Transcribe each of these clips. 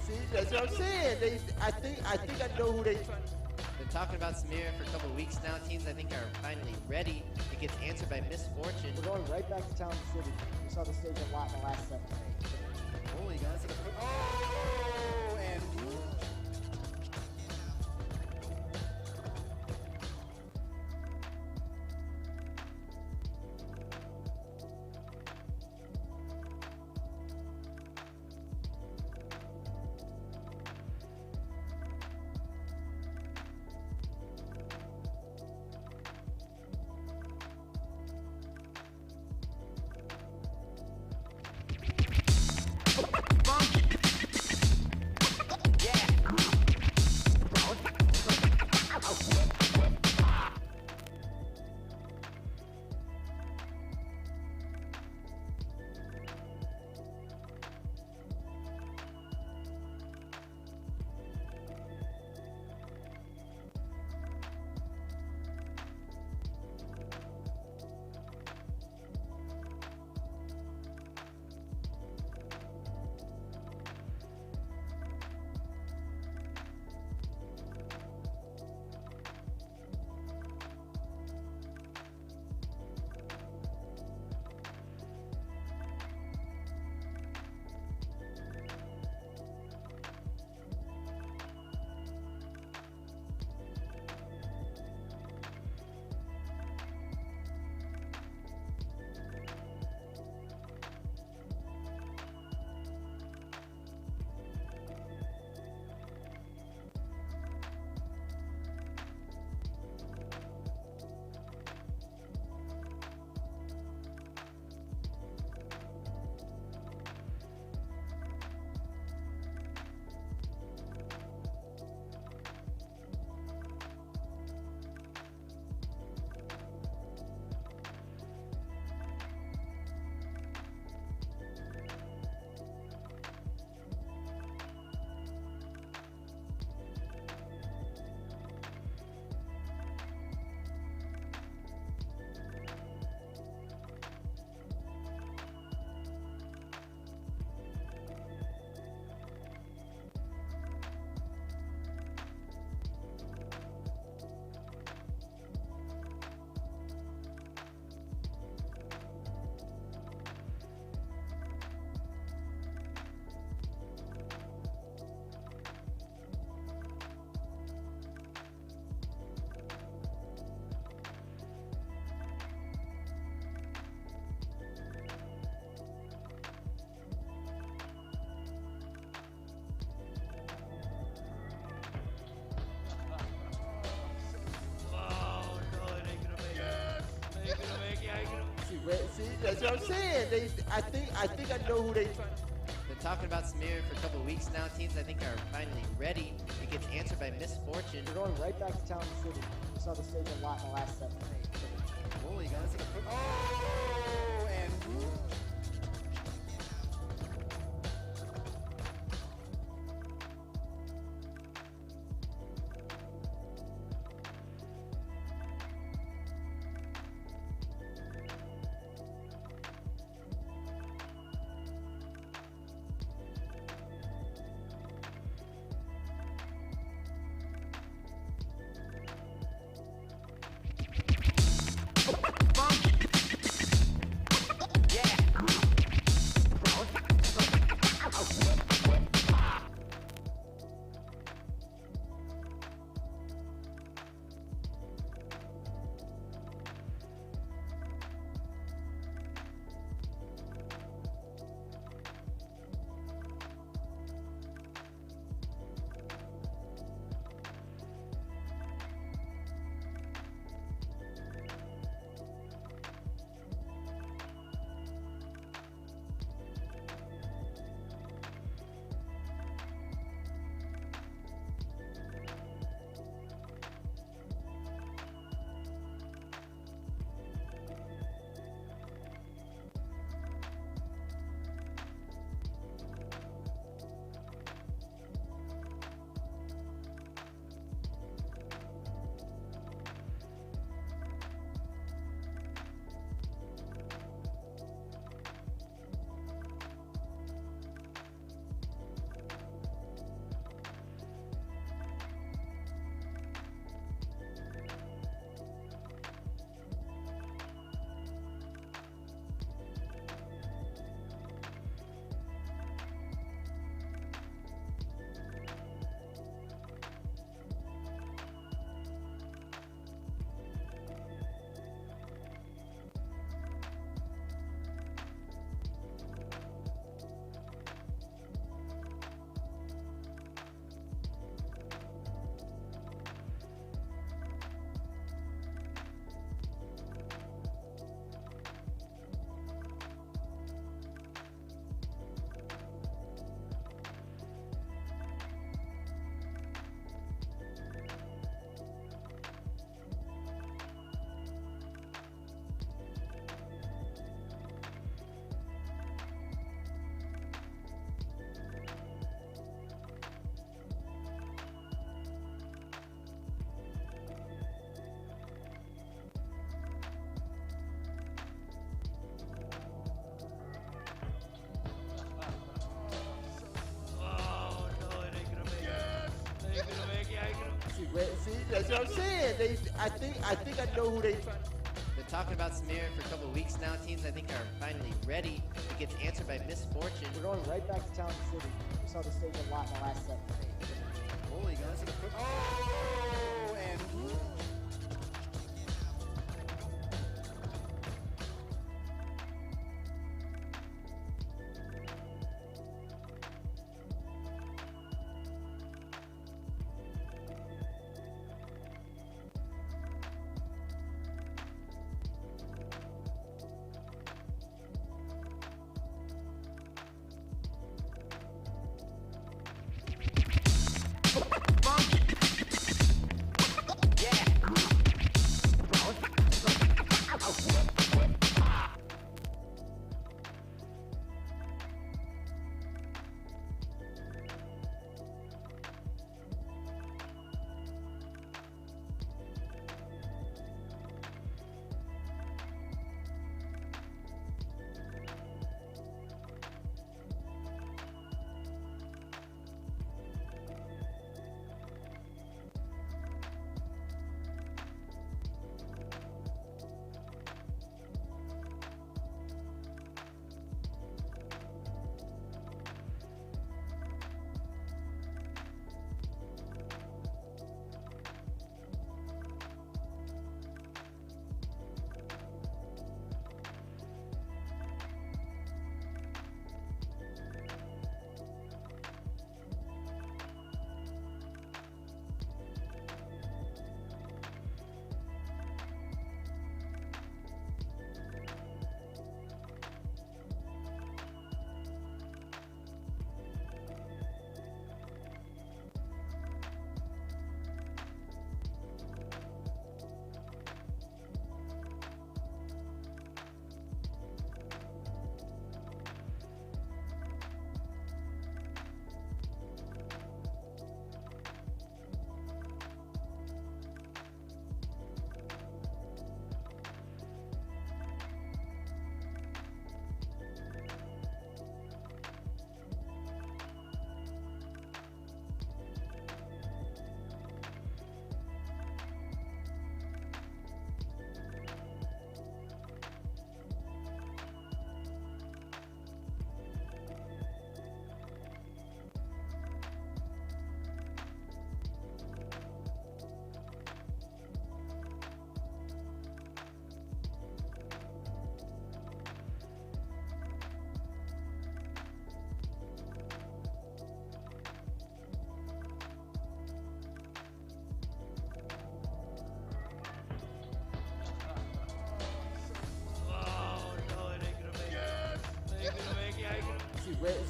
See, that's what I'm saying. I think I know who they trying. Been talking about Samir for a couple of weeks now. Teams, I think, are finally ready. It gets answered by misfortune. We're going right back to Town City. We saw the stage a lot in the last 7 days. Holy guys, oh, and See, that's what I'm saying. I think I know who they trying. Been talking about Samir for a couple of weeks now. Teams, I think, are finally ready. It gets answered by misfortune. We're going right back to Town City. We saw the stage a lot in the last 7 days. holy guys, oh, and that's what I'm saying. I think I know who they trying. Been talking about Samir for a couple of weeks now. Teams I think are finally ready. It gets answered by misfortune. We're going right back to Town City. We saw the stage a lot in the last set. Holy guys, gonna put. Oh, and.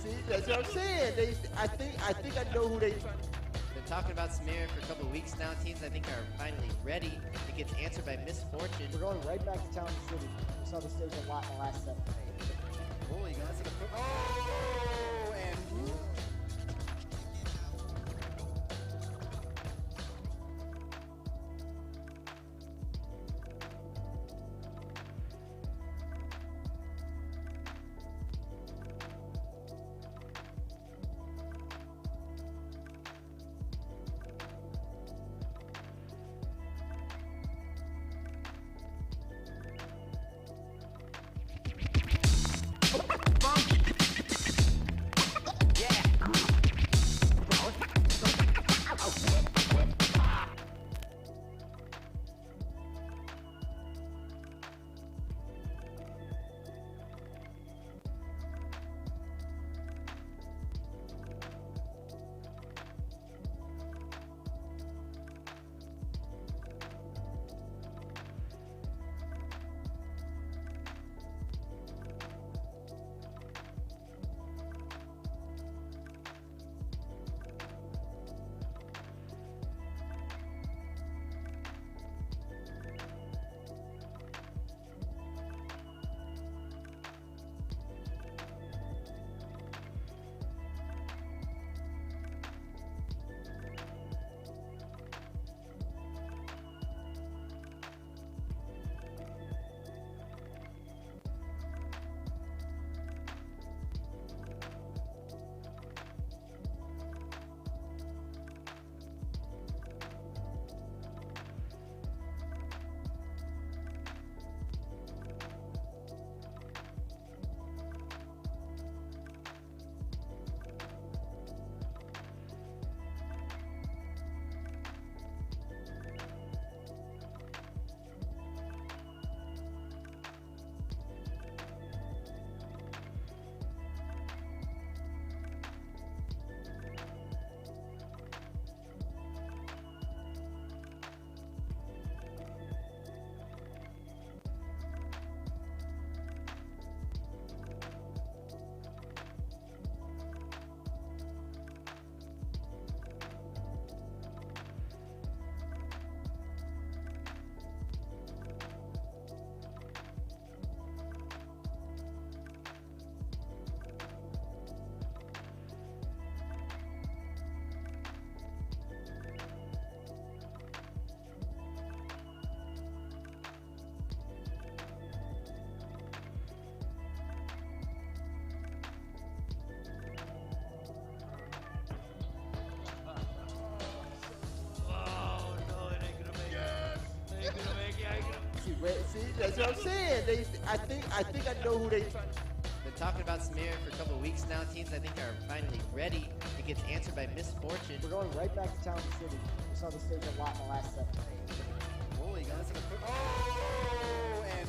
See, that's what I'm saying. I think I know who they trying. Been talking about Samir for a couple of weeks now. Teams I think are finally ready. It gets answered by misfortune. We're going right back to Town City. We saw the stage a lot in the last set. Holy guys, gonna put. Oh, and. See, that's what I'm saying. I think I know who they trying to. Been talking about Smear for a couple of weeks now. Teams I think are finally ready. It gets answered by misfortune. We're going right back to Town and City. We saw the stage a lot in the last 7. Holy guys, like a oh, and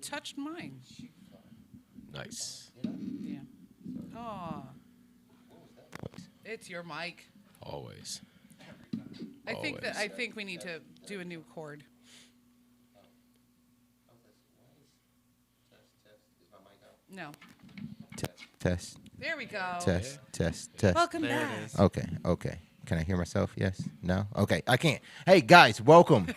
touched mine. Nice. Yeah. Oh. It's your mic. Always. I think that Always. I think we need to do a new chord. No. Test, There we go. test, test, test. Welcome There it back. is. Okay. Can I hear myself? Yes? No? Okay, I can't. Hey, guys, welcome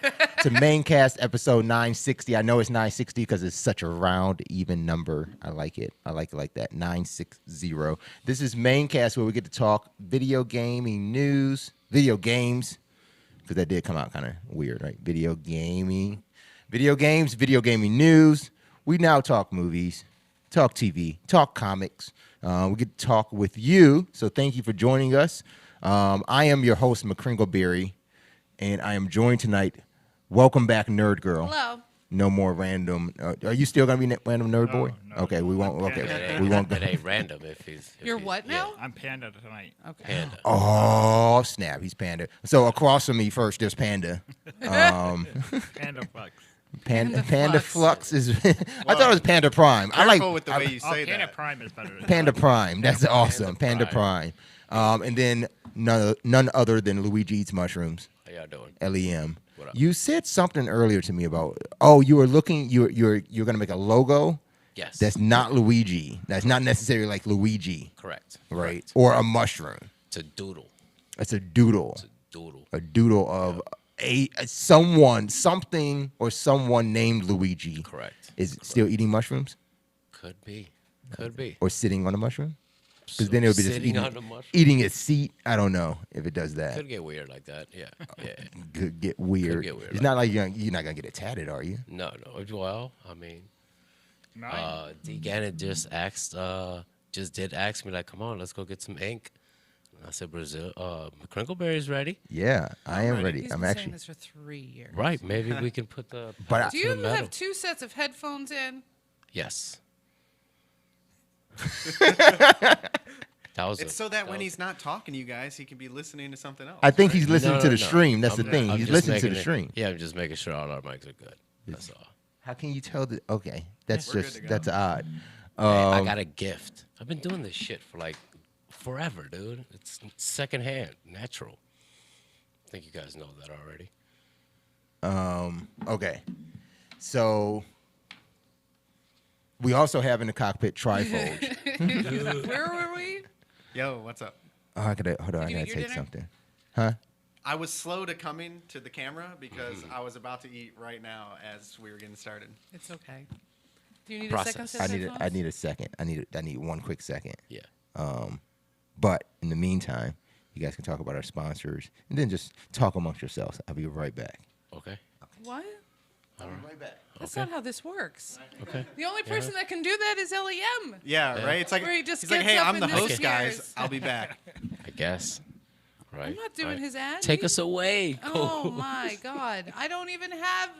to Maincast episode 960. I know it's 960 because it's such a round, even number. I like it. I like it like that. 960. This is Maincast where we get to talk video gaming news, video games, because that did come out kind of weird, right? Video gaming, video games, video gaming news. We now talk movies, talk TV, talk comics. We get to talk with you, so thank you for joining us. I am your host, McCringleberry, and I am joined tonight. Welcome back, Nerd Girl. Hello. No more random. Are you still gonna be random Nerd Boy? No. Okay, we won't. Okay, It we won't. ain't, it ain't random if he's. If You're he's- what yeah, now? I'm Panda tonight. Okay. Panda. Oh snap! He's Panda. So across from me, first there's Panda. Panda Flex. Panda Flux is. I thought it was Panda Prime. I Careful like with the way you say Panda that. Prime is better. Panda Prime. That's awesome. Panda Prime. Prime. And then none other than Luigi Eats Mushrooms. How y'all doing? LEM. What up? You said something earlier to me about. Oh, you were looking. You're gonna make a logo. Yes. That's not Luigi. That's not necessarily like Luigi, correct. right? Correct. Or a mushroom. It's a doodle. It's a doodle. It's a doodle. A doodle of something or someone named Luigi Correct. is still eating mushrooms Could be. Could be. or sitting on a mushroom. Because So then it would be just sitting on the mushroom. eating its seat. I don't know if it does that. Could get weird like that. Yeah. Yeah. Could get weird. get weird It's like not like you're not gonna get it tatted, are you? No. Well, I mean, Nine. D. Gannon just did ask me like, come on, let's go get some ink. And I said, Brazil, Crinkleberry's ready. Yeah, I am ready. He's I'm been saying actually. this for 3 years. Right. Maybe we can put the. But pedal I- Do to the you metal. have 2 sets of headphones in? Yes. That was It's so that when he's not talking to you guys, he can be listening to something else. I think he's listening No, to no, the no. stream. That's the I'm- thing. I'm He's just listening to making the it- stream. Yeah, I'm just making sure all our mics are good. That's all. How can you tell that? Okay, that's We're good just to go. that's odd. Hey, I Um, got a gift. I've been doing this shit for like forever, dude. It's secondhand, natural. I think you guys know that already. Okay, so we also have in the cockpit trifold. Where were we? Yo, what's up? Oh, I gotta hold on. I Did you gotta eat your take dinner? something. Huh? I was slow to coming to the camera because I was about to eat right now as we were getting started. It's okay. Do you need Process. a second set I of need headphones? I need a second. I need one quick second. Yeah. But in the meantime, you guys can talk about our sponsors and then just talk amongst yourselves. I'll be right back. Okay. What? Right back. That's Okay. not how this works. Okay. The only person that can do that is LEM. Yeah, right? It's like, Where he just he's like, gets hey, up I'm and the host, disappears. guys. I'll be back. I guess. Right. I'm not doing right. his ad. Take us away. Oh my God! I don't even have.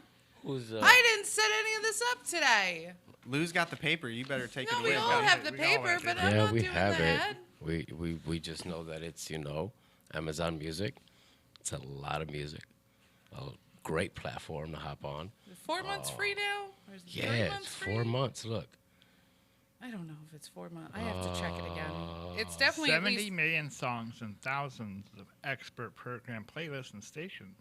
Who's I didn't set any of this up today. Lou's got the paper. You better take No, it we away. all buddy. have the We all paper, have but it. I'm Yeah, not we doing have the it. ad. We just know that it's Amazon Music. It's a lot of music. A great platform to hop on. 4 months free now? Or is it 3 Yeah, months it's free? 4 months. Look. I don't know if it's 4 months. I have to check it again. It's definitely at 70 least. million songs and thousands of expert program playlists and stations.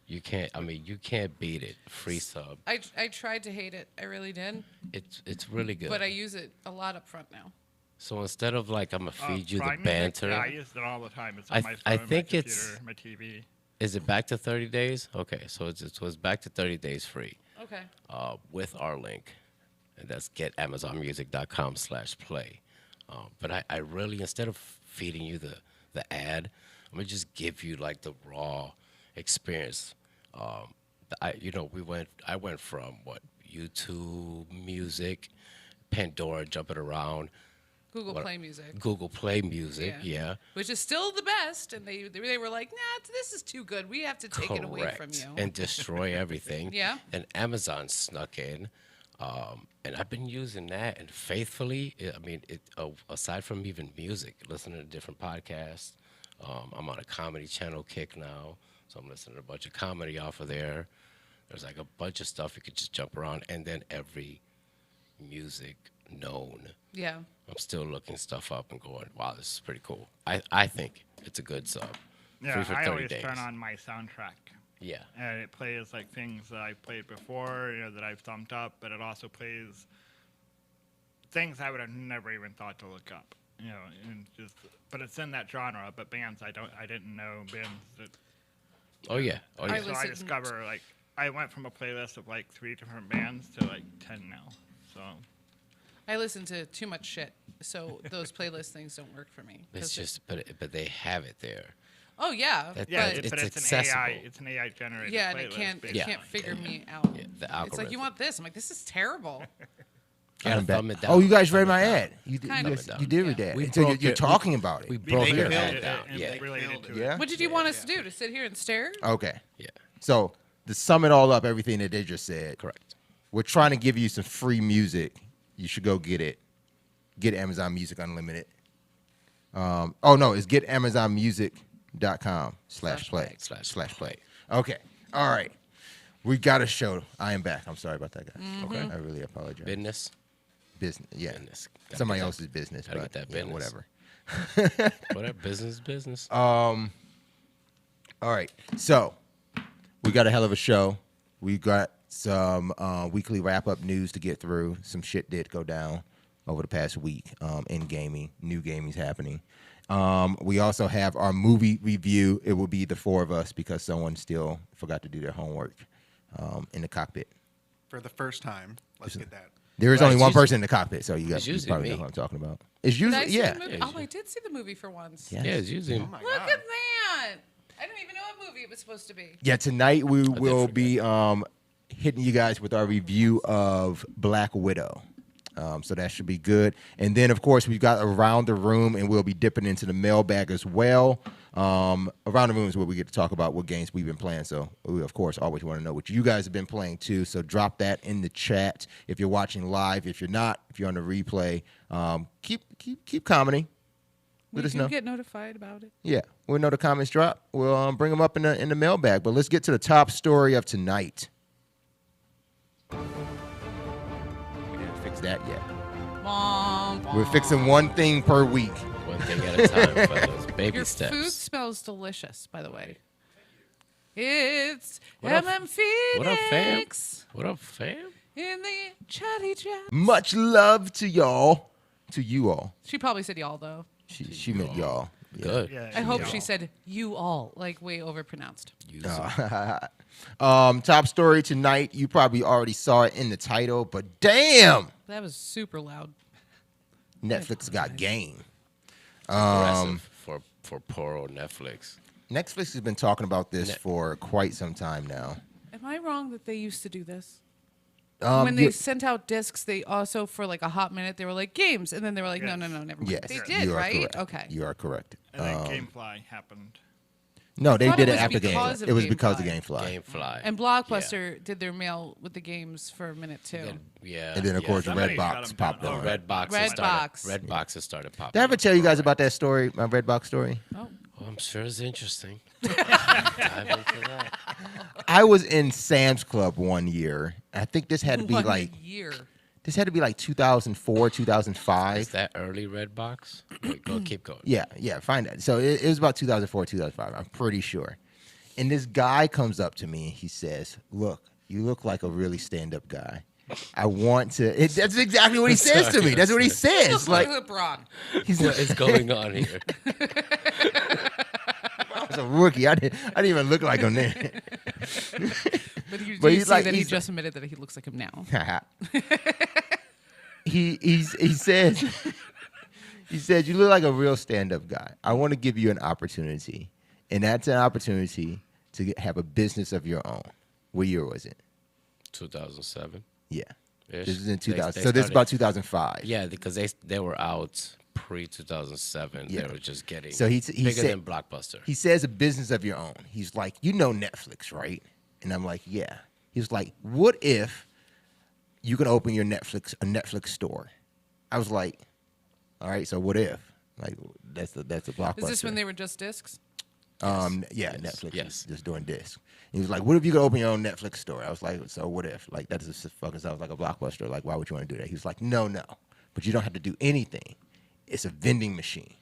You can't. I mean, you can't beat it. Free sub. I tried to hate it. I really did. It's really good. But I use it a lot up front now. So instead of like I'm gonna feed you the Prime Music? banter, Yeah, I use it all the time. It's I on my th- phone, I my think computer, it's- my TV. is it back to 30 days? Okay, so it's back to 30 days free Okay. with our link, and that's getamazonmusic.com/play. But I really, instead of feeding you the ad, I'm gonna just give you like the raw experience. I went from YouTube Music, Pandora, jumping around, Google What- Play Music. Google Play Music, yeah. Which is still the best. And they were like, nah, this is too good. We have to take it away from Correct. you. And destroy everything. Yeah. And Amazon snuck in, and I've been using that, and faithfully, aside from even music, listening to different podcasts. I'm on a comedy channel kick now, so I'm listening to a bunch of comedy off of there. There's like a bunch of stuff you could just jump around, and then every music known. Yeah. I'm still looking stuff up and going, wow, this is pretty cool. I think it's a good sub. Yeah, Free for I 30 always days. turn on my soundtrack. Yeah. And it plays like things that I've played before, that I've thumbed up, but it also plays things I would have never even thought to look up. And but it's in that genre. But bands I didn't know bands that. Oh yeah. Oh yeah. I So I listened- discover I went from a playlist of 3 different bands to 10 now. So I listen to too much shit. So those playlist things don't work for me. 'Cause It's just, but they have it there. Oh, yeah. That- yeah, But but it's it's an AI. accessible. It's an AI generated. Yeah, and playlist, it can't basically. figure me out. Yeah, the It's like, algorithm. you want this? I'm like, this is terrible. Gotta I'm back. thumb it down. Oh, you guys read Thumb my it down. ad. You did. Kind You, of. guys, Thumb it you down. did read that. We So broke you're it. talking about it. We They broke your killed ad it, down. and Yeah. they Related killed to it. Yeah. What did you want us to do? To sit here and stare? Okay. Yeah. So to sum it all up, everything that they just said, Correct. we're trying to give you some free music. You should go get it. Get Amazon Music Unlimited. It's getamazonmusic.com/play. Slash play. Okay. All right. We got a show. I am back. I'm sorry about that, guys. Okay. I really apologize. Business. Business. Yeah. Business. Gotta Somebody get that- else's business. gotta But get that yeah, business. whatever. Whatever. Business. All right. So we got a hell of a show. We got some weekly wrap-up news to get through. Some shit did go down over the past week in gaming. New gaming's happening. We also have our movie review. It will be the four of us because someone still forgot to do their homework in the cockpit. For the first time, let's get that. There is Right, only it's one usually- person in the cockpit, so you guys it's you usually probably me. know what I'm talking about. It's Did I usually see yeah. the movie? Yeah, Oh, I did see the movie for once. Yeah. Yeah, it's usually. Oh my Look god. at that. I didn't even know what movie it was supposed to be. Yeah, tonight we will forget. be hitting you guys with our review of Black Widow. So that should be good. And then, of course, we've got Around the Room, and we'll be dipping into the mailbag as well. Around the Room is where we get to talk about what games we've been playing. So we, of course, always want to know what you guys have been playing, too. So drop that in the chat if you're watching live. If you're not, if you're on the replay, keep commenting. Let We us do know. get notified about it. Yeah, we'll know the comments drop. We'll bring them up in the mailbag. But let's get to the top story of tonight. We didn't fix that yet. We're fixing one thing per week. One thing at a time, fellas. Baby Your steps. food smells delicious, by the way. It's What up- MM What up, fam? Phoenix What up, fam? in the chatty chat. Much love to y'all, to you all. She probably said y'all, though. She meant y'all. Yeah. Good. Yeah, I hope yeah. she said you all, like way overpronounced. Use it. Top story tonight. You probably already saw it in the title, but damn, That was super loud. Netflix got game. Aggressive for poor old Netflix. Netflix has been talking about this Net- for quite some time now. Am I wrong that they used to do this? Um, When they you- sent out discs, they also, for like a hot minute, they were like games. And then they were like, no, Yes. never mind. yes, They did, you are right? correct. Okay. You are correct. And then GameFly happened. No, they thought did it it was after because Game. of It was because of GameFly. GameFly. Gamefly. And Blockbuster did their mail with the games for a minute, too. Yeah. And then, of yeah. course, Somebody shut Redbox 'em popped down. Oh, on. Redbox. has Redbox. started- Redbox has started popping. Did I ever up. tell you guys about that story, my Redbox story? Oh. Oh, I'm sure it's interesting. Dive into that. I was in Sam's Club one year. I think this had to be One like year. 2004, Is 2005. that early Redbox? Wait, go, keep going. Yeah, find that. So it was about 2004, 2005. I'm pretty sure. And this guy comes up to me. He says, "Look, you look like a really stand-up guy. I want to." That's exactly what he says to me. That's what he says. Like LeBron. he's What is going on here? I was a rookie. I didn't even look like him then. But you But do he's see like- that he he's- just admitted that he looks like him now. he says he said, "You look like a real stand-up guy. I want to give you an opportunity, and that's an opportunity to have a business of your own." What year was it? 2007. Yeah, Ish. this is in They- 2000. they So this is started- about 2005. Yeah, because they were out pre 2007. Yeah. They were just getting So he bigger said- than Blockbuster. He says a business of your own. He's like, "You know Netflix, right?" And I'm like, "Yeah." He's like, "What if you can open your Netflix store?" I was like, "All right, so what if?" Like that's the Blockbuster. Is this when they were just discs? Yeah, Yes. Netflix Yes. is just doing disc. He was like, "What if you could open your own Netflix store?" I was like, "So what if?" Like that just fucking sounds like a Blockbuster. Like why would you want to do that? He was like, "No, but you don't have to do anything. It's a vending machine."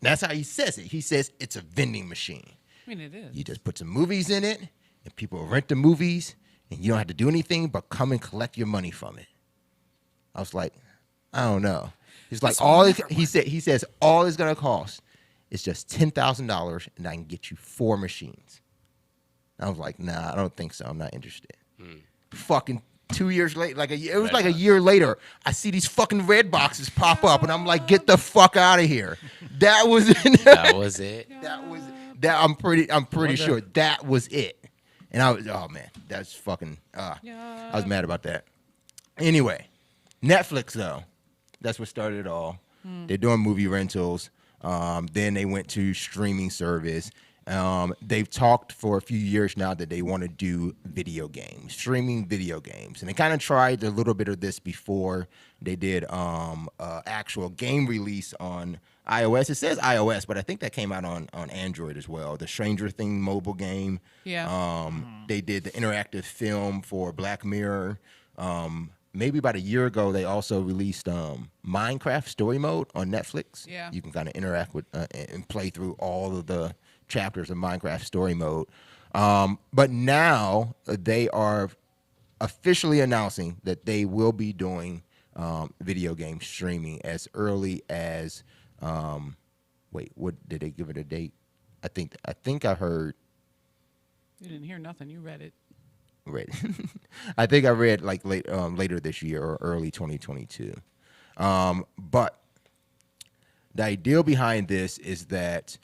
That's how he says it. He says it's a vending machine. I mean, it is. You just put some movies in it, and people rent the movies, and you don't have to do anything but come and collect your money from it. I was like, I don't know. He's like, he says all it's gonna cost is just $10,000, and I can get you 4 machines. I was like, nah, I don't think so. I'm not interested. Fucking 2 years later, it was like a year later, I see these fucking red boxes pop up, and I'm like, get the fuck out of here. That was That was it. I'm pretty sure that was it. And I was, oh man, that's fucking. I was mad about that. Anyway, Netflix though, that's what started it all. They're doing movie rentals. Then they went to streaming service. They've talked for a few years now that they want to do video games, streaming video games, and they kind of tried a little bit of this before. They did actual game release on iOS. It says iOS, but I think that came out on Android as well. The Stranger Things mobile game. Yeah. They did the interactive film for Black Mirror. Maybe about a year ago, they also released Minecraft Story Mode on Netflix. Yeah. You can kind of interact with and play through all of the chapters of Minecraft Story Mode. But now they are officially announcing that they will be doing video game streaming as early as wait, what did they give it a date? I think I heard You didn't hear nothing. You read it. I think I read like later this year or early 2022. But the idea behind this is that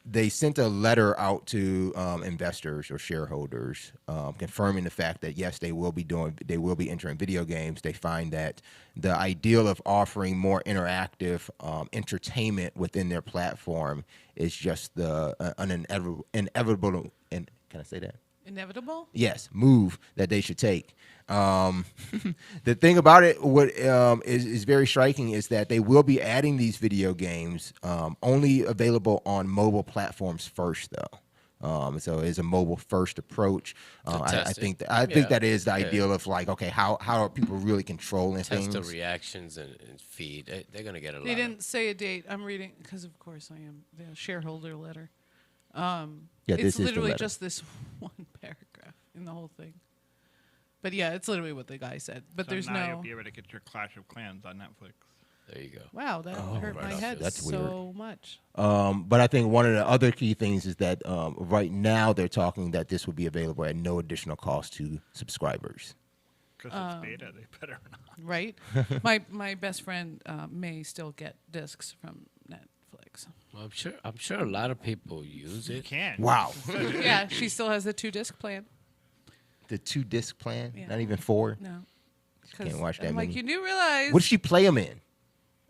they sent a letter out to investors or shareholders confirming the fact that yes, they will be entering video games. They find that the ideal of offering more interactive entertainment within their platform is just an inevitable. And can I say that? Inevitable? Yes, move that they should take. The thing about it, what is very striking is that they will be adding these video games only available on mobile platforms first, though. So it's a mobile first approach. I think that is the ideal of like, okay, how are people really controlling things? Test the reactions and feed. They're gonna get a lot. They didn't say a date. I'm reading because, of course, I am the shareholder letter. Yeah, this is it's the literally letter. just this one paragraph in the whole thing. But yeah, it's literally what the guy said. But So there's now no. you'll be able to get your Clash of Clans on Netflix. There you go. Wow, that hurt right my off head the- That's so much. But I think one of the other key things is that right now they're talking that this will be available at no additional cost to subscribers. Because it's beta, they better not. Right? my best friend may still get discs from Netflix. Well, I'm sure a lot of people use You it. can. Wow. Yeah, she still has the 2-disc plan. The 2-disc plan, Yeah. not even 4. No. Can't watch that I'm like, many. you do realize What does she play them in?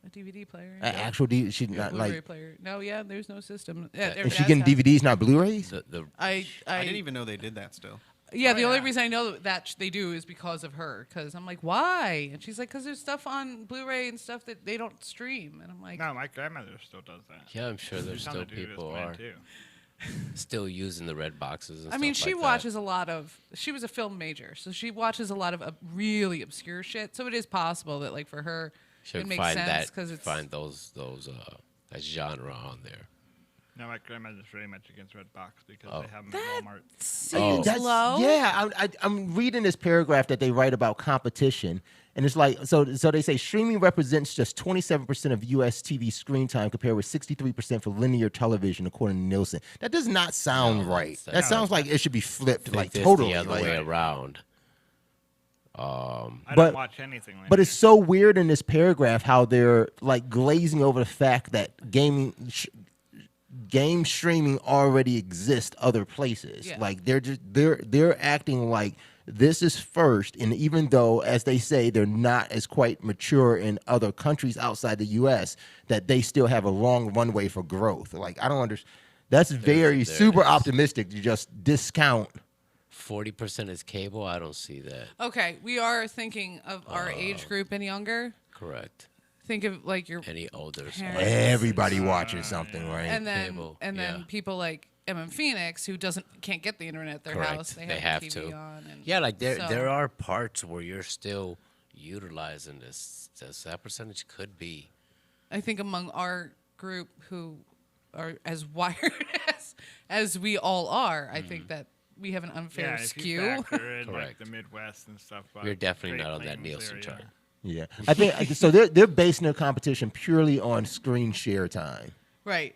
a DVD player. An actual DVD? She's a not Blu-ray like. player. No, yeah, there's no system. Is she getting DVDs, not Blu-rays? I didn't even know they did that still. Yeah, Oh, the only yeah. reason I know that they do is because of her. Because I'm like, why? And she's like, because there's stuff on Blu-ray and stuff that they don't stream. And I'm like, No, my grandmother still does that. Yeah, I'm sure there's She's on still the Dude people plan, are too. still using the red boxes. And I mean, stuff she like watches a lot of. She was a film major, so she watches a lot of really obscure shit. So it is possible that, like, for her, Should it makes find sense that. because it's. Find those that genre on there. No, my grandmother's very much against Redbox because Oh. they have them at Walmart. Seems That's- low. Yeah, I'm reading this paragraph that they write about competition, and it's like so they say streaming represents just 27% of U.S. TV screen time compared with 63% for linear television, according to Nielsen. That does not sound No, right. that's- That sounds like it should be flipped, I think like it's totally. the other like- way around. I But- don't watch anything like But it's so weird in this paragraph how they're like glazing over the fact that game streaming already exists other places. Yeah. Like they're acting like this is first, and even though, as they say, they're not as quite mature in other countries outside the U.S., that they still have a long runway for growth. Like I don't understand. That's very there it super is. optimistic to just discount. 40% is cable. I don't see that. Okay, we are thinking of our age group and younger. Correct. Think of like your Any older? Parents. Everybody watching something, right? and then Cable, and then yeah. people like Emma Phoenix who can't get the internet at their Correct. house. They They have, have the TV to. on. And Yeah, like there so- there are parts where you're still utilizing this. That percentage could be. I think among our group who are as wired as we all are, I think that we have an unfair yeah, if skew. you factor in like Correct. the Midwest and stuff. We're definitely Great not on that Plains Nielsen area. chart. Yeah, I think so. They're basing their competition purely on screen share time, Right.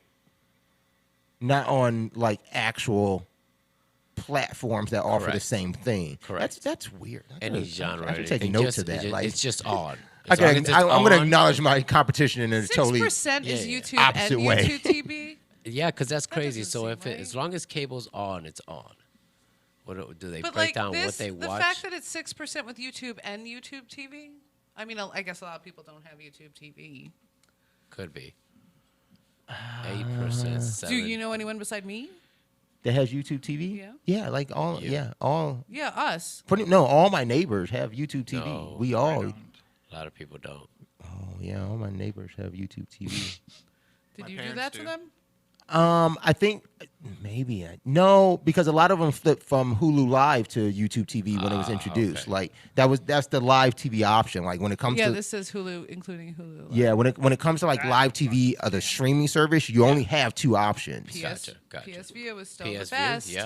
not on like actual platforms that offer the Correct. same thing. Correct. That's weird. Any genre. I should take anything, note just- of that. Like, it's just on. I'm As long as it's going to on- acknowledge my competition in a totally. 6% is yeah, YouTube opposite and way. YouTube TV. Yeah, because that's crazy. doesn't So seem if right. as long as cable's on, it's on. What do they But break like down this, what they the watch? fact that it's 6% with YouTube and YouTube TV. I mean, I guess a lot of people don't have YouTube TV. Could be 8%. Do you know anyone beside me? that has YouTube TV. Yeah. Yeah, like all. You. Yeah, all. Yeah, us. No, all my neighbors have YouTube TV. No, we I all. don't. A lot of people don't. Oh yeah, all my neighbors have YouTube TV. Did My you do parents that to do. them? I think maybe no, because a lot of them flipped from Hulu Live to YouTube TV when it was introduced. okay. Like that's the live TV option. Like when it comes Yeah, to this says Hulu, including Hulu. yeah, when it comes to like live TV, the streaming service, you only have two options. Gotcha. PS View was still PS the best. View,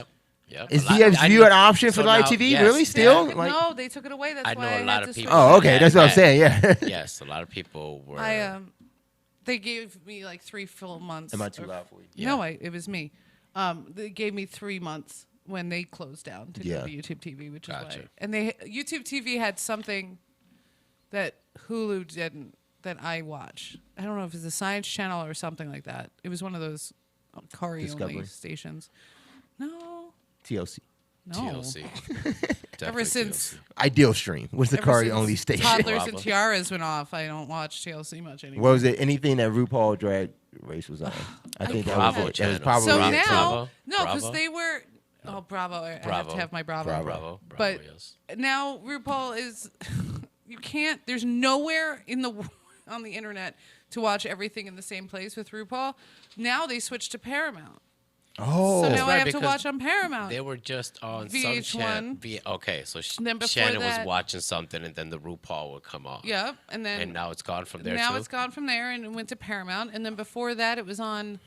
yep. Is A lot- PS I View know- an option for so live now- TV? yes, Really? yeah. Still? Like, No, they took it away. That's I why know I a had lot to of switch. people. oh, okay, Yeah, that's what I'm yeah. saying. Yeah. Yes, a lot of people were. They gave me like 3 full months. Am I too or- loud for you? Yeah. No, it was me. They gave me 3 months when they closed down to Yeah. go to YouTube TV, which is Gotcha. why. And YouTube TV had something that Hulu didn't that I watch. I don't know if it's a Science Channel or something like that. It was one of those Kari only Discovery. stations. No, TLC. no. TLC. Ever Definitely since TLC. Ideal Stream was the ever Kari since only station. Toddlers Bravo. and Tiaras went off, I don't watch TLC much anymore. What was it? Anything that RuPaul Drag Race was on? I think that Bravo was it. That was channel. probably So Bravo. now, Bravo. no, because Bravo. they were. Oh, Bravo! I have Bravo. to have my Bravo. Bravo. Bravo. But yes. now RuPaul is. You can't. There's nowhere on the internet to watch everything in the same place with RuPaul. Now they switched to Paramount. Oh, So That's now I right, have to because watch on Paramount. They were just on some VH1. channel. Okay, so Then before Shannon that- was watching something, and then the RuPaul would come on. Yep, and then And now it's gone from there now too. it's gone from there and it went to Paramount, and then before that it was on.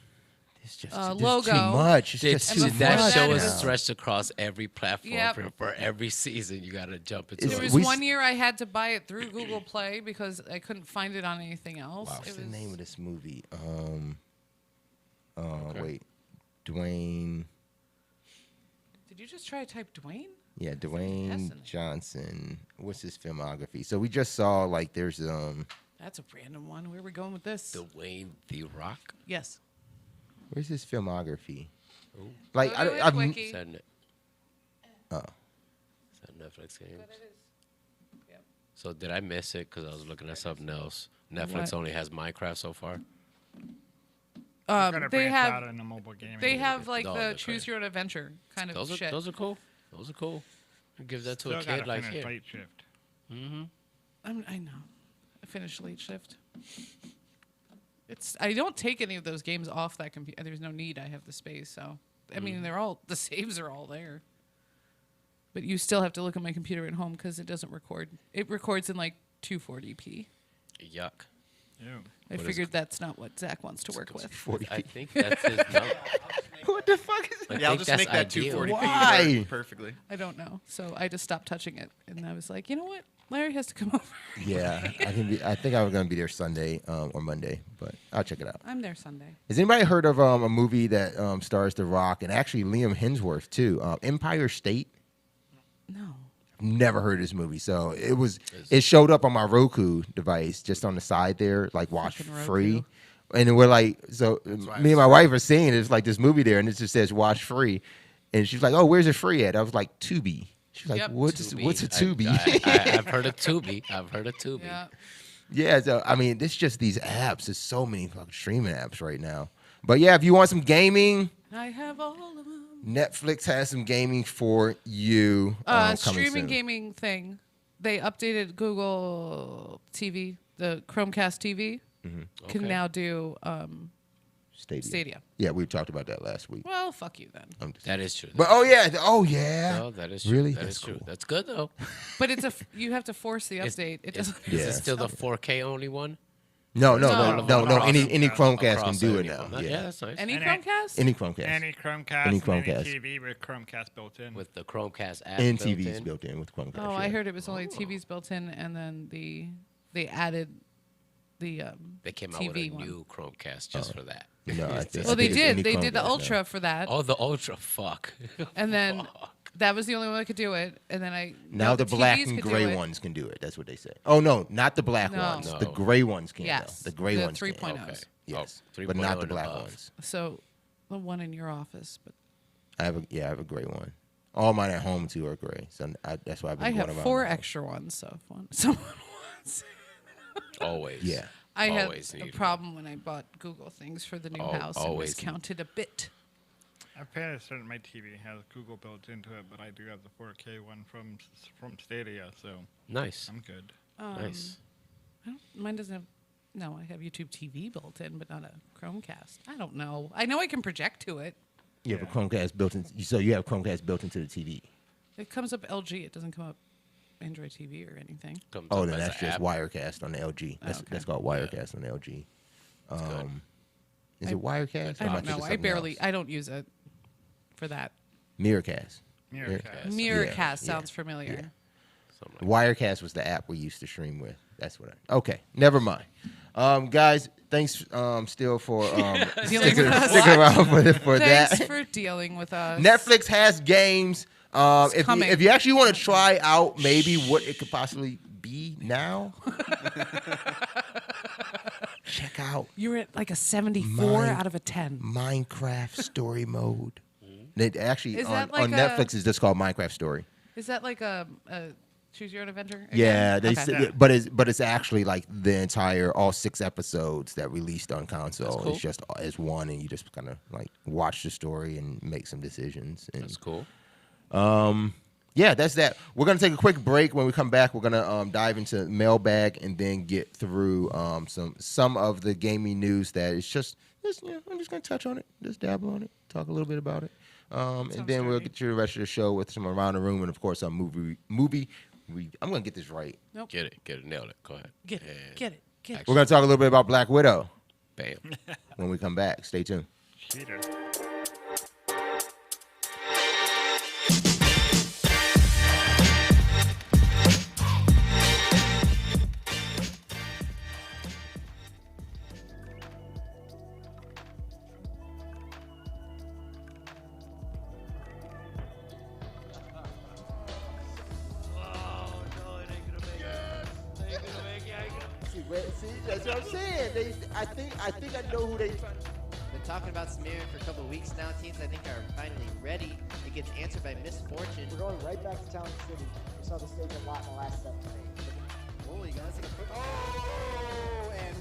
it's just logo. too much. It's Did, just And too did that before much show that, is it now. was- stretched across every platform Yep. for every season. You got to jump into It's- There it. was we- one year I had to buy it through Google Play because I couldn't find it on anything else. Wow, what's It the was- name of this movie? Wait, Dwayne. Did you just try to type Dwayne? Yeah, S in Dwayne it. Johnson. What's his filmography? So we just saw like there's That's a random one. Where are we going with this? Dwayne The Rock. Yes. where's his filmography? Like Go to his I've wiki. Is that, ne- oh. is that Netflix games? But it is. Yep. So did I miss it because I was looking at something else? Netflix What? only has Minecraft so far. Gotta They branch out have into mobile gaming. they have like Oh, the that's choose right. your own adventure kind of Those shit. are those are cool. Those are cool. You give that to Still a gotta kid like finish here. late shift. I know. I finished late shift. I don't take any of those games off that computer. There's no need. I have the space, so I mean the saves are all there. But you still have to look at my computer at home because it doesn't record. It records in like 240p. Yuck. Ew. I What is- figured that's not what Zach wants to work with. 40 I think that's his number. What the fuck is I Yeah, I'll think just that's make that ideal. 240p Why? work perfectly. I don't know. So I just stopped touching it, and I was like, you know what? Larry has to come over. Yeah, I think I was gonna be there Sunday or Monday, but I'll check it out. I'm there Sunday. Has anybody heard of a movie that stars The Rock and actually Liam Hemsworth too? Empire State. No. Never heard of this movie, so it showed up on my Roku device just on the side there, like watch Fucking Roku. free, and then we're like, so me and my wife are seeing it's like this movie there, and it just says watch free, and she's like, oh, where's it free at? I was like, Tubi. She's like, Yep. what's a Tubi? I've heard of Tubi. I've heard of Tubi. Yeah. Yeah, so I mean, it's just these apps. There's so many fucking streaming apps right now. But yeah, if you want some gaming, I have all of them. Netflix has some gaming for you. Coming Streaming soon. gaming thing. They updated Google TV. The Chromecast TV can Okay. now do Stadia. Stadia. Yeah, we talked about that last week. Well, fuck you then. I'm just- That is true. But oh yeah. No, that is true. Really? That That's is true. cool. That's good though. But you have to force the Is- update. It Is, doesn't. is Yeah. it still the 4K only one? No. No. Any Chromecast can Across do it anyone. now. Yeah, Yeah, that's nice. Any And Chromecast? any Chromecast. Any Chromecast, Any and Chromecast. any TV with Chromecast built in. With the Chromecast app and built TVs in. built in with Chromecast. Oh, yeah. I heard it was only TVs built in, and then they added the They came out TV with a one. new Chromecast just for that. No, I think, Well, I they think it's any did. They did the Chromecast now. Ultra for that, Oh, the Ultra. Fuck. and then that was the only one that could do it. And then Now no, the black TVs and could do gray it. ones can do it. That's what they said. Oh no, not the black No. ones. The No. gray ones can. Yes, though. The gray the ones 3.0s. can. Okay. Yes, Oh, but not 3.0 the and black above. ones. So the one in your office, but I have a gray one. All mine at home too are gray, so that's why I've been I going have around 4 my house. extra ones. So if someone wants, Always. Yeah. I had Always a need problem when I bought Google things for the new house. It was always. counted a bit. I'm fairly certain my TV has Google built into it, but I do have the 4K one from Stadia, so Nice. I'm good. Nice. Mine doesn't have No, I have YouTube TV built in, but not a Chromecast. I don't know. I know I can project to it. You have a Chromecast built in, so you have Chromecast built into the TV. It comes up LG. It doesn't come up Android TV or anything. Comes Oh, up then as that's a just app. Wirecast on the LG. That's okay. called Wirecast on the LG. good. Is it Wirecast? I Or am don't know. thinking I something barely. else? I don't use it for that. Miracast. Miracast. Mirrorcast yeah. sounds familiar. Something like Wirecast was the app we used to stream with. That's what okay, never mind. Guys, thanks still for Dealing with us. sticking around for Thanks that. for dealing with us. Netflix has games. If coming. you actually want to try out maybe what it could possibly be now, check out You're at like a 74 Mine- out of a 10. Minecraft Story Mode. They actually Is on, that like on a- Netflix is just called Minecraft Story. Is that like a choose your own adventure? again? Yeah, they Okay. said, but it's actually like the entire all 6 episodes that released on console. That's cool. It's just as one, and you just kind of like watch the story and make some decisions. And that's cool. yeah, that's that. We're gonna take a quick break. When we come back, we're gonna dive into mailbag and then get through some of the gaming news that is just I'm just gonna touch on it, just dabble on it, talk a little bit about it, and Sounds then we'll nerdy. get to the rest of the show with some around the room and of course a movie. I'm gonna get this right. Nope. Get it, nailed it. Go ahead. Get And it. Get it. Get it. We're gonna talk a little bit about Black Widow Bam. when we come back. Stay tuned. Cheater. See, that's what I'm saying. I think I know who they. Been talking about Smear for a couple of weeks now. Teams, I think, are finally ready. It gets answered by Misfortune. We're going right back to Town City. We saw the stage a lot in the last 7 days. Oh, you guys take a quick. Oh, and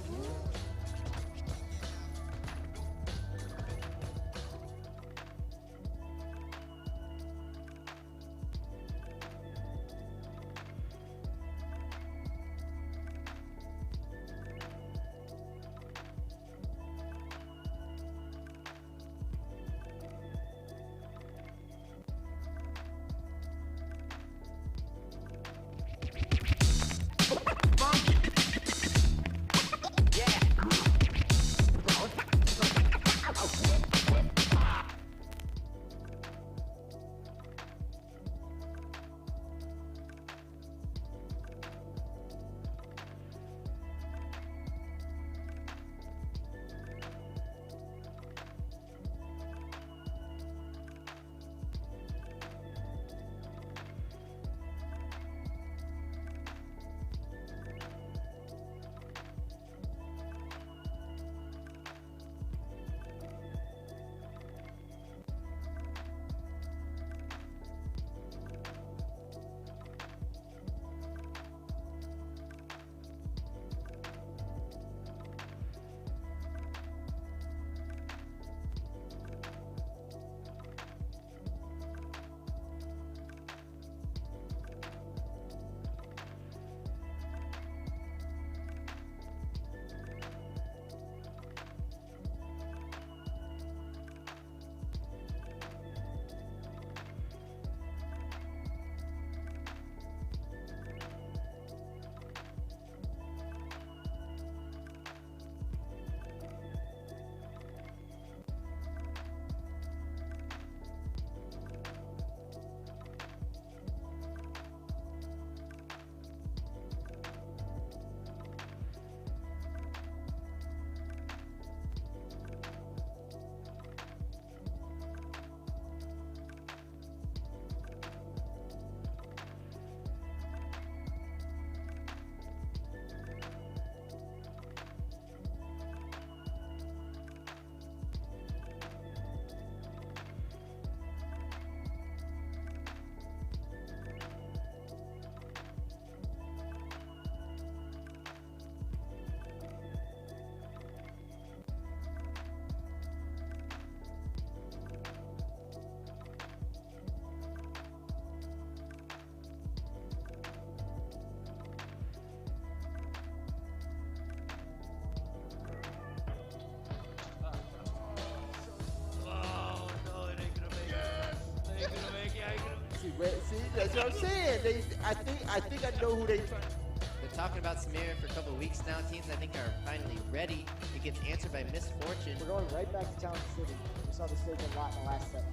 See, that's what I'm saying. I think I know who they. Been talking about Samir for a couple of weeks now. Teams I think are finally ready. It gets answered by Misfortune. We're going right back to Town City. We saw the stage a lot in the last set.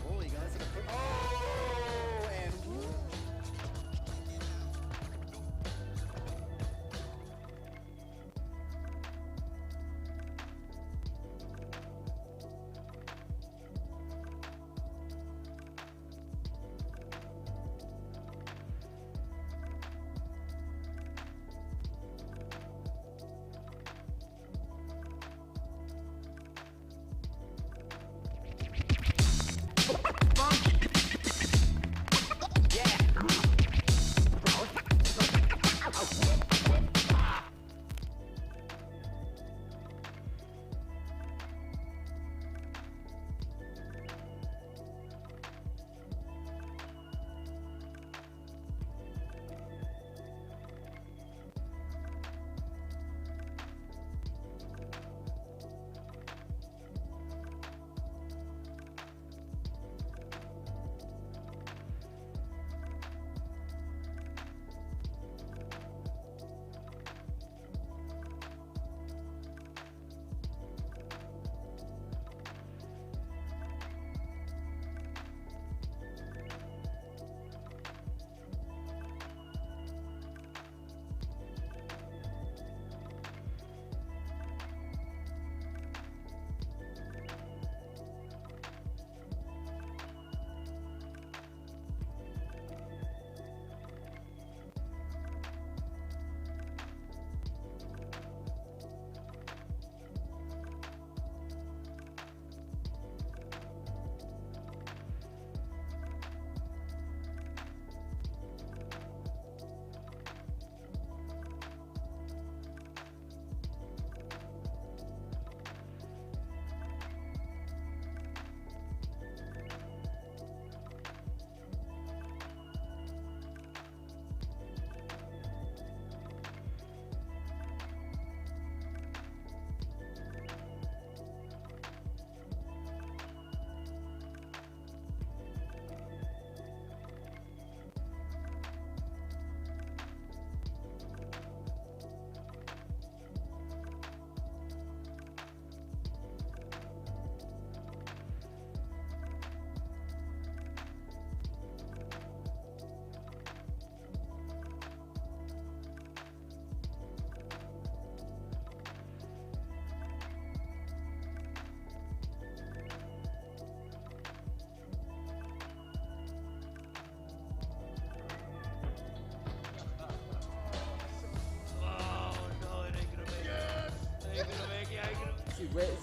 Oh, you guys gonna put. Oh, and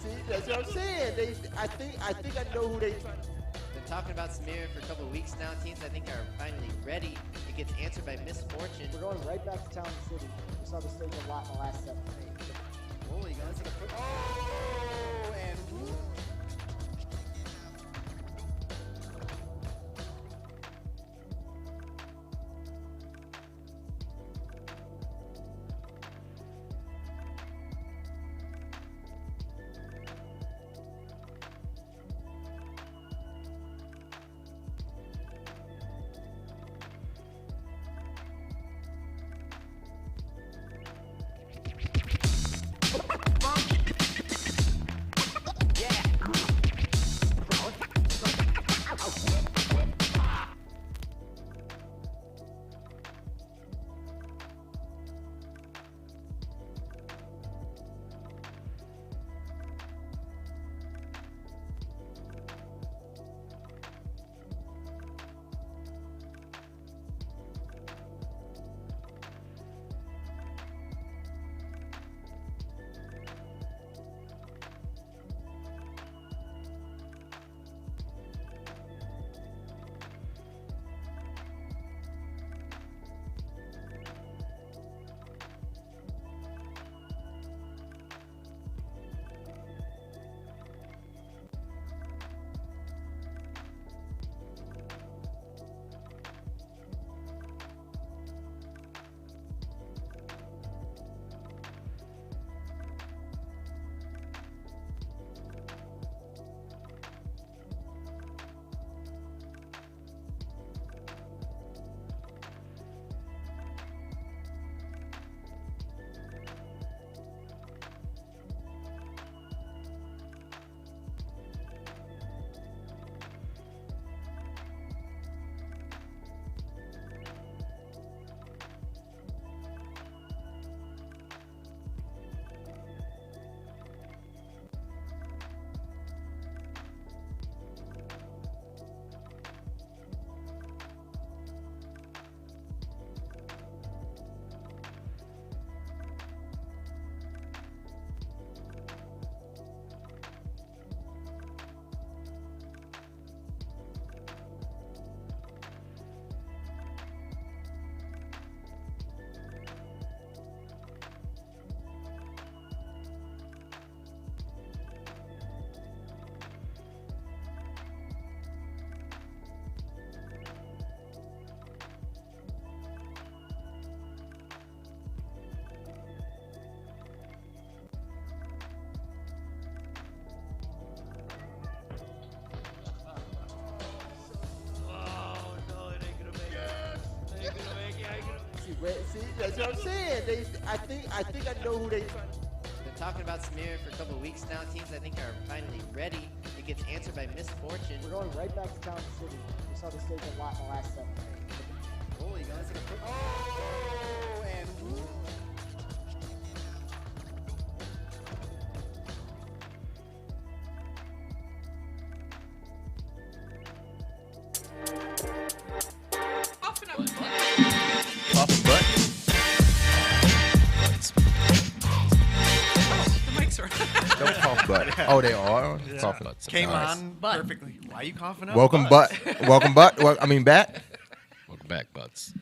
See, that's what I'm saying. I think I know who they. Been talking about Samir for a couple of weeks now. Teams I think are finally ready. It gets answered by Misfortune. We're going right back to Town City. We saw the stage a lot in the last set. Oh, you guys gonna put. oh, and Wait, see, that's what I'm saying. I think I know who they trying to. Been talking about Samir for a couple of weeks now. Teams I think are finally ready. It gets answered by misfortune. We're going right back to Town City. We saw the stage a lot in the last 7 days. Oh, you guys gonna pick? Oh, and woo. Coughing up blood. Popping butt. The mics are. Don't cough butt. Oh, they are. Cough butt. Came Nice. on Butt. perfectly. Why are you coughing up? Welcome butt. Welcome butt. I mean back. Welcome back, butts.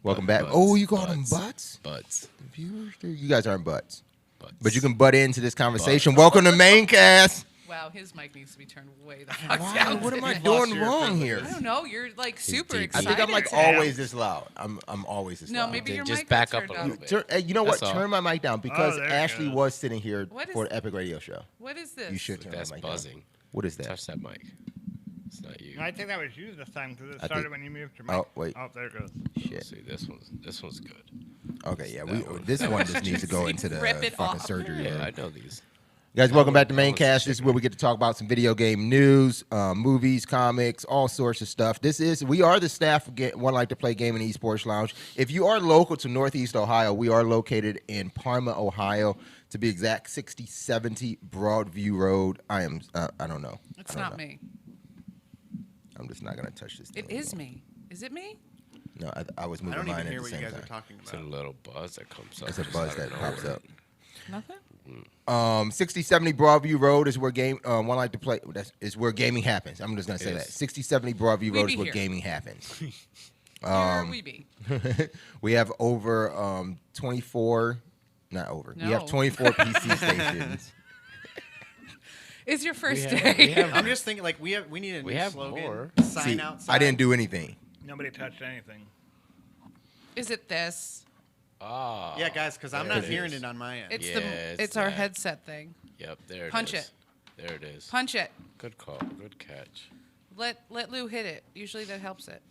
Welcome back. Butts, Oh, you call them butts, butts? Butts. Viewers, you guys aren't butts. Butts. But you can butt into this conversation. Butts. Welcome to Maincast. Wow, his mic needs to be turned way the fuck Why? down. What am I You've lost doing your wrong here? I don't know. You're like super deep. I excited. think I'm like today. always this loud. I'm always this No, loud. maybe Then your just mic back was up a turned little up. bit. Hey, you know what? That's all. Turn my mic down because there it Ashley goes. was sitting here What for is- the Epic Radio Show. What is this? You should turn That's my mic down. buzzing. What is that? Touch that mic. It's not you. I think that was you this time because it I started think- when you moved your mic. Oh, wait. Oh, there it goes. Shit. See, this one's good. Okay, yeah. That one. This one just needs to go into the Rip it fucking off. surgery Yeah, room. I know these. Guys, welcome back to That was Maincast. This is where we get to talk about some video game news, movies, comics, all sorts of stuff. We are the staff of One Like to Play Gaming Esports Lounge. If you are local to Northeast Ohio, we are located in Parma, Ohio. To be exact, 6070 Broadview Road. I don't know. It's I don't not know. me. I'm just not gonna touch this. It is me. Is it me? No, I was I moving don't mine even at hear the what you same guys time. are talking It's a about. little buzz that comes up. It's a just buzz out that of pops nowhere. up. Nothing. 6070 Broadview Road is where One Like to Play is where gaming happens. I'm just gonna say that. Is. 6070 Broadview We Road be is where here. gaming happens. Here we be. We have over 24. Not over. We have No. 24 PC stations. It's your first We have- day. we have- I'm just thinking like we need a We new have slogan. more. Sign See, outside. I didn't do anything. Nobody touched anything. Is it this? Ah. Yeah, guys, because I'm There not it hearing is. it on my end. It's Yeah, the. it's It's our that. headset thing. Yep, there it is. Punch it. There it is. Punch it. Good call. Good catch. Let Lou hit it. Usually that helps it.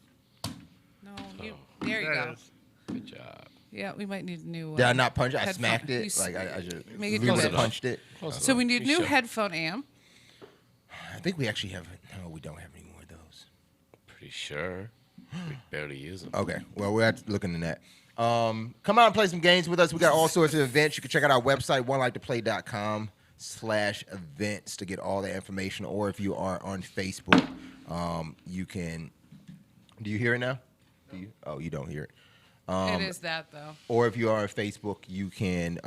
No, you. Oh. There you There go. it is. Good job. Yeah, we might need a new. Did I not punch it? I headphone. smacked You it. Like I just make it we would have close. punched it. Close So enough. we need You new should. headphone amp. I think we actually have. No, we don't have any more of those. Pretty sure. We barely use them. Okay, well, we're looking into that. Come out and play some games with us. We got all sorts of events. You can check out our website, oneliketoplay.com/events to get all the information. Or if you are on Facebook, you can. Do you hear it now? Do you? Oh, you don't hear it. It is that though. Or if you are on Facebook, you can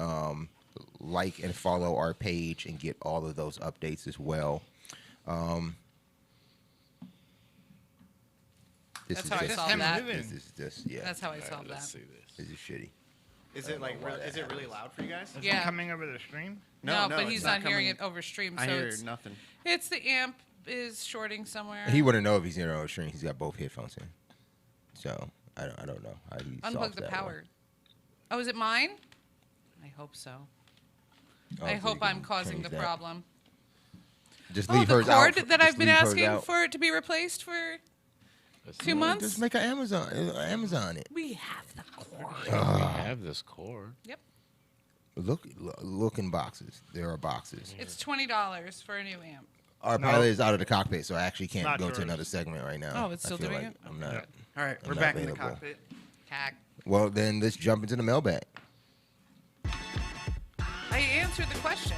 like and follow our page and get all of those updates as well. This That's how I just- solved that. This is just yeah. That's how I All right, solved let's that. see this. This is shitty. Is it like is it really loud for you guys? Is Yeah. it coming over the stream? No, but it's he's not hearing coming- it over stream. So I hear it's, nothing. it's the amp is shorting somewhere. He wouldn't know if he's in a string. He's got both headphones in. So I don't know how he solves Unplug the that power. one. Oh, is it mine? I hope so. Oh, I so hope you can I'm causing change the that. problem. Just Oh, leave the hers cord out. that Just I've been leave hers asking out. for it to be replaced for Let's 2 see. months. Just make an Amazon it. We have the cord. We have this cord. Yep. Look in boxes. There are boxes. It's $20 for a new amp. Our pilot is out of the cockpit, so I actually can't Not go to yours. another segment right now. Oh, it's I still feel doing like it? I'm not. All right, I'm we're not back in the available. cockpit. Hack. Well, then let's jump into the mailbag. I answered the question.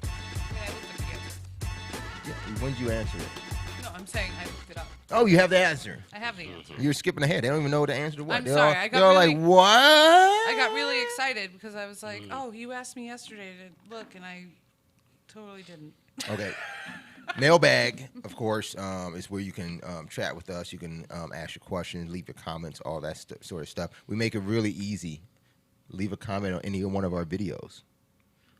Yeah, I looked up the answer. Yeah, when did you answer it? No, I'm saying I looked it up. Oh, you have the answer. I have the answer. You're skipping ahead. They don't even know what the answer to what. I'm They're sorry, all, I got they're all really- like, what? I got really excited because I was like, oh, you asked me yesterday to look, and I totally didn't. Okay. Mailbag, of course, is where you can chat with us. You can ask your questions, leave your comments, all that sort of stuff. We make it really easy. Leave a comment on any one of our videos.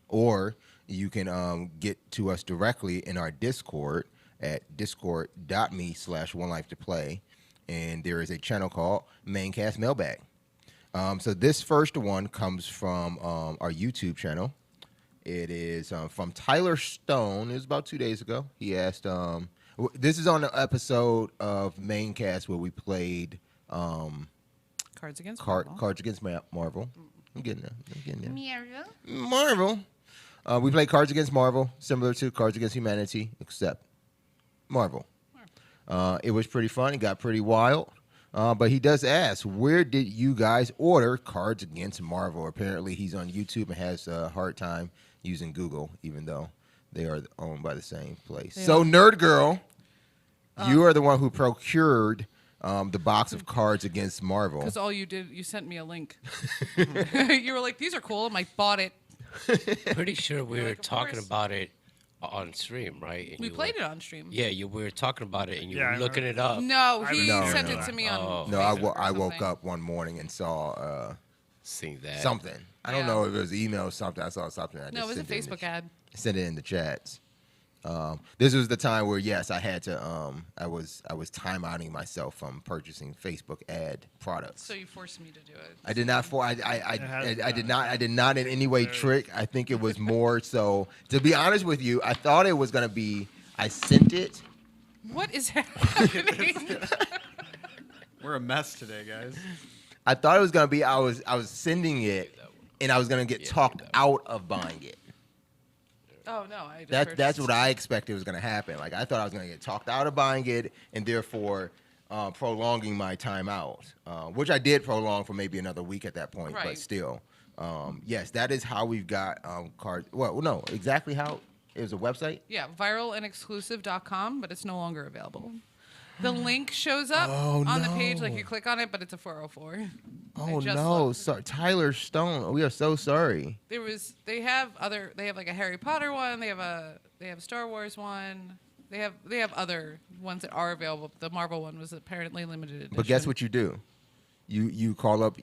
Or you can get to us directly in our Discord at discord.me/onelifetoplay. And there is a channel called Maincast Mailbag. So this first one comes from our YouTube channel. It is from Tyler Stone. It was about 2 days ago. He asked, this is on the episode of Maincast where we played Cards Against Marvel. Cards Against Marvel. I'm getting there. Marvel. Marvel. We play Cards Against Marvel, similar to Cards Against Humanity, except Marvel. It was pretty fun. It got pretty wild. But he does ask, where did you guys order Cards Against Marvel? Apparently, he's on YouTube and has a hard time using Google, even though they are owned by the same place. So, Nerd Girl, you are the one who procured the box of Cards Against Marvel. Because all you did, you sent me a link. You were like, these are cool. I'm like, bought it. Pretty sure we were like, of talking course. about it on stream, right? And We you played were, it on stream. Yeah, we were talking about it, and you Yeah, I were looking it up. No, he No, sent no. it to me on No, Facebook or I woke something. up one morning and saw Seeing that. something. I don't Yeah. know if it was email or something. I saw something. I No, it was a just sent Facebook ad. Sent it in the chats. This was the time where yes, I had to. I was timeouting myself from purchasing Facebook ad products. So you forced me to do it. I did not I did not in any way trick. I think it was more so. To be honest with you, I thought it was gonna be. I sent it. What is happening? We're a mess today, guys. I thought it was gonna be. I was sending it, and I was gonna get talked out of buying it. Oh no, I just That's purchased what I expected was going to happen. Like I thought I was going to get talked out of buying it, and therefore prolonging my time out, which I did prolong for maybe another week at that point. But Right. still, yes, that is how we've got cards. Well, no, exactly how it was a website. Yeah, viralandexclusive.com, but it's no longer available. The link shows up Oh, on the page, like no. you click on it, but it's a 404. Oh just no, looked. sorry, Tyler Stone. We are so sorry. They have like a Harry Potter one, they have a Star Wars one. They have other ones that are available. The Marvel one was apparently limited edition. But guess what you do? You call up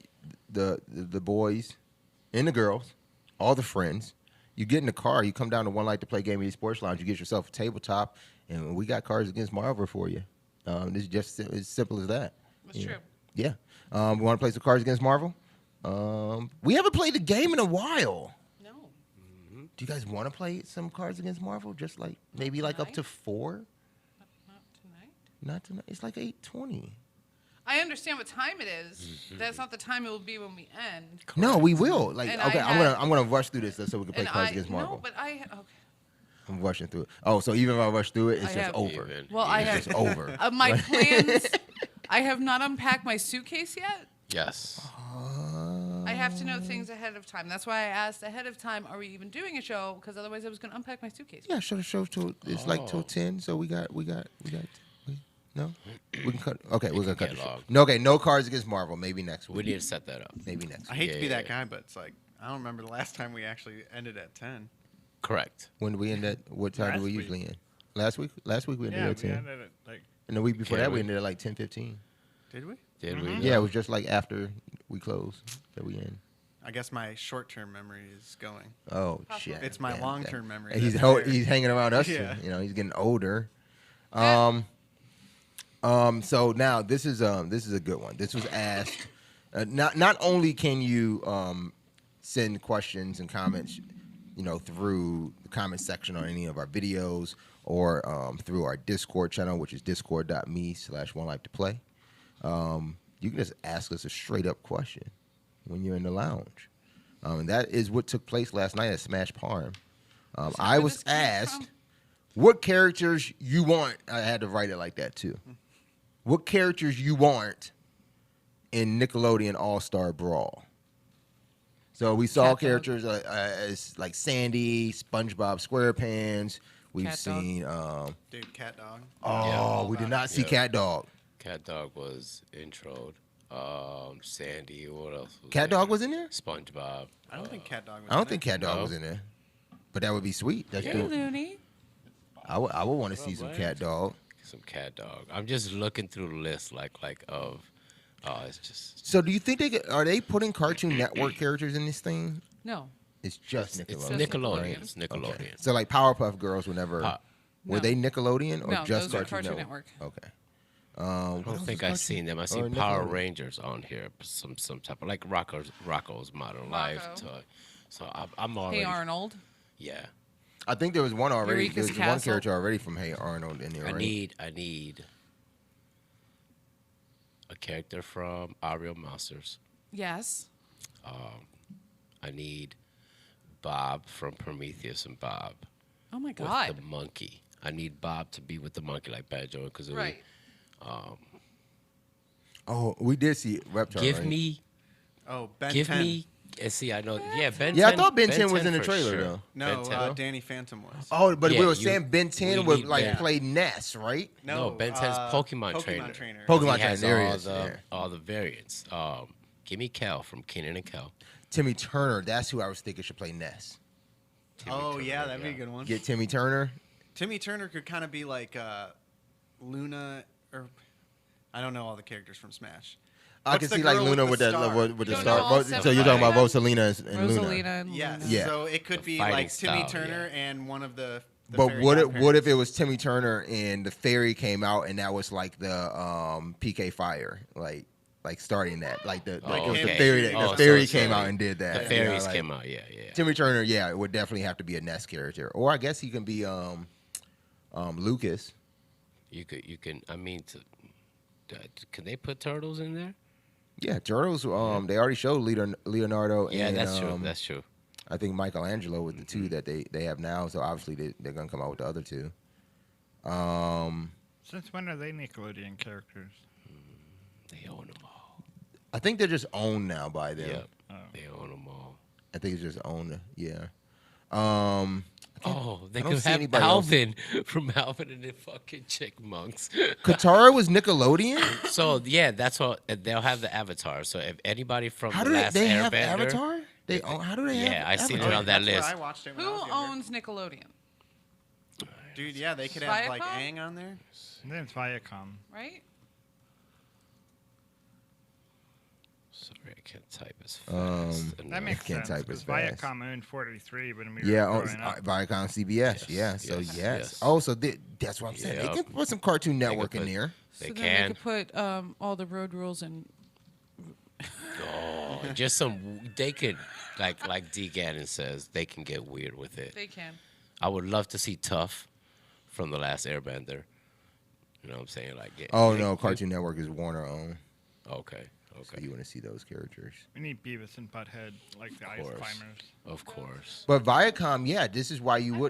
the boys and the girls, all the friends. You get in the car. You come down to One Light to Play Gaming Sports Lounge. You get yourself a tabletop, and we got Cards Against Marvel for you. This is just as simple as that. That's Yeah. true. Yeah. We want to play some Cards Against Marvel. We haven't played the game in a while. No. Do you guys want to play some Cards Against Marvel? Just like maybe like up to 4? Not tonight. Not tonight. It's like 8:20. I understand what time it is. That's not the time it will be when we end. No, we will. Like And okay, I had- I'm gonna rush through this so we can play And Cards Against Marvel. No, but okay. I'm rushing through it. Oh, so even if I rush through it, it's I just have- over. Even. Well, I It's have just over. my plans. I have not unpacked my suitcase yet. Yes. I have to know things ahead of time. That's why I asked ahead of time, are we even doing a show? Because otherwise I was going to unpack my suitcase. Yeah, show till it's like till Oh. 10. So we no, we can cut. Okay, we're gonna cut. get the show. logged. No, okay, no Cards Against Marvel. Maybe next We week. need to set that up. Maybe next. I Week. hate to be Yeah, that yeah. guy, but it's like I don't remember the last time we actually ended at 10. Correct. When do we end at? What time do Last we week. usually end? Last week. Last week we ended Yeah, at we 10. ended it like And the week before Okay, that we we- ended at like 10:15. Did we? Did we? Yeah, it was just like after we closed that we end. I guess my short-term memory is going. Oh shit! It's my Damn, long-term damn. memory And he's that's there. he's hanging around us. Yeah. You know, he's getting older. Yeah. So now this is a good one. This was asked. Not only can you send questions and comments, you know, through the comment section on any of our videos or through our Discord channel, which is discord.me/onelifetoplay. You can just ask us a straight up question when you're in the lounge. And that is what took place last night at Smash Parm. I where was this came asked from? what characters you want. I had to write it like that too. What characters you want in Nickelodeon All-Star Brawl? So we saw Cat dog. characters as like Sandy, SpongeBob SquarePants. We've Cat dog. seen. Dude, Cat Dog. Oh, we did not see Yeah. Cat Dog. Cat Dog was introed. Sandy. What else? Was Cat there? Dog was in there. SpongeBob. I don't think Cat Dog was I don't in think it. Cat Dog No. was in there, but that would be sweet. That's Hey, dope. Looney. I would want to see some right. Cat Dog. Some Cat Dog. I'm just looking through the list of. It's just. So do you think are they putting Cartoon Network characters in this thing? No. It's just It's Nickelodeon. Nickelodeon. right? It's Nickelodeon. Okay. So like Powerpuff Girls were never. Were No. they Nickelodeon or No, just those are Cartoon, Cartoon Network? Okay. I what don't else think is I've seen them. I or seen Power Nickelodeon? Rangers on here, some type of like Rocco's Modern Life. Rocco. So I'm already. Hey Arnold. Yeah. I think there was one already. Eureka's There was one Castle. character already from Hey Arnold in there. I right? need a a character from Our Real Monsters. Yes. I need Bob from Prometheus and Bob Oh my with God. the monkey. I need Bob to be with the monkey like Banjo and Kazooie. Right. Oh, we did see Reptar. Give right? me, Oh, Ben give 10. me. And see, I know. Yeah, Ben. Yeah, 10, I thought Ben 10 was 10 in the for trailer sure. though. No, Ben 10. Danny Phantom was. Oh, but Yeah, we were you- saying Ben 10 we would need like Ben. play Ness, right? No, Ben 10's Pokemon trainer. Pokemon He has trainer, there he all is, the yeah. all the variants. Give me Kel from Kenan and Kel. Timmy Turner, that's who I was thinking should play Ness. Timmy Oh, Turner, yeah, that'd be a good one. Get Timmy Turner. Timmy Turner could kind of be like Luna, or I don't know all the characters from Smash. I What's can the see like girl Luna with with the the star? with You the don't star. know all So seven you're talking about of Rosalina and Luna. Rosalina and Yes. Luna. Yeah. So it could The be fighting like Timmy style, Turner yeah. and one of the But fairy what if godparents. it was Timmy Turner and the fairy came out and that was like the PK Fire, like starting that, like the Oh, it was the okay. fairy that Oh, the fairy so came like out and did that. The Yeah, fairies like, came out. Yeah, yeah. Timmy Turner, yeah, it would definitely have to be a Ness character, or I guess he can be Lucas. You can. I mean, can they put turtles in there? Yeah, Turtles. They already showed Leonardo. Yeah, and, that's true. That's true. I think Michelangelo with the two that they have now. So obviously they're gonna come out with the other two. Since when are they Nickelodeon characters? They own them all. I think they're just owned now by them. Yep. They own them all. I think it's just owned. Yeah. Oh, they I don't could see have anybody else. Alvin from Alvin and the fucking Chickmunks. Katara was Nickelodeon. So yeah, that's what they'll have the Avatar. So if anybody from How the do last they have Airbender, Avatar? They own, how do they have? Yeah, I seen it Avatar? on that That's where list. I watched it when Who I was younger. owns Nickelodeon? Dude, yeah, they could have like Viacom? Aang on there. And then it's Viacom. Right? Sorry, I can't type as fast. That makes can't sense. type as Because fast. Viacom owned 43 when we Yeah, were on growing up. Viacom CBS. Yes, Yeah, so yes, yes. yes. Oh, so that's what I'm saying. Yep. They can put some Cartoon could Network in put- there. They so then can. they could put all the road rules and Oh, just some. They could, like D. Gannon says, they can get weird with it. they can. I would love to see Tough from the last Airbender. You know what I'm saying? Like, get, Oh no, Cartoon Network is Warner owned. Okay, So okay, you want to see those characters. We need Beavis and Butthead, like the Ice course. Climbers. of course. But Viacom, yeah, this is why you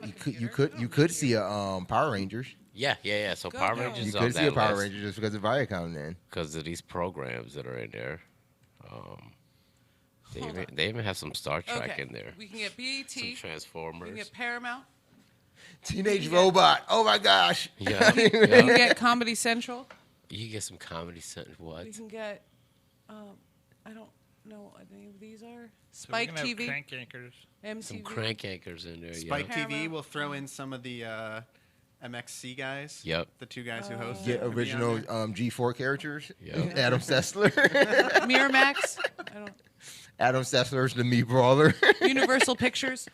could see a Power Rangers. Yeah. So Go, Power go. Rangers You is on could see a that Power list Ranger just because of Viacom. Then because of these programs that are in there. They Hold even, on. they even have some Star Trek Okay. in there. We can get BET. Some We can Transformers. get Paramount. Teenage Robot. Oh my gosh. Yeah, We can yeah. get Comedy Central. You can get some comedy. What? We can get. I don't know what any of these are. So we're Spike gonna have TV. Crank Anchors. MTV. Some crank anchors in there. Spike yeah. TV Paramount. will throw in some of the MXC guys. Yep. The two guys who hosted. Get would be on original there. G4 characters. Yep. Adam Sessler. Miramax. I don't. Adam Sessler's the Meat Brawler. Universal Pictures.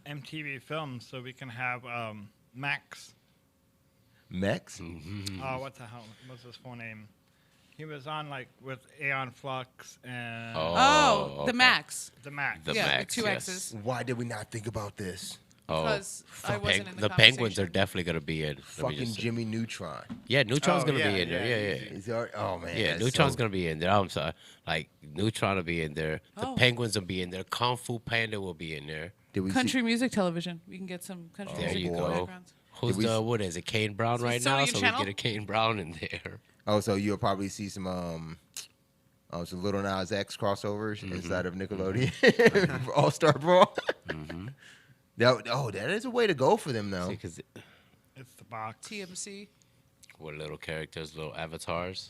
MTV Films, so we can have Max. Mex. Oh, what the hell? What's his full name? He was on like with Aeon Flux and Oh, okay. the Max. the Max. The Yeah, with Max, two yes. X's. Why did we not think about this? Because I wasn't in the Penguins are conversation. definitely gonna be in. Let me Fucking just say. Jimmy Neutron. Yeah, Neutron's Oh, gonna yeah, be in there. yeah, Yeah, yeah. yeah. Is there, oh man. Yeah, that's Neutron's so- gonna be in there. I'm sorry. Like Neutron will be in there. The Oh. Penguins will be in there. Kung Fu Panda will be in there. Did we Country music television. We can get some country There music you in the go. backgrounds. Who's we the s- what is it? Kane Brown So right now, Sodium so Channel? we get a Kane Brown in there. Oh, so you'll probably see some some Little Nas X crossovers Mm-hmm. inside of Nickelodeon All Star Brawl. That is a way to go for them though. Because It's the box. TMC. with little characters, little avatars.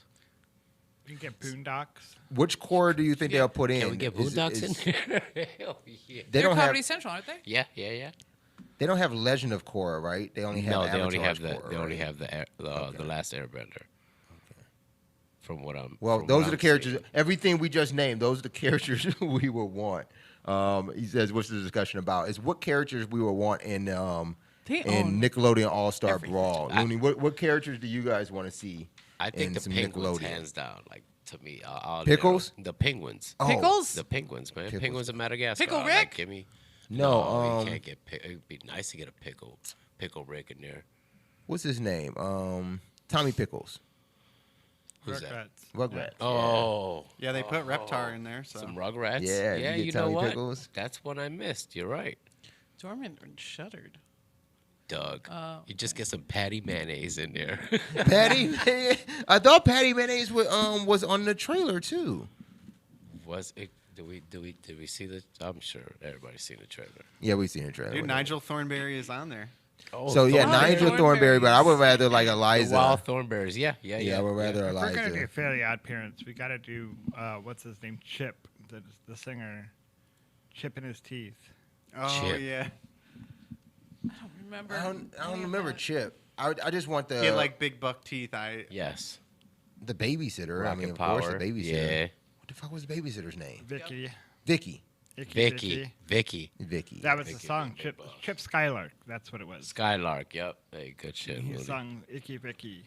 You can get Boondocks. Which core do you think they'll put in? Can we get Is- Boondocks is- in there? Hell yeah. They They're don't Comedy have Central, aren't they? Yeah. they don't have Legend of Korra, right? They only have No, they only Avatar's have the Korra, they only right? have the last Airbender. From what I'm Well, from those what are the I'm characters. seeing. Everything we just named, those are the characters we would want. He says, "What's the discussion about?" Is what characters we would want in They own Nickelodeon All Star everything. Brawl. Looney, what characters do you guys want to see? I think in the some Penguins Nickelodeon? hands down. Like to me, all Pickles? The Penguins. Oh, Pickles. The Penguins, man. Pickles. Penguins of Madagascar. Pickle Like, Rick? give me. No, you can't get. It'd be nice to get a pickle Rick in there. What's his name? Tommy Pickles. Who's that? Rugrats. Oh. Yeah, they put Reptar in there. So Some Rugrats. Yeah, Yeah, you you get know Tommy what? Pickles. That's one I missed. You're right. Dormant and Shuttered. Doug. Oh, You just get some patty mayonnaise in there. Patty. I thought Patty Mayonnaise was on the trailer too. Was it? Did we see the? I'm sure everybody's seen the trailer. Yeah, we've seen the trailer. dude, whatever. Nigel Thornberry is on there. Oh, So yeah, Thornberry. Nigel Thornberry, but I would rather like the Eliza. wild thornberries. Yeah. Yeah, I would rather If we're gonna do Eliza. Fairly Odd Parents, we gotta do what's his name, Chip, the singer, Chip in his teeth. Oh Chip. yeah, I don't remember. I don't any of remember that. Chip. I just want the he had like big buck teeth. Yes. the babysitter. I mean, Rocket of course, Power. the babysitter. Yeah. What the fuck was the babysitter's name? Vicky. Vicky. Vicky. Vicky. That was the Vicky, song, Vicky. Chip Skylark. That's what it was. Skylark. Yep. Hey, good shit. He Moody. sung Icky Vicky.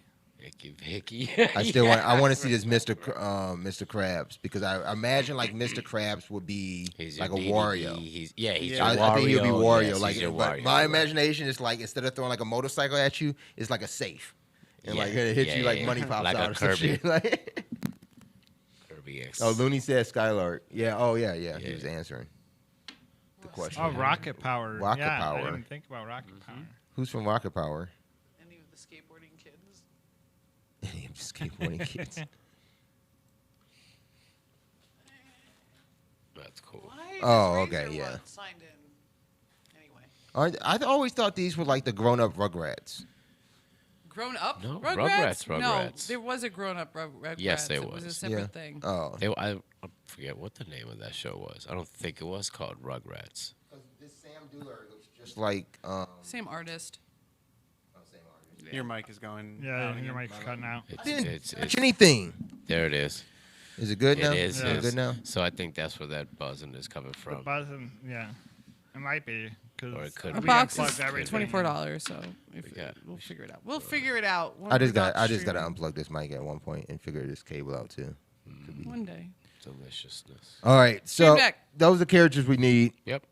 Vicky. I still want. I want to see this Mr. Mr. Krabs because I imagine like Mr. Krabs would be He's your like a DDD. Wario. He's Yeah. your I think he'll be Wario. Wario. Yes, like, he's your but Wario. my Right. imagination is like instead of throwing like a motorcycle at you, it's like a safe, and like it hits you like money pops Like a out or some Kirby. shit. Like, Kirby X. oh, Looney said Skylark. Yeah. Oh yeah. He Yeah. was answering the question. Oh, Rocket Power. Rocket yeah, Power. I didn't think about Rocket Power. Who's from Rocket Power? Any of the skateboarding kids. I'm just skateboarding kids. That's cool. Why is Oh, Razor okay, yeah. one signed in? Anyway. I always thought these were like the grown-up Rugrats. Grown up No, Rugrats? No, Rugrats. there was a grown up Rugrats. Yes, there It was a was. separate Yeah. thing. Oh. I forget what the name of that show was. I don't think it was called Rugrats. This Sam Doolittle looks just like Same artist. same artist. Your mic is going. Yeah, out your again. mic's cutting out. It's Touch anything. there. It is. Is it good now? It is. Is yes. it good now? So I think that's where that buzzing is coming The from. buzzing, yeah. It might be. Cause Or it could A be. box unplugged is everything. $24, so we'll figure it out. We'll figure it out. I just got got to unplug this mic at one point and figure this cable out too. Could be. one day. Deliciousness. All right, so back. those are the characters we need. Yep.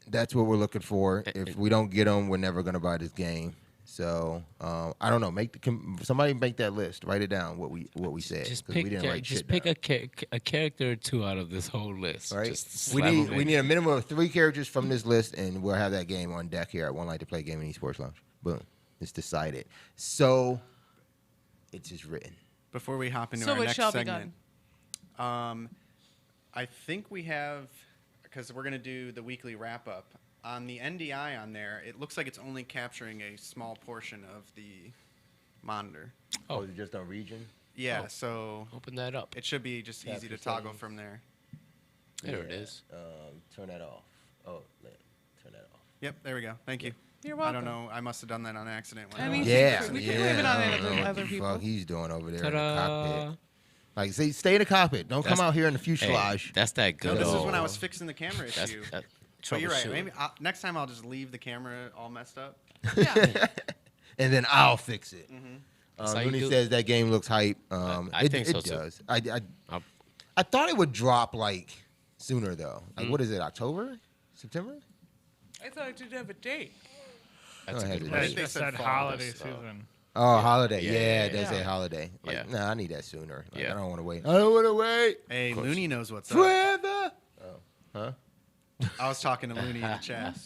That's what we're looking for. If we don't get them, we're never gonna buy this game. So I don't know. Somebody make that list. Write it down. What we said. Just 'cause pick. we didn't write Just shit pick down. a character or two out of this whole list. Right. Just We slap 'em need in. a minimum of 3 characters from this list, and we'll have that game on deck here at One Light to Play Gaming Esports Lounge. Boom. It's decided. So it's just written. Before we hop into So our it next shall be segment, I think we have, because we're gonna do the weekly wrap up on the NDI on there. It looks like it's only capturing a small portion of the monitor. Oh, is it just on region? Yeah, Oh. so Open that up. it should be just easy Capture to toggle settings. from there. There it is. Turn that off. Oh, turn that off. Yep, there we go. Thank you. You're I welcome. don't know. I must have done that on accident. when I I mean, was- Yeah, we yeah. can blame it on I don't know what other the people. fuck he's doing over there Ta-da. in the cockpit. Like, stay in the cockpit. Don't come That's- out here in the Hey, fuselage. that's that No, good this is old. when I was fixing the camera That's issue. that But you're right. troubleshooting. Maybe next time I'll just leave the camera all messed up. Yeah. And then I'll fix it. That's how you Looney do- says that game looks hype. I think so, it too. does. I'll- I thought it would drop like sooner though. Mm. Like what is it? October? September? I thought it did have a date. That's Go a ahead, good it Yeah, is. it question. just said said fall, holiday so- season. Oh, holiday. Yeah, Yeah, yeah, it does yeah. say holiday. Like, Yeah. nah, I need that sooner. Like, Yeah. I don't want to wait. I don't want to wait Hey, Looney knows what's up. forever. Oh, huh? I was talking to Looney in the chat.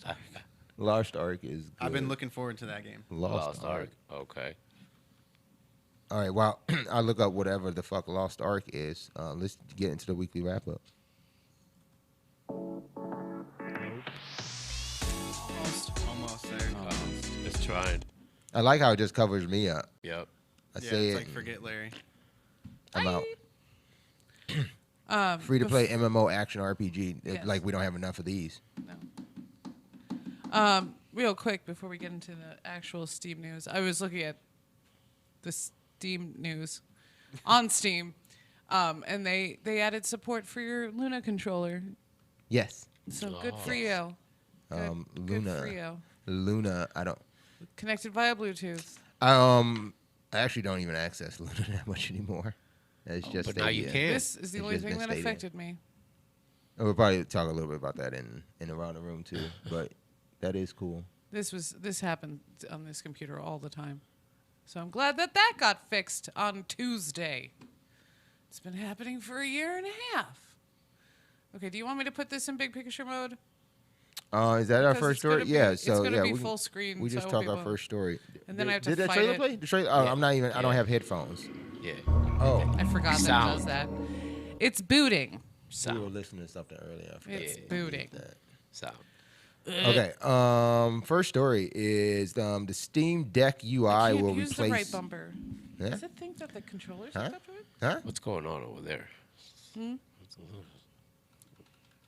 Lost Ark is good. I've been looking forward to that game. Lost Ark. Okay. All right, well, I look up whatever the fuck Lost Ark is. Let's get into the weekly wrap up. Almost there. It's trying. I like how it just covers me up. Yep. I Yeah, say it's it. like forget Larry. I'm out. Um, Free to play MMO action RPG. Yes. Like we don't have enough of these. No. Real quick before we get into the actual Steam news, I was looking at the Steam news on Steam, and they added support for your Luna controller. Yes. So good for you. Good, good Luna. for you. Luna. I don't. Connected via Bluetooth. I actually don't even access Luna that much anymore. It's just but now you Stadia. can. This is the It's only just thing been that Stadia. affected me. And we'll probably talk a little bit about that in around the room too. But that is cool. This happened on this computer all the time. So I'm glad that that got fixed on Tuesday. It's been happening for a year and a half. Okay, do you want me to put this in big picture mode? Is that our Because first it's gonna story? be- Yeah. it's So gonna yeah, be we full screen, We so just I talked hope our it first story. And then I have to did that fight trailer it. play? The trailer? Oh, Yeah. I'm not even. I don't Yeah. have headphones. Yeah. Oh, I forgot that it Sound. does that. It's booting. we were Sound. listening to something earlier. I forgot It's to use booting. that. Sound. Okay. First story is the Steam Deck UI I can't will use replace. the right bumper. Yeah? Does it think that the controller's Huh? hooked up to it? Huh? What's going on over there?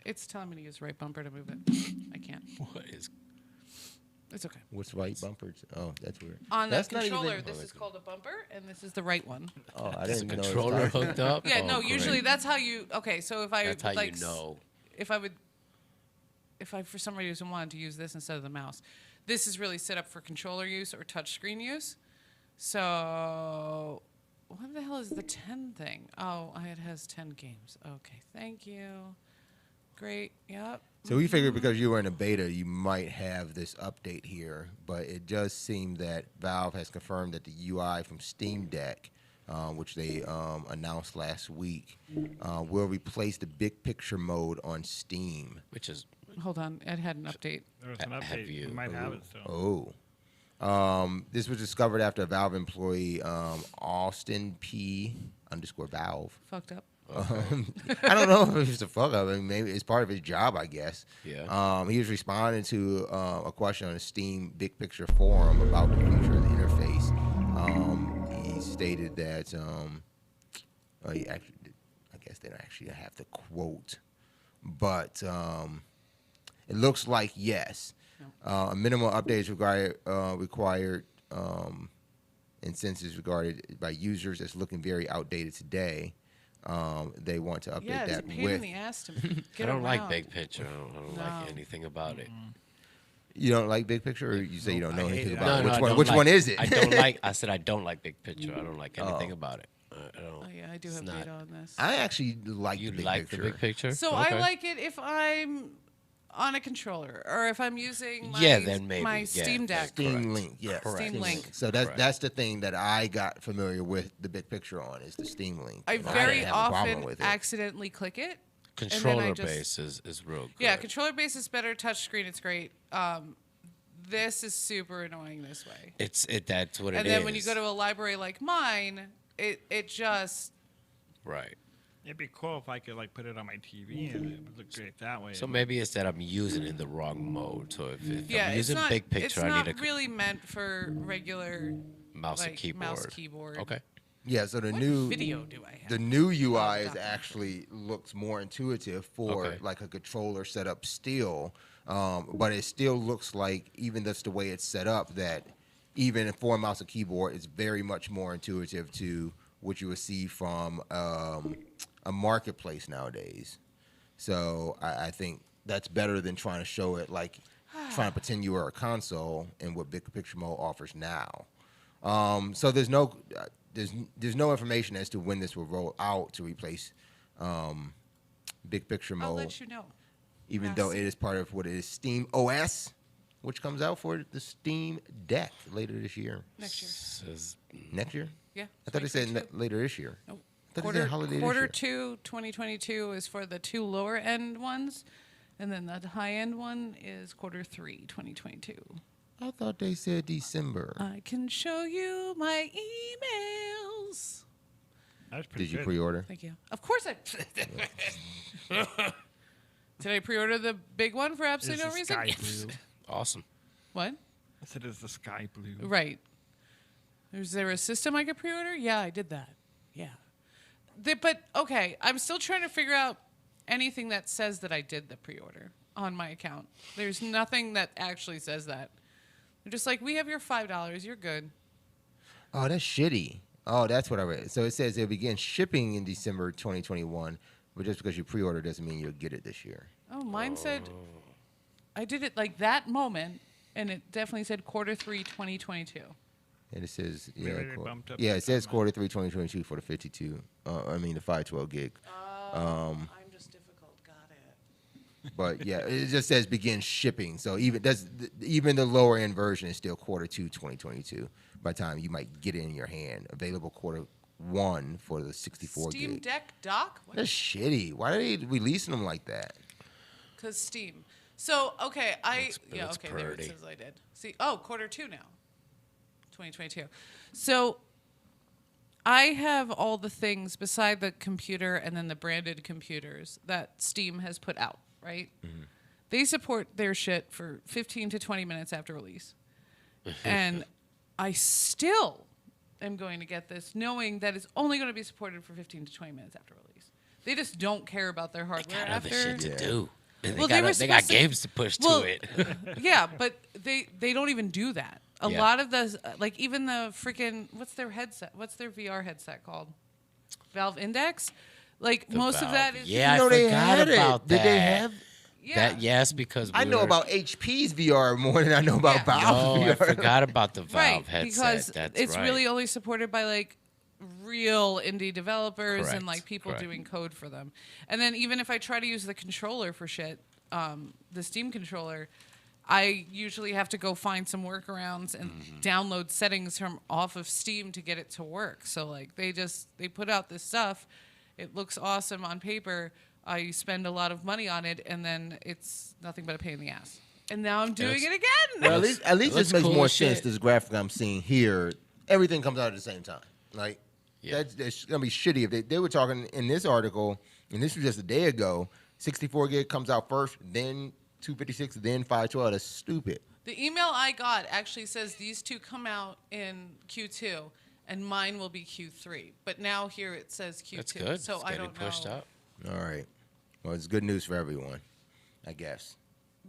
It's telling me to use the right bumper to move it. I can't. What is? It's okay. What's right bumpers? Oh, that's weird. On the That's not controller, even- this is called a bumper, and this is the right one. Oh, I Is the didn't know. it was controller talking. hooked up? Yeah, Oh, no, great. usually that's how you. Okay, so if I That's how like, you know. if I for some reason wanted to use this instead of the mouse, this is really set up for controller use or touch screen use. So, what the hell is the 10 thing? Oh, it has 10 games. Okay, thank you. Great. Yep. So we figured because you were in a beta, you might have this update here, but it does seem that Valve has confirmed that the UI from Steam Deck, which they announced last week, will replace the big picture mode on Steam. Which is Hold on, Ed had an update. There was an Have update. you- You might have it still. This was discovered after a Valve employee, Austin P _Valve. Fucked up. I don't know if it was a fuck up. I mean, maybe it's part of his job, I guess. Yeah. He was responding to a question on the Steam Big Picture forum about the future of the interface. He stated that he actually, I guess they don't actually have the quote, but it looks like yes, a minimal update is required, and since it's regarded by users as looking very outdated today. They want to update Yeah, it's a that pain in with. the ass to get I don't like around. big picture. I don't No. like anything about it. You don't like big picture, or you say you don't know I hate anything it. about it? No, Which I one? don't Which like- one is it? I don't like. I said I don't like big picture. I don't like anything Oh. about it. I don't. Oh yeah, I do It's have not- data on this. I actually like You the big like picture. the big picture? So Okay. I like it if I'm on a controller or if I'm using my, Yeah, then maybe, my yeah, Steam Deck. Steam Correct. Link, yeah. Correct. Steam Link. So that's Correct. that's the thing that I got familiar with the big picture on is the Steam Link. I And very didn't have a problem often with it. accidentally click it. and then I Controller just- base is real good. Yeah, controller base is better. Touch screen, it's great. This is super annoying this way. That's what it is. And then when you go to a library like mine, it just right. It'd be cool if I could like put it on my TV and it would look great that way. So maybe it's that I'm using it in the wrong mode. So if yeah, I'm it's using not big picture, it's I not need a really meant for regular mouse and like, keyboard. mouse keyboard. Okay. Yeah, so the What new video do I have? the new UI is document. actually looks more intuitive for Okay. like a controller setup still, but it still looks like even that's the way it's set up that even for a mouse and keyboard, it's very much more intuitive to what you would see from a marketplace nowadays. So I think that's better than trying to show it like trying to pretend you are a console and what Big Picture Mode offers now. So there's no information as to when this will roll out to replace Big Picture I'll Mode, let you know. even though it is part of what is Steam OS, which comes out for the Steam Deck later this year. Next year. Says, Next year? Yeah. I thought it said 2022. later this year. Nope. I thought it said holiday this year. 2022 is for the two lower end ones, and then the high end one is Q3 2022. I thought they said December. I can show you my emails. That's pretty Did you good. pre-order? Thank you. Of course I. Did I pre-order the big one for Is absolutely no the reason? sky blue? awesome. What? I said, is the sky blue? Right. Is there a system I could pre-order? Yeah, I did that. Yeah. But okay, I'm still trying to figure out anything that says that I did the pre-order on my account. There's nothing that actually says that. They're just like, we have your $5. You're good. Oh, that's shitty. Oh, that's what I read. So it says it'll begin shipping in December 2021, but just because you pre-order doesn't mean you'll get it this year. Oh, mine said I did it like that moment, and it definitely said Q3 2022. And it says, Maybe they bumped up yeah, the it says timeline. Q3 2022 for the 52. The 512 gig. I'm just difficult. Got it. But yeah, it just says begin shipping. So even the lower end version is still Q2 2022, by the time you might get it in your hand. Available Q1 for the 64 Steam gig. Deck dock? That's shitty. Why are they releasing them like that? Because Steam. So, okay, It's there it pretty. says I did. See, Q2 now. 2022. So, I have all the things beside the computer and then the branded computers that Steam has put out, right? Mm-hmm. They support their shit for 15 to 20 minutes after release. And I still am going to get this knowing that it's only going to be supported for 15 to 20 minutes after release. They just don't care about their hardware Got other after. shit to do. And Well, they were got supposed to- games to push Well, to it. Yeah, but they don't even do that. A Yeah. lot of the, like even the freaking, what's their headset? What's their VR headset called? Valve Index? Like The most of that Valve. is. Yeah, You know I they forgot had it. about Did that. they have? Yeah. That yes, because I we know were- about HP's VR more than I know about Yeah. Valve's No, I VR. forgot about the Valve Right, headset. because That's it's right. really only supported by like real indie developers Correct, and like people correct. doing code for them. And then even if I try to use the controller for shit, the Steam controller, I usually have to go find some workarounds and download settings from off of Steam to get it to work. So like they put out this stuff, it looks awesome on paper. I spend a lot of money on it, and then it's nothing but a pain in the ass. And now I'm doing it again. Well, at least It this looks makes cool more as sense. shit. This graphic I'm seeing here, everything comes out at the same time. Like Yeah. that's gonna be shitty if they were talking in this article, and this was just a day ago. 64 gig comes out first, then 256, then 512. That's stupid. The email I got actually says these two come out in Q2, and mine will be Q3. But now here it says Q2. That's good. So it's I getting don't pushed know. up. All right. Well, it's good news for everyone, I guess.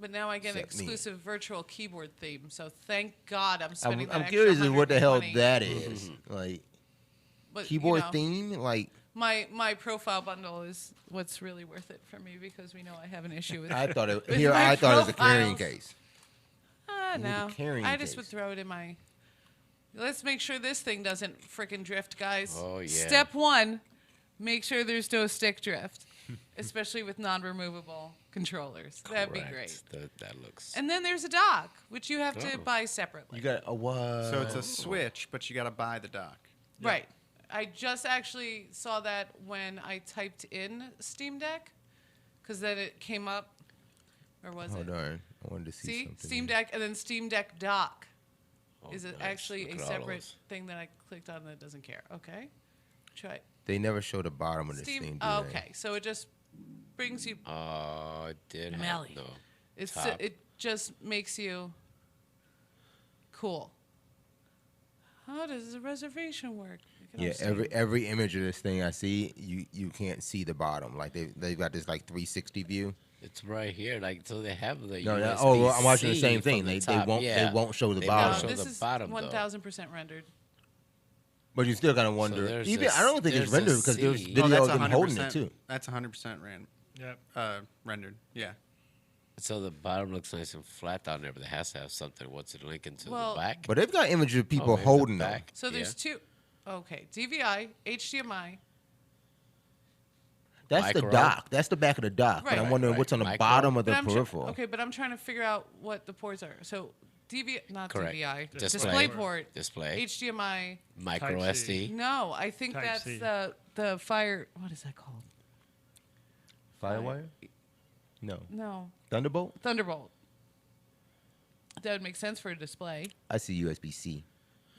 But now I get an Except me. exclusive virtual keyboard theme. So thank God I'm spending that I'm extra curious as what the hell 120. that is. Like But, keyboard you know, theme, like. My profile bundle is what's really worth it for me because we know I have an issue with I thought it with here. my I thought it was a carrying profiles. case. Ah, need a no. carrying I just would case. throw it in my. Let's make sure this thing doesn't frickin' drift, guys. Oh, yeah. Step 1, make sure there's no stick drift, especially with non-removable controllers. That'd be great. Correct. That looks. And then there's a dock, which you have to Oh. buy separately. You got a what? So it's a Switch, but you got to buy the dock. Right. I just actually saw that when I typed in Steam Deck, because then it came up. Or was Hold it? on. I wanted to see See, something. Steam Deck and then Steam Deck Dock. Oh, Is it nice. actually Look a at all separate those. thing that I clicked on that doesn't care? Okay, try it. They never show the bottom of the Steam. Steam. Oh, okay, so it just brings you. It did have Melly. no. It's top. it just makes you cool. How does the reservation work? You can Yeah, also- every image of this thing I see, you can't see the bottom. Like they've got this like 360 view. It's right here. Like so, they have the. No, USB-C oh, well, I'm watching the same from thing. the They top. won't Yeah. they won't show the They No, won't bottom. show this the is bottom, though. 1000% rendered. But you still gotta wonder. there's Even a I don't think it's there's a rendered because there's C. video Oh, of that's them 100%. holding it too. That's 100% Yep. rendered. Yeah. So the bottom looks nice and flat down there, but it has to have something. What's it linking to Well- the back? But they've got images of people maybe the holding them. back. So there's two. Okay, DVI, HDMI. That's the Micro. dock. That's the back of the dock. But Right. I'm wondering Right. what's on the Micro. bottom of the But I'm peripheral. okay, but I'm trying to figure out what the ports are. So not Correct. DVI, Display. DisplayPort, Display. HDMI. Micro Type-C. SD. No, I think Type that's C. the fire. What is that called? Firewire? No. No, Thunderbolt? Thunderbolt. That would make sense for a display. I see USB-C.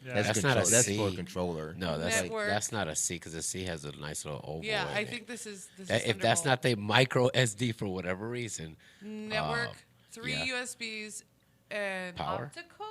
Yeah. That's not a that's for a C. controller. No, that's Network. that's not a C because the C has a nice little oval. Yeah, in I it. think this is If that's Thunderbolt. not the micro SD for whatever reason, Network, 3 yeah. USBs, and Power? optical.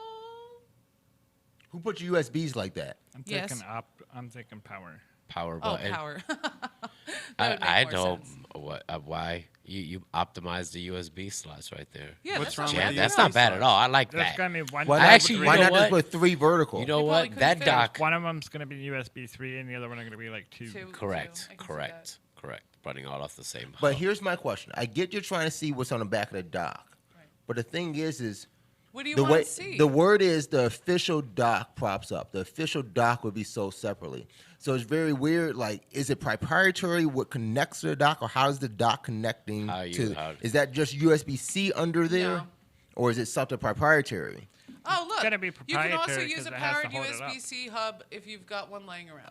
Who put USBs like that? I'm Yes. thinking I'm thinking power. power Oh, button. power. That would make I more don't sense. why you optimize the USB slots right there. Yeah, What's that's wrong not with Yeah, bad. the that's USB not bad at all. I like There's that. gonna be one. Why I not, actually- you why know not just what? put 3 vertical? You know They what? probably couldn't That fit. dock. One of them's gonna be USB 3, and the other one are gonna be like 2. Two. Correct. I can see Correct. Correct. Running all off the same. But hub. here's my question. I get you're trying to see what's on the back of the dock. Right. But the thing is What do you the want way to see? the word is the official dock props up. The official dock would be sold separately. So it's very weird. Like, is it proprietary what connects to the dock, or how is the dock connecting How you- to? how- Is that just USB-C under there, No. or is it something proprietary? Oh, look. gonna be You can also proprietary use 'cause a it has to powered hold it up. USB-C hub if you've got one laying around.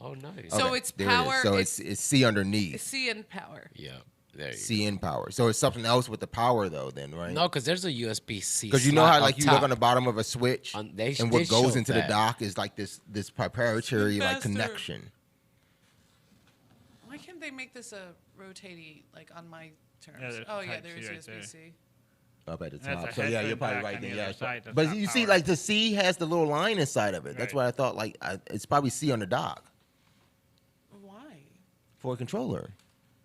Oh, nice. So Okay, it's there it is. power. So it's C underneath. C and power. Yeah, there you C in power. So it's something else with the power though, then, right? go. No, because there's a USB-C. Because you know how slot like up you top. look on the bottom of a switch, They and what goes showed into the that. dock is like this proprietary like faster. connection. Why can't they make this a rotatey like on my terms? Yeah, there's oh yeah, Type-C there is right there. USB-C. Up at the That's top. a So yeah, you're headphone probably jack right on then. the Yeah, other side that's but not you see, powered. like the C has the little line inside of it. That's Right. why I thought like it's probably C on the dock Why? for a controller.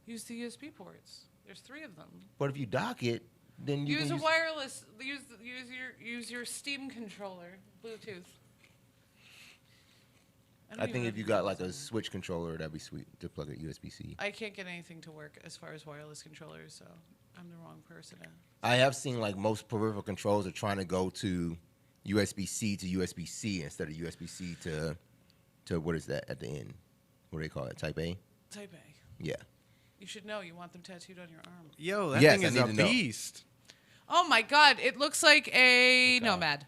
Use the USB ports. There's 3 of them. But if you dock it, then you Use can a wireless. Use your Steam controller, Bluetooth. don't I even think know if you you got can like use a them. Switch controller, that'd be sweet to plug a USB-C. I can't get anything to work as far as wireless controllers, so I'm the wrong person to. I have seen like most peripheral controls are trying to go to USB-C to USB-C instead of USB-C to what is that at the end? What do they call it? Type A? Type A. Yeah. You should know. You want them tattooed on your arm. Yo, that Yes, thing I is need a to know. beast. Oh my God! It looks like a Nomad.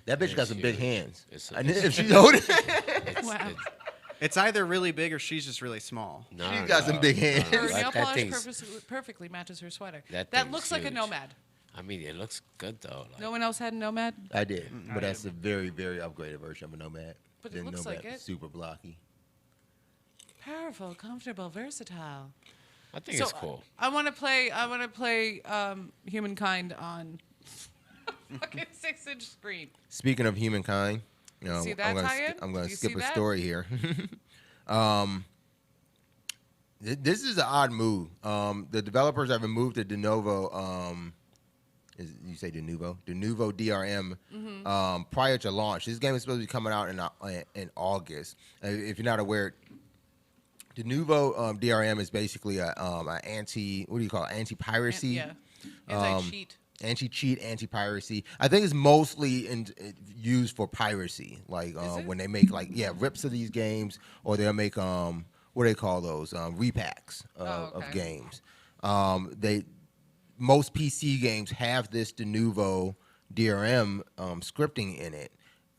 That bitch got It's some big huge. hands. It's- I knew it's if she's holding Wow. It's either really big or she's just really small. No, She's got some big hands. Her That nail polish thing's- perfectly matches her sweater. That That thing's looks like a huge. Nomad. I mean, it looks good though. Like, No one else had a Nomad. I did, but that's a very, very upgraded version of a Nomad. But it The looks Nomad like it. super blocky. Powerful, comfortable, versatile. I think So it's cool. I want to play. I want to play Humankind on a fucking 6-inch screen. Speaking of humankind, you know, See that I'm gonna tie-in? I'm gonna Do you skip see a that? story here. This is an odd move. The developers have removed the de novo. You say de novo DRM Mm-hmm. prior to launch. This game is supposed to be coming out in August. If you're not aware, de novo DRM is basically a anti-piracy. Yeah. Anti-cheat. Anti-cheat, anti-piracy. I think it's mostly used for piracy, like Is it? when they make rips of these games, or they'll make what do they call those repacks of okay. games. Most PC games have this de novo DRM scripting in it.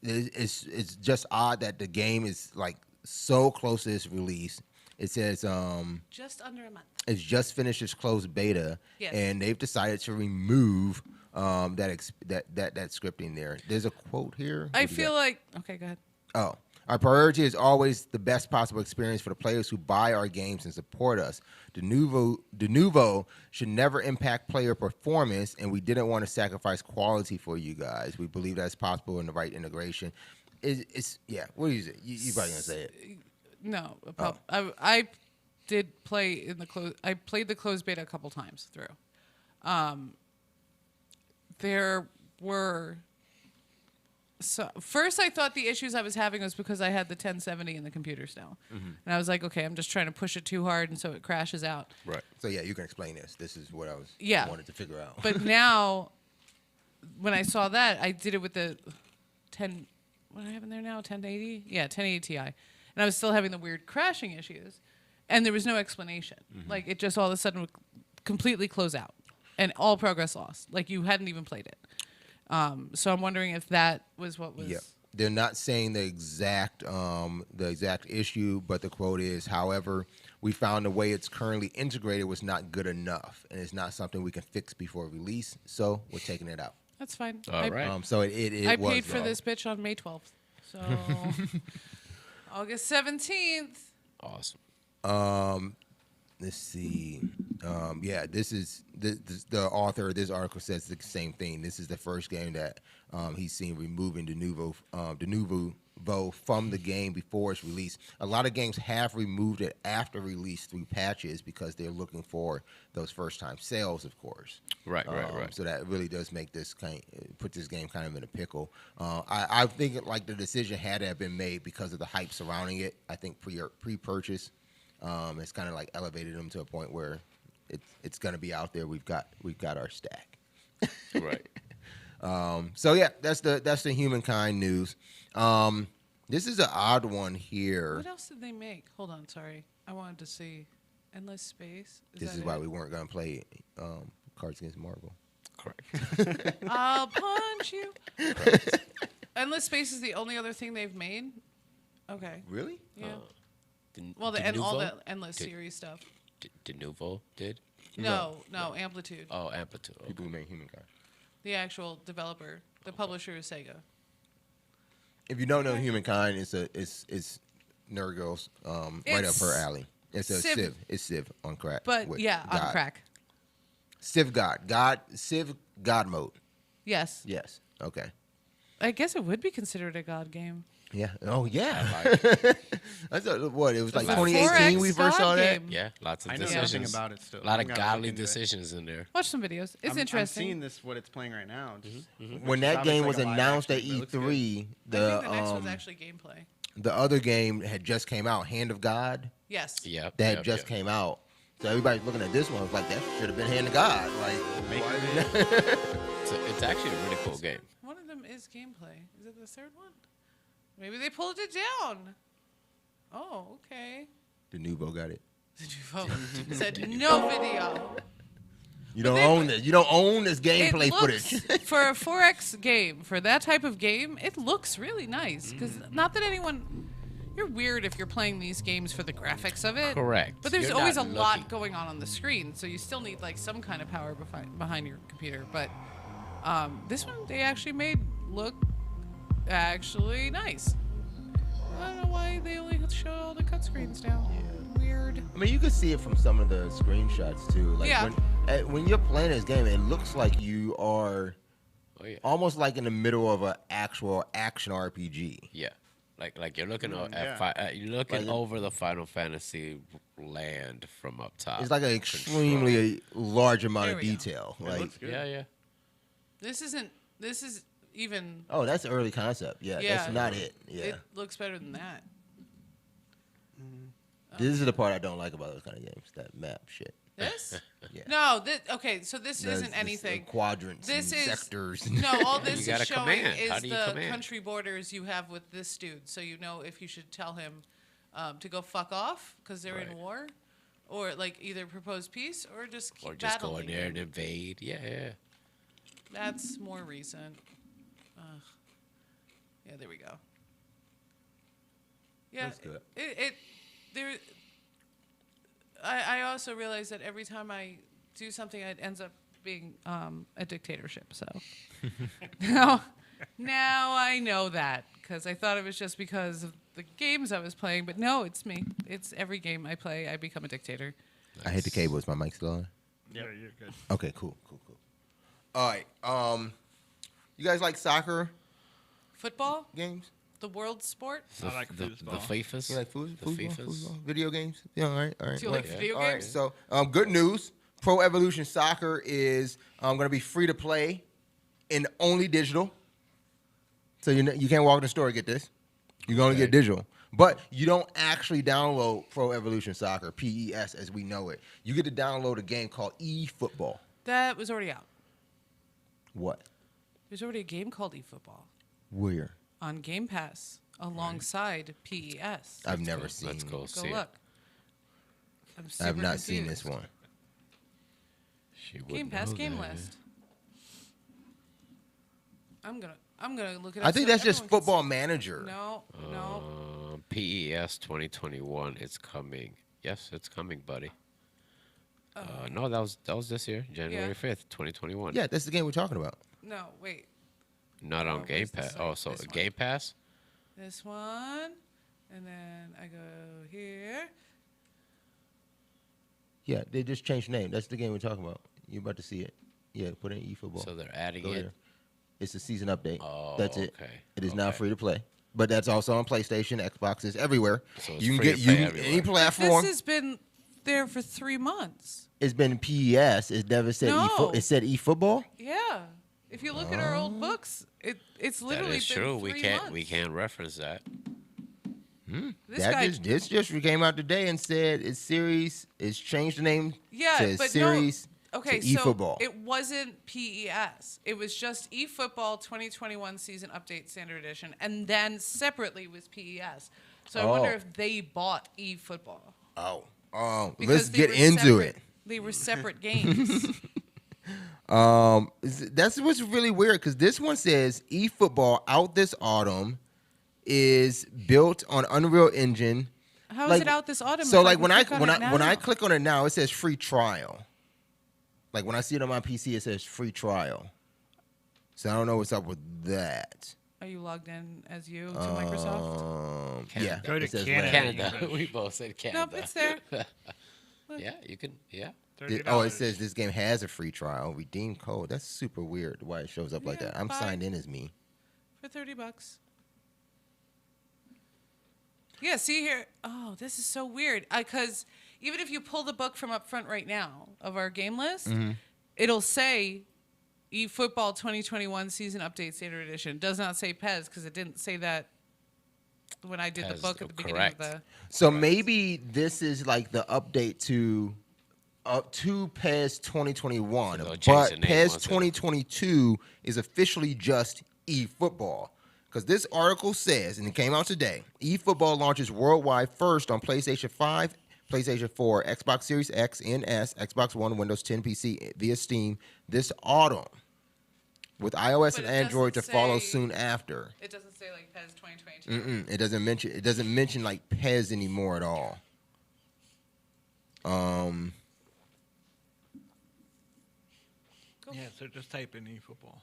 It's just odd that the game is like so close to its release. It says Just under a month. it's just finished its closed beta, Yes. and they've decided to remove that scripting there. There's a quote here. I What do you feel got? like. Okay, go ahead. Oh, our priority is always the best possible experience for the players who buy our games and support us. De novo should never impact player performance, and we didn't want to sacrifice quality for you guys. We believe that's possible in the right integration. It's yeah. What is it? You probably gonna say it. No, Oh. I did play in the close. I played the closed beta a couple times through. There were. So first, I thought the issues I was having was because I had the 1070 in the computer still, and I was like, okay, I'm just trying to push it too hard, and so it crashes out. Right. So yeah, you can explain this. This is what I was wanted to figure out. But now, when I saw that, I did it with the 10. What do I have in there now? 1080? Yeah, 1080 Ti. And I was still having the weird crashing issues, and there was no explanation. Like it just all of a sudden would completely close out, and all progress lost. Like you hadn't even played it. So I'm wondering if that was what was. Yeah, they're not saying the exact issue, but the quote is, however, we found the way it's currently integrated was not good enough, and it's not something we can fix before release. So we're taking it out. That's fine. All right. So it I was paid for wrong. this bitch on May 12th. So August 17th. Awesome. Let's see. Yeah, this is the author of this article says the same thing. This is the first game that he's seen removing de novo from the game before its release. A lot of games have removed it after release through patches because they're looking for those first-time sales, of course. Right. So that really does make this put this game kind of in a pickle. I think like the decision had to have been made because of the hype surrounding it. I think pre-purchase. It's kind of like elevated them to a point where it's going to be out there. We've got our stack. Right. So yeah, that's the humankind news. This is an odd one here. What else did they make? Hold on, sorry. I wanted to see Endless Space. This is why we weren't going to play Cards Against Marvel. Correct. I'll punch you. Endless Space is the only other thing they've made. Okay. Really? Yeah. De- Well, De and all Nouveau? the Endless Did- series stuff. De Nouveau did? No, Amplitude. Oh, Amplitude. Okay. People who made Humankind. The actual developer, the publisher is Sega. If you don't know Humankind, it's Nerd Girls, right up her alley. It's a Civ. Civ. It's Civ on crack. But with yeah, on God. crack. Civ Civ God mode. Yes. Yes. Okay. I guess it would be considered a God game. Yeah. Oh yeah. I thought what it was like The 2018 we 4X first saw God that. game. Yeah, lots of I know decisions. nothing about it still. A lot I of gotta godly look into it. decisions in there. Watch some videos. It's I'm interesting. seeing this what it's playing right now. Just, When which that is game obviously was like a live announced at action, but it looks good. E3, I think the next one's actually gameplay. the other game had just came out, Hand of God. Yes. Yep. That yep, just yep. came out. So everybody's looking at this one was like that should have been Hand of God. Like It's actually a really cool game. One of them is gameplay. Is it the third one? Maybe they pulled it down. Oh, okay. the Nouveau got it. Said no video. You don't own this. You don't own this It gameplay looks, footage. for a 4X game, for that type of game, it looks really nice. Because not that anyone... You're weird if you're playing these games for the graphics of it. Correct. But there's You're always a not lot looking- going on the screen, so you still need like some kind of power behind your computer. But this one they actually made look actually nice. I don't know why they only show all the cut screens now. Weird. I mean, you can see it from some of the screenshots too. Like Yeah. when you're playing this game, it looks like you are Oh yeah. almost like in the middle of an actual action RPG. Yeah. Like you're looking yeah. you're looking Like- over the Final Fantasy land from up top. It's like an extremely large amount There of we go. detail. It Like, looks good. Yeah. This is even. oh, that's early concept. Yeah, Yeah. that's not it. Yeah, It looks better than that. this is the part I don't like about those kind of games. That map shit. This? Yeah. No. Okay. So this There's isn't this, anything. Quadrants This and is sectors. No, all this You is gotta showing command. How is do you the command? country borders you have with this dude, so you know if you should tell him to go fuck off because they're in Right. war, or like either propose peace or just keep Or just go battling. in there and him. invade. Yeah. That's more recent. Ugh. Yeah, there we go. Yeah, That's good. it there. I also realize that every time I do something, it ends up being a dictatorship. So now I know that because I thought it was just because of the games I was playing, but no, it's me. It's every game I play, I become a dictator. I hit the cable. Is my mic still on? Yeah, you're good. Okay, cool. All right. You guys like soccer Football, games? the world sport. I like the foosball. FIFAs. You like foosball? The FIFAs. Video games? Yeah, all right. Do you like Yeah. video All right, games? so good news. Pro Evolution Soccer is going to be free to play and only digital. So you can't walk in the store and get this. You're going to get digital. But you don't actually download Pro Evolution Soccer, PES as we know it. You get to download a game called eFootball. That was already out. What? There's already a game called eFootball Where? on Game Pass alongside PES. I've never seen. Let's go Go see look. it. I'm I've super not seen this confused. one. She would Game Pass know game that. list. I'm gonna look it up. I think so that's just everyone can Football Manager. see. No. PES 2021. It's coming. Yes, it's coming, buddy. No, that was this year, January 5th, 2021. Yeah, that's the game we're talking about. No, wait. Not on Oh, Game where's the Pass. site? Oh, so This one. Game Pass? This one, and then I go here. Yeah, they just changed the name. That's the game we're talking about. You're about to see it. Yeah, put in eFootball. So they're adding Go it. there. It's a season update. Oh, That's it. okay. It is now Okay. free to play. But that's also on PlayStation, Xboxes, everywhere. So it's you can free get to play any everywhere. platform. This has been there for 3 months. It's been PES. It never said No. It said eFootball. Yeah. If you look at our old books, it's That literally is been true. 3 We can't months. reference that. This guy, This just came out today and said it's series. It's changed the name yeah, to but series. no. Okay, to so eFootball. it wasn't PES. It was just eFootball 2021 Season Update Standard Edition, and then separately was PES. So I wonder Oh. if they bought eFootball. Oh, Because let's they get were into separate- it. They were separate games. That's what's really weird because this one says eFootball out this autumn is built on Unreal Engine. How is Like, it out this autumn? So if like can when I click on when it I when I now? click on it now, it says free trial. Like when I see it on my PC, it says free trial. So I don't know what's up with that. Are you logged in as you to Microsoft? Yeah. Go to it says Canada. land. Canada. We both said Canada. Nope, it's there. Yeah, you can. Yeah. Oh, it says this game has a free trial. Redeem code. That's super weird why it shows up like Yeah, that. I'm bye. signed in as me. For $30. Yeah, see here. Oh, this is so weird. Because even if you pull the book from up front right now of our game list, Mm-hmm. it'll say eFootball 2021 Season Update Standard Edition. It does not say PES because it didn't say that when I did the PES, book at the beginning correct. of the. So maybe this is like the update to PES 2021, So they'll change but the name PES once it- 2022 is officially just eFootball. Because this article says, and it came out today, eFootball launches worldwide first on PlayStation 5, PlayStation 4, Xbox Series X and S, Xbox One, Windows 10 PC via Steam this autumn, with iOS But and it Android to doesn't follow say- soon after. It doesn't say like PES 2022. It doesn't mention like PES anymore at all. Yeah, so just type in eFootball.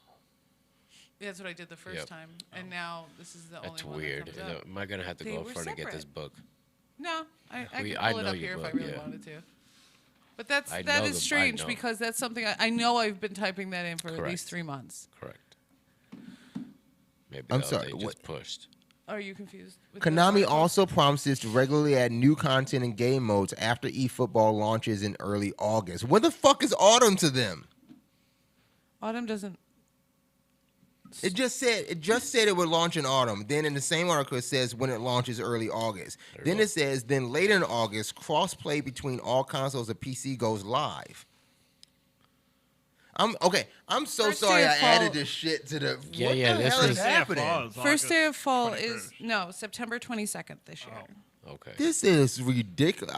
Yeah, that's what I did the first Yep. time, and now this is the That's only weird. one that comes up. Am I gonna have to They go up were front and get this separate. book? No, I I could know pull it up you here if I will, really yeah. wanted to. But that I is know strange know. because that's something I know I've been typing that in for at Correct. least 3 months. Correct. Maybe I'm the sorry, update what- just pushed. Are you confused? with the Konami article? also promises to regularly add new content and game modes after eFootball launches in early August. When the fuck is autumn to them? Autumn doesn't. It just said it would launch in autumn. Then in the same article it says when it launches early August. Then it says then later in August crossplay between all consoles and PC goes live. I'm so First sorry day of I added fall- this shit to the. Yeah, what yeah, the this hell was- is First day of happening? fall is First August day of fall 21st. is September 22nd this year. Okay. This is ridiculous.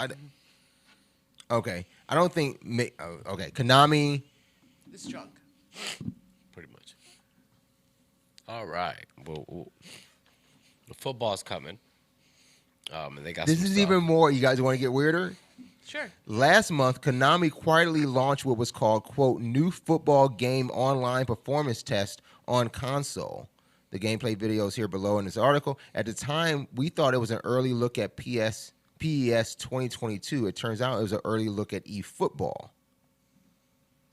Okay, I don't think. Okay, Konami. It's drunk. Pretty much. All right. Well, the football's coming. And they got This some is stuff. even more. You guys want to get weirder? Sure. Last month, Konami quietly launched what was called, quote, new football game online performance test on console. The gameplay video is here below in this article. At the time, we thought it was an early look at PES 2022. It turns out it was an early look at eFootball.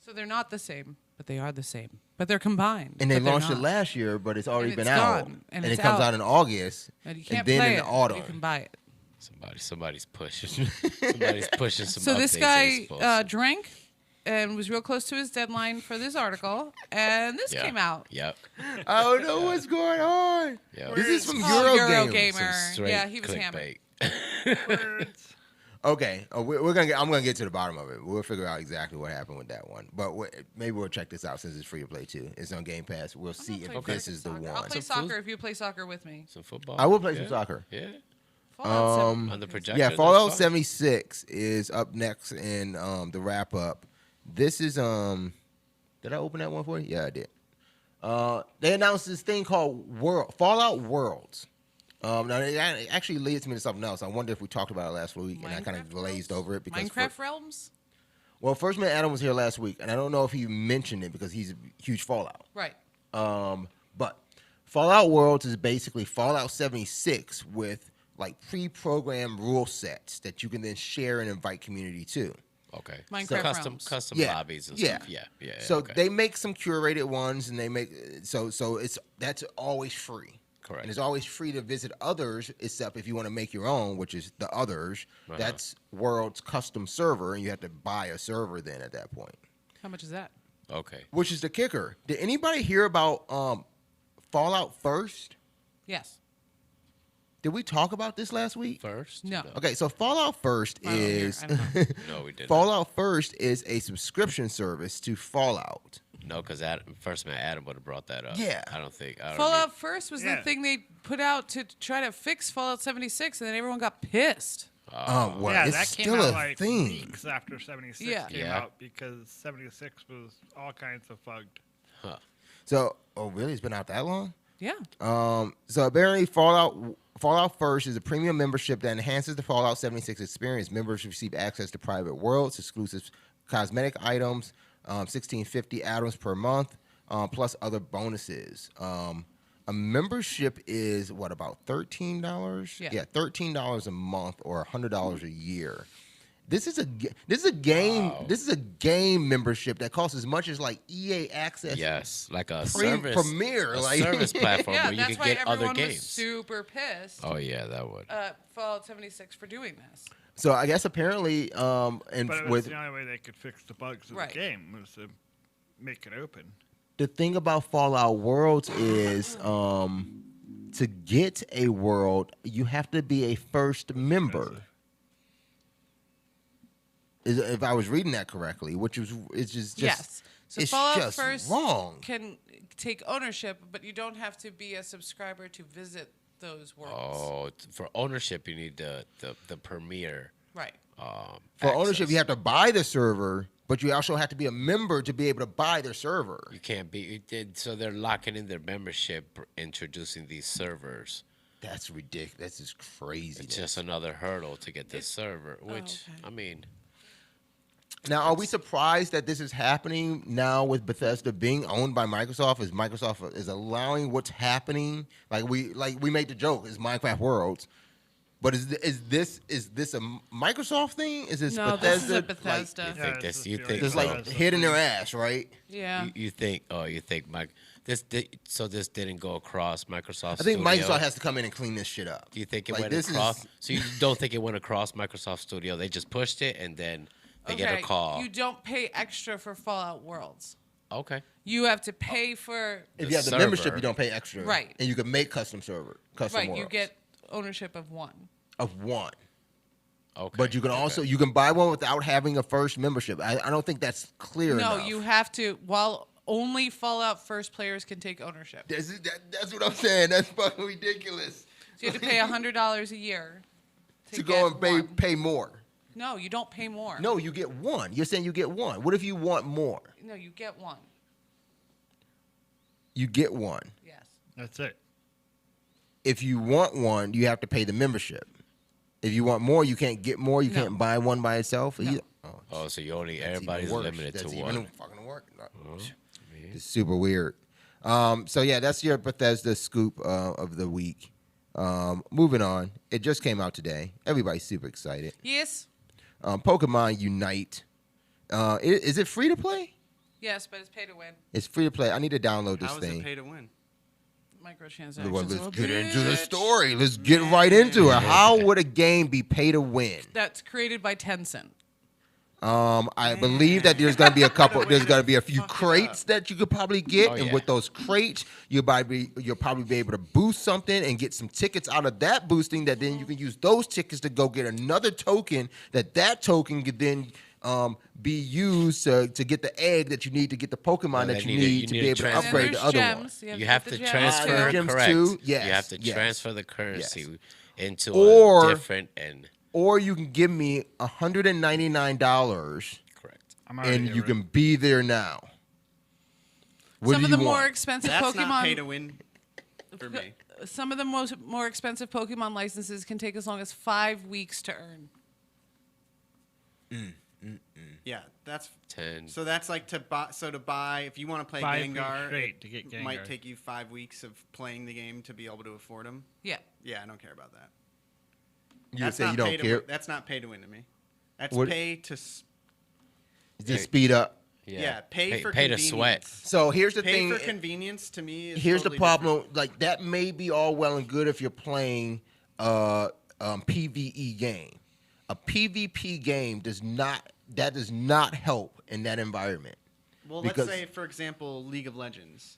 So they're not the same, but they are the same. But they're combined. And they but they're launched it not. last year, but it's already And been it's out. gone, and it it's comes out. out in August. And you can't and then play in it. the autumn. You can buy it. Somebody's pushing. Somebody's pushing some So this updates guy that he's supposed to. drank and was real close to his deadline for this article, and this Yeah. came out. Yep. I don't know what's going on. Yep. This is from Oh, Eurogamer. Some Eurogamer. straight Yeah, he was hammered. clickbait. Words. Okay, I'm gonna get to the bottom of it. We'll figure out exactly what happened with that one. But maybe we'll check this out since it's free to play too. It's on Game Pass. We'll see Play if this fucking is the soccer. I'll one. play Some food- soccer if you play soccer with me. Some football. I will play some Yeah. soccer. Yeah. Fallout 7. On the projector. Yeah, that's Fallout fine. 76 is up next in the wrap up. This is did I open that one for you? Yeah, I did. They announced this thing called Fallout Worlds. Now it actually leads me to something else. I wonder if we talked about it last week and I kind of Minecraft glazed Realms? over it because Minecraft Realms? well, First Man Adam was here last week, and I don't know if he mentioned it because he's a huge Fallout. Right. But Fallout Worlds is basically Fallout 76 with like pre-programmed rule sets that you can then share and invite community to. Okay. Minecraft custom realms. custom Yeah, lobbies and yeah. stuff. Yeah. So okay. they make some curated ones, and they make that's always free. Correct. And it's always free to visit others, except if you want to make your own, which is the others. Uh-huh. That's World's custom server, and you have to buy a server then at that point. How much is that? Okay. Which is the kicker. Did anybody hear about Fallout First? Yes. Did we talk about this last week? First. No. Okay, so Fallout First I don't hear- is I don't know. No, we didn't. Fallout First is a subscription service to Fallout. No, because First Man Adam would have brought that up. Yeah. I don't think. I don't Fallout First was Yeah. the thing they put out to try to fix Fallout 76, and then everyone got pissed. Well, yeah, it's that came still out a like thing. weeks after 76 Yeah. came Yeah. out because 76 was all kinds of bugged. So, oh really? It's been out that long? Yeah. So apparently Fallout First is a premium membership that enhances the Fallout 76 experience. Members receive access to private worlds, exclusive cosmetic items, 1650 add-ons per month, plus other bonuses. A membership is what, about $13? Yeah. $13 a month or $100 a year. This is a game. Wow. This is a game membership that costs as much as like EA Access. Yes, like a Pre- service, Premier, a like- service platform Yeah, where you that's can why get other everyone was games. super pissed Oh yeah, that would. at Fallout 76 for doing this. So I guess apparently, and But it was with the only way they could fix the bugs of Right. the game was to make it open. the thing about Fallout Worlds is, to get a world, you have to be a first member. If I was reading that correctly, which is it's just Yes. So it's Fallout just First wrong. can take ownership, but you don't have to be a subscriber to visit those worlds. Oh, for ownership, you need the premier. Right. For ownership, access. you have to buy the server, but you also have to be a member to be able to buy their server. You can't be. So they're locking in their membership, introducing these servers. That's ridiculous. That's just crazy. It's just another hurdle to get this server. Which okay. I mean, Now, are we surprised that this is happening now with Bethesda being owned by Microsoft? Is Microsoft is allowing what's happening? Like we made the joke, it's Minecraft Worlds, but is this a Microsoft thing? Is this No, Bethesda? this is a Bethesda. you Yeah, think it's this? just You the think It's only like Bethesda hit in their thing. ass, right? Yeah. You think? Oh, you think Mike? So this didn't go across Microsoft. I think Studio? Microsoft has to come in and clean this shit up. Do you think it Like, went this across? is- So you don't think it went across Microsoft Studio? They just pushed it and then they get a call. You don't pay extra for Fallout Worlds. Okay. You have to pay for If The you have the server. membership, you don't pay extra, Right. And you can make custom right. You worlds get ownership of one. of one. Okay. But you can also you can buy one without having a first membership. I don't think that's clear No, enough. you have to. While only Fallout First players can take ownership. That's what I'm saying. That's fucking ridiculous. So you have to pay $100 a year To get go and one. pay more. No, you don't pay more. No, you get one. You're saying you get one. What if you want more? No, you get one. You get one. Yes. That's it. If you want one, you have to pay the membership. If you want more, you can't get more. You No. can't buy one by itself. No. Oh, so you only that's even everybody's worse. limited That's to even one. fucking worse. It's super weird. So yeah, that's your Bethesda scoop of the week. Moving on. It just came out today. Everybody's super excited. Yes. Pokemon Unite. Is it free to play? Yes, but it's pay to win. It's free to play. I need to download this How is thing. it pay to win? Microtransactions. Well, are let's a get into the bitch. story. Let's get right into it. How would a game be pay to win? That's created by Tencent. I believe that there's gonna be a couple. There's gonna be a few Fuck it crates that you could probably get, Oh, and yeah. with those crates, you'll probably be able to boost something and get some tickets out of that boosting. That then you can use those tickets to go get another token. That token could then be used to get the egg that you need to get the Pokemon Well, that then you you need need to to be able to transfer. upgrade And the then other there's one. gems. You have get to the gems transfer. too. Gems Correct. too? Yes, You have to yes. transfer the currency into Or- a different and Or you can give me $199, correct. I'm already and you over can be there now. What Some do of you the more want? expensive That's Pokemon. not pay to win for me. Some of the more expensive Pokemon licenses can take as long as 5 weeks to earn. Yeah, that's 10. so that's like to buy. So to buy, if you want to play 5 weeks Gengar, straight to get it might Gengar. take you 5 weeks of playing the game to be able to afford them. Yeah. Yeah, I don't care about that. You That's say not you don't pay to care. win. That's not pay to win to me. That's What- pay to. s- Just speed up. Yeah, pay for pay to convenience. sweat. So here's the Pay thing. for convenience to me. Is Here's totally the problem. Like that may be all well and good if you're playing PVE game. A PvP game does not help in that environment. different. Well, because- let's say, for example, League of Legends.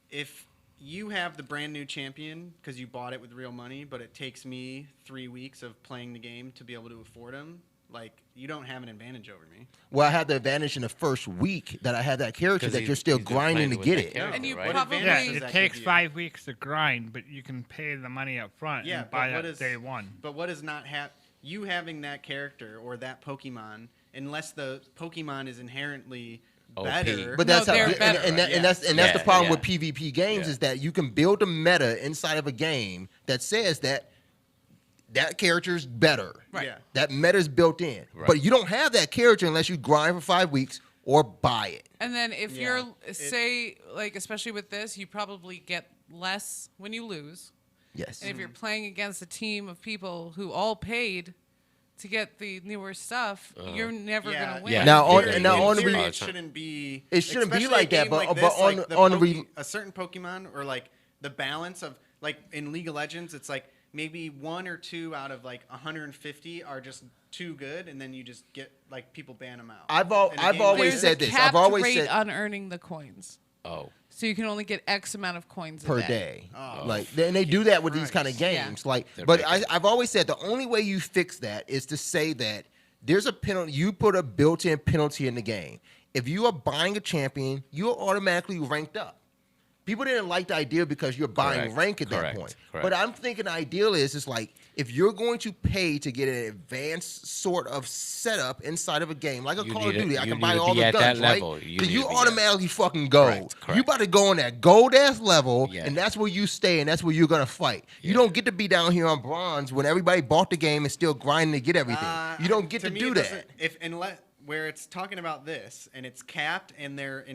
If you have the brand new champion because you bought it with real money, but it takes me 3 weeks of playing the game to be able to afford them, like you don't have an advantage over me. Well, I had the advantage in the first week that I had that character 'Cause that he's- you're still he's been grinding to playing with get that it. character, And you right? probably- Yeah, Does it that takes give you? 5 weeks to grind, but you can pay the money up front Yeah, and buy but what it is day one. But what is not you having that character or that Pokemon, unless the Pokemon is inherently OP. better. But No, that's how, they're and, better. and that's the Yeah, problem yeah. with PvP games Yeah. is that you can build a meta inside of a game that says that character's better. Right. Yeah. That meta's built in. Right. But you don't have that character unless you grind for 5 weeks or buy it. And then if Yeah. you're, say, like, especially with this, you probably get less when you lose. Yes. And if you're playing against a team of people who all paid to get the newer stuff, you're never Yeah. going to win. Yeah. Now, on- In and now theory, on the in theory, re- it shouldn't be. It shouldn't be especially like a that, game but- like but this, on- like the on the re- a certain Pokemon or like the balance of like in League of Legends, it's like maybe 1 or 2 out of like 150 are just too good, and then you just get like people ban them out. I've In a always game always There's said a this. I've capped always rate said on earning the coins. Oh. So you can only get X amount of coins per a day. day. Oh, Like, and they do that with these Christ. kind of games. Yeah. Like, They're but making- I've always said the only way you fix that is to say that there's a penalty. You put a built-in penalty in the game. If you are buying a champion, you're automatically ranked up. People didn't like the idea because you're buying Correct. rank at that Correct. point. Correct. But I'm thinking the ideal is like if you're going to pay to get an advanced sort of setup inside of a game, like a You Call need of it- Duty, I you can need buy to all be the at that guns, right? level. You Then need you to be automatically fucking go. Correct, You correct. about to go on that gold ass level, Yeah. and that's where you stay, and that's where you're gonna fight. You Yeah. don't get to be down here on bronze when everybody bought the game and still grinding to get everything. You don't get to me, do it that. doesn't- If unless where it's talking about this and it's capped and they're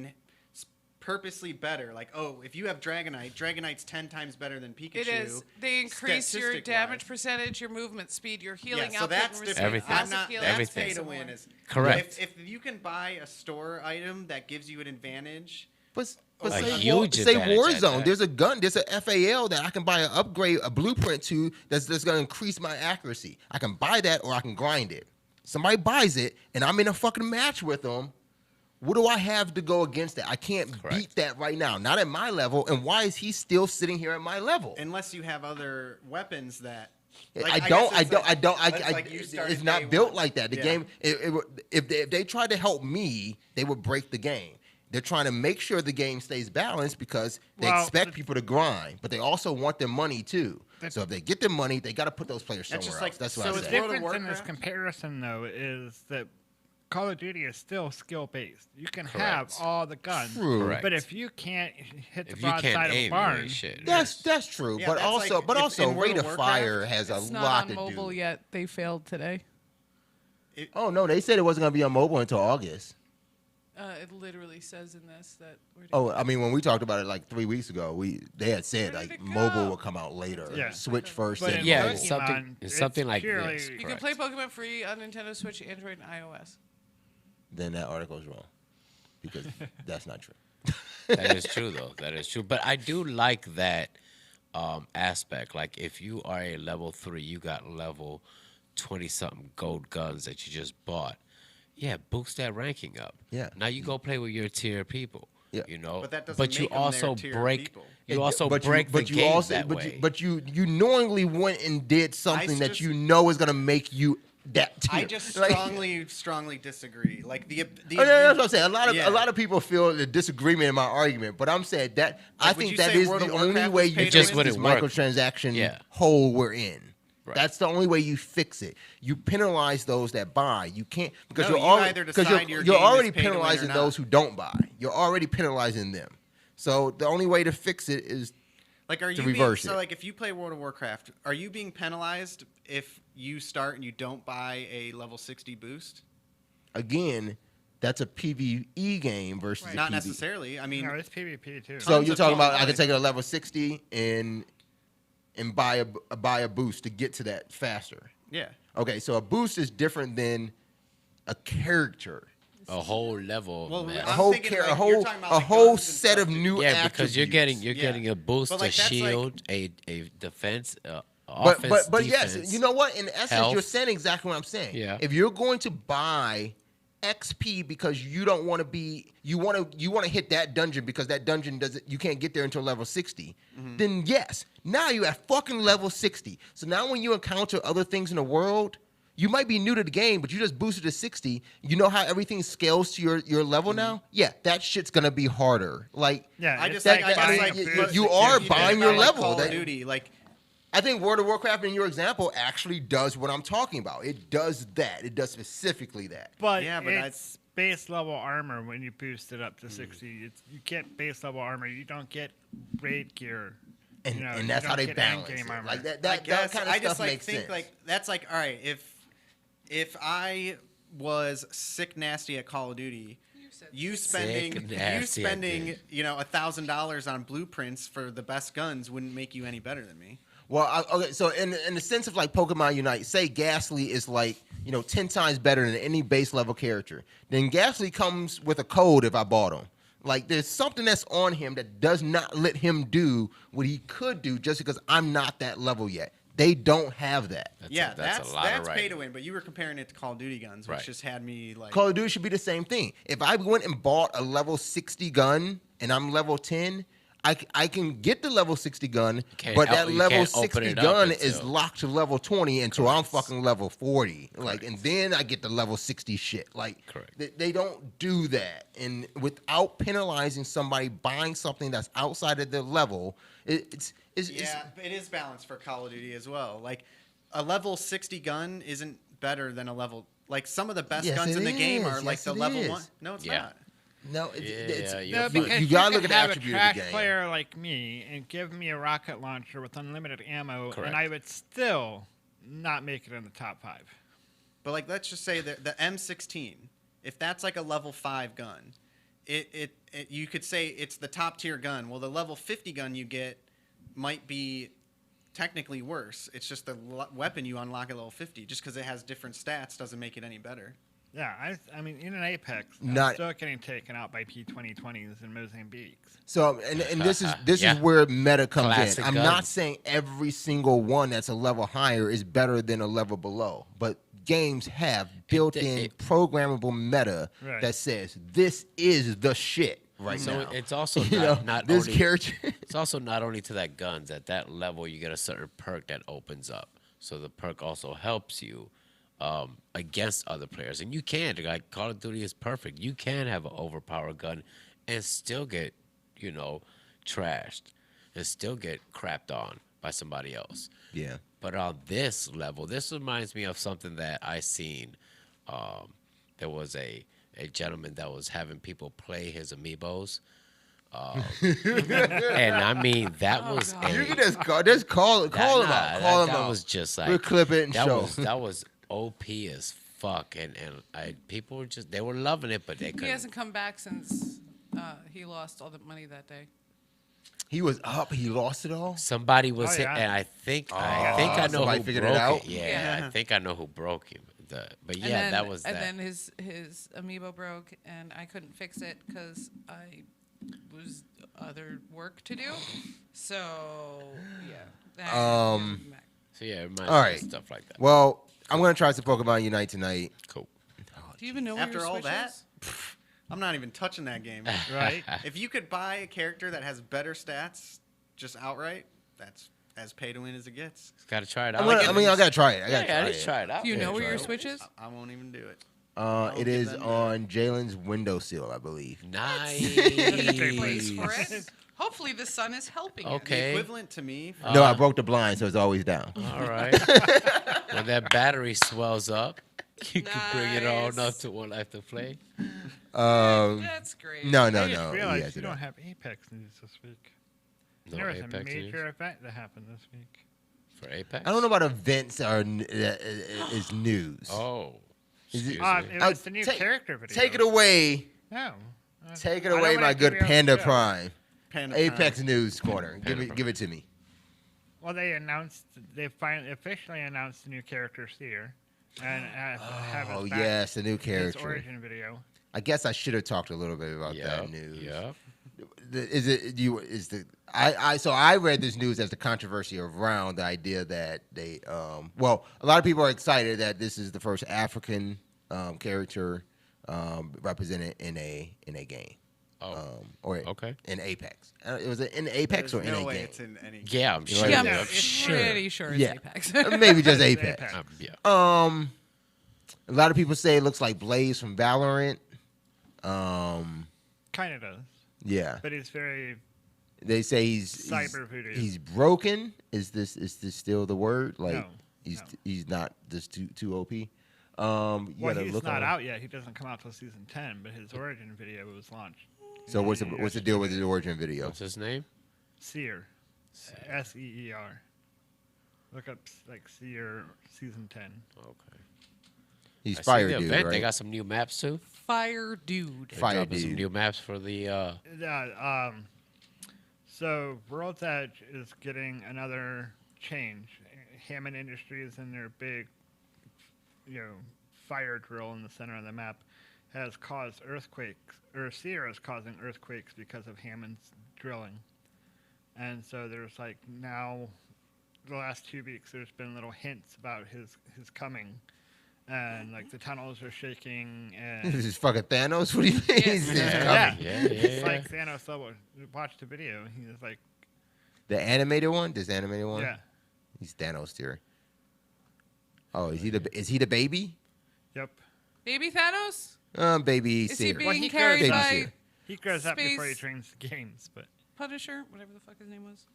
purposely better, like if you have Dragonite's 10 times better than Pikachu. It is. They increase your statistic-wise. damage percentage, your movement speed, your healing Yeah, so output, that's and different. Everything. I'm passive not. healing. That's Everything. pay to win. Is Correct. If you can buy a store item that gives you an advantage, But A say, huge say advantage at Warzone, that. there's a gun, there's a FAL that I can buy an upgrade, a blueprint to that's going to increase my accuracy. I can buy that or I can grind it. Somebody buys it and I'm in a fucking match with them. What do I have to go against that? I can't Correct. beat that right now. Not at my level. And why is he still sitting here at my level? unless you have other weapons that. I don't. it's like you started It's not day built one. like that. The Yeah. game. If they tried to help me, they would break the game. They're trying to make sure the game stays balanced because they Well, expect people to grind, but they also want their money too. So if they get their money, they got to put those players That's somewhere just like- else. That's what so I it's say. The World of difference in this Warcraft? comparison, though, is that Call of Duty is still skill based. You can have Correct. all the guns, True. Correct. but if you can't hit the If you can't broadside of a aim, you barn, ain't shit. That's true. Yeah, but that's also, like but if also, in World rate of of Warcraft, fire has It's a not lot on to mobile do. yet. They failed today. Oh no, they said it wasn't going to be on mobile until August. It literally says in this that we're Oh, I mean, when we talked about it like 3 weeks ago, they had said Where did like it mobile go? will come out later. Yeah. Switch first, But then in Yeah, mobile. it's something- Pokemon, it's something like purely- this. You can Correct. play Pokemon free on Nintendo Switch, Android, and iOS. Then that article is wrong because that's not true. That is true, though. That is true. But I do like that aspect. Like, if you are a level 3, you got level 20-something gold guns that you just bought. Yeah, boost that ranking up. Yeah. Now you go play with your tier people. Yeah. You know. But that doesn't But you make them their also tier break. people. You also But break the you game also, that but way. You, but you knowingly went and did something that just- you know is going to make you that tier. I just Like- strongly disagree. Like the Oh, no, that's what I'm saying. Yeah. A lot of people feel the disagreement in my argument, but I'm saying that I Like, would think you that say is World the of only Warcraft way is you pay to fix win? this It just wouldn't work. microtransaction Yeah. hole we're in. Right. That's the only way you fix it. You penalize those that buy. You can't because No, you're you already either because decide your you're game is already pay to win or penalizing not. those who don't buy. You're already penalizing them. So the only way to fix it is Like, are to you reverse so it. like if you play World of Warcraft, are you being penalized if you start and you don't buy a level 60 boost? again, that's a PvE game versus a Not PvE. necessarily. I mean, No, it's PvP too. So Tons you're of talking people about I buy can it. take it to level 60 and buy a boost to get to that faster. yeah. Okay, so a boost is different than a character. a whole level. Well, man. A I'm whole thinking, char- like, a you're whole talking about, a like, whole guns and set of stuff. new Yeah, because you're getting attributes. a boost, But, a like, that's like- shield, a defense, But offense, but defense. yes, you know what? In essence, health. you're saying exactly what I'm saying. Yeah. If you're going to buy XP because you don't want to be you want to hit that dungeon because that dungeon doesn't you can't get there until level 60, then yes, now you're at fucking level 60. So now when you encounter other things in the world, you might be new to the game, but you just boosted to 60. You know how everything scales to your level now? Yeah, that shit's gonna be harder. Like yeah, I it's just that- like, that- I I just mean, like you but are if buying think your about, like, level. Call That- of Duty, like I think World of Warcraft, in your example, actually does what I'm talking about. It does that. It does specifically that. But Yeah, but it's base level armor when you boost it up to 60. You get base level armor. You don't get raid gear. And, You know, and you that's how don't they get balance endgame it. armor. Like that I kind of I stuff just like makes think sense. like that's like all right. If I was sick nasty at Call of Duty, you spending Sick nasty, I did. $1,000 on blueprints for the best guns wouldn't make you any better than me. Well, okay, so in the sense of like Pokemon Unite, say Ghastly is like 10 times better than any base level character. Then Ghastly comes with a code if I bought him. Like there's something that's on him that does not let him do what he could do just because I'm not that level yet. They don't have that. That's a lot of pay right. to win. But you were comparing it to Call of Duty guns, which Right. just had me like. Call of Duty should be the same thing. If I went and bought a level 60 gun and I'm level 10, I can get the level 60 gun, can't but out- that you level can't open 60 it up gun is until- locked to level 20 until I'm fucking level 40. Like, and then I get the level 60 shit. Like, Correct. they don't do that. And without penalizing somebody buying something that's outside of their level, it's Yeah, it is balanced for Call of Duty as well. Like a level 60 gun isn't better than a level like some of the best Yes, guns it in the game is. are like Yes, the it level is. 1. No, it's Yeah. not. no, it's Yeah, No, you're because fine. you gotta look could at the have attribute a of the trash game. player like me and give me a rocket launcher with unlimited ammo, Correct. and I would still not make it in the top 5. But like let's just say that the M16, if that's like a level 5 gun, it you could say it's the top tier gun. Well, the level 50 gun you get might be technically worse. It's just the weapon you unlock at level 50. Just because it has different stats doesn't make it any better. Yeah, I mean, in an Apex, I'm Not- still getting taken out by P2020s and Mozambiques. So and this Yeah. is where meta comes Classic in. I'm gun. not saying every single one that's a level higher is better than a level below, but games have built-in programmable meta Right. that says this is the shit right So now. it's also You not, know, not this only character. it's also not only to that guns at that level you get a certain perk that opens up. So the perk also helps you against other players, and you can like Call of Duty is perfect. You can have an overpowered gun and still get trashed and still get crapped on by somebody else. Yeah. But on this level, this reminds me of something that I seen. There was a gentleman that was having people play his amiibos. And I mean, that was God. You can just call him out. Call him that out. was just like We'll clip it and that show. that was OP as fuck, and people were just they were loving it, but they He couldn't. hasn't come back since he lost all the money that day. He was up. He lost it all. Somebody was Oh, hit, yeah. and I think I know somebody who figured it broke out? it. Yeah, Yeah. I think I know who broke him. But And yeah, then, that was and that. then his amiibo broke, and I couldn't fix it because I was other work to do. So yeah. that- So yeah, it reminds All me right. of stuff like that. Well, I'm gonna try some Pokemon Unite tonight. Cool. Do you even know where After your all Switch that, is? I'm not even touching that game. Right? If you could buy a character that has better stats just outright, that's as pay to win as it gets. Got to try it I out. gotta try it. I gotta yeah, try let's it. try it out. Do you Yeah, know where try your it. Switch is? I won't even do it. It give is them on Jalen's windowsill, I believe. Nice. Place for it. Hopefully the sun is helping. it. Okay. The equivalent to me. No, I broke the blind, so it's always down. All right. When that battery swells up, you can bring it on up Nice. to One Life to Play. That's great. No, I no, just no. realized Yes, you it don't is. have Apex news this week. No there was a Apex news major event that happened this week. for Apex. I don't know about events is news. Oh. Is it- Excuse me. It was the new take- character video. Take it away. No. Take it I don't away, wanna my give good you a Panda show. Prime. Panda Apex Prime. News Corner. Panda Give it to me. Well, they finally officially announced the new character Seer, and have Oh his back, yes, the new his character. origin video. I guess I should have talked a little bit about Yep, that news. yep. So I read this news as the controversy around the idea that they a lot of people are excited that this is the first African character represented in a game. Or Okay. in Apex. It was in Apex There's or in no a way game. it's in any. Yeah, I'm sure. Yeah, Yeah, I'm it's pretty sure it's Yeah. Apex. Maybe just Apex. Apex. Yeah. A lot of people say it looks like Blaze from Valorant. Kind of does, Yeah. but he's very They say Cyber voodoo. he's broken. Is this still the word? Like No, he's not just too OP. You Well, gotta he's look not on- out yet. He doesn't come out till season 10, but his origin video was launched. So what's the deal with his origin video? What's his name? Seer. Seer. Look up like Seer season 10. Okay. He's I see Fire the Dude, event. right? They got some new maps too. Fire dude. They're Fire dropping some Dude. new maps for the. Yeah. So World's Edge is getting another change. Hammond Industries and their big, fire drill in the center of the map has caused earthquakes, or Seer is causing earthquakes because of Hammond's drilling. And so there's like now, the last 2 weeks, there's been little hints about his coming. And like the tunnels are shaking and This is fucking Thanos. What do you mean? He's just yeah, coming? it's like Thanos level. Watch the video. He's like, The animated one. This animated one. yeah, He's Thanos tier. Oh, is he the baby? yep. Baby Thanos? Baby Is he Seer. being Well, he carried grows up. by Baby Seer. He grows up before he Space- trains the games, but Punisher? Whatever the fuck his name was.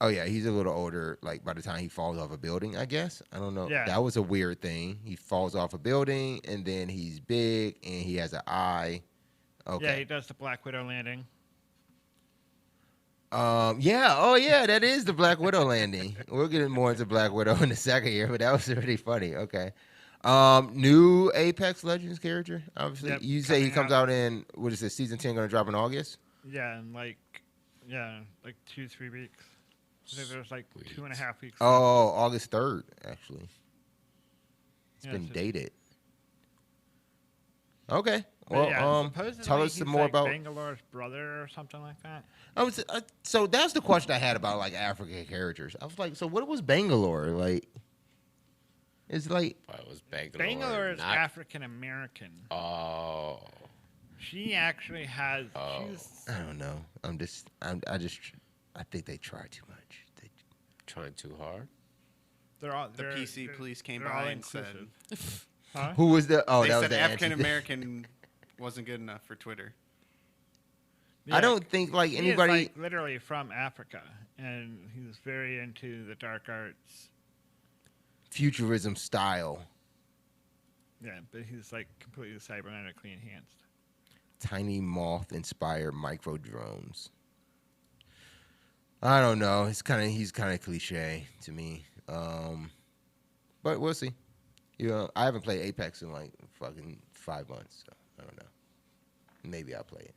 Oh yeah, he's a little older. Like by the time he falls off a building, I guess. I don't know. Yeah. That was a weird thing. He falls off a building, and then he's big, and he has an eye. Okay. yeah, he does the Black Widow landing. Yeah. Oh yeah, that is the Black Widow landing. We'll get more into Black Widow in a second here, but that was really funny. Okay. New Apex Legends character. Obviously, Yep, you say he coming comes out in what is it? Season 10 going to drop in August? Yeah, and like 2-3 weeks. I think there's like Sweet. 2.5 weeks. Oh, August 3rd, actually. It's Yeah, been so- dated. Okay. But Well, yeah, supposedly tell us he's some more like about. Bangalore's brother or something like that. So that's the question I had about like African characters. I was like, so what was Bangalore like? It's like It was Bangalore. Bangalore is not- African American. Oh. She actually has. Oh. She's, I don't know. I think they try too much. Trying too hard. The PC police came they're by all and said inclusive. Huh? Who was the? Oh, they that was said the African anti- American wasn't good enough for Twitter. I Yeah, don't think like he anybody. is, like, literally from Africa, and he's very into the dark arts. Futurism style, Yeah, but he's like completely cybernetically enhanced. tiny moth inspired micro drones. I don't know. He's kind of cliche to me. But we'll see. I haven't played Apex in like fucking 5 months, so I don't know. Maybe I'll play it.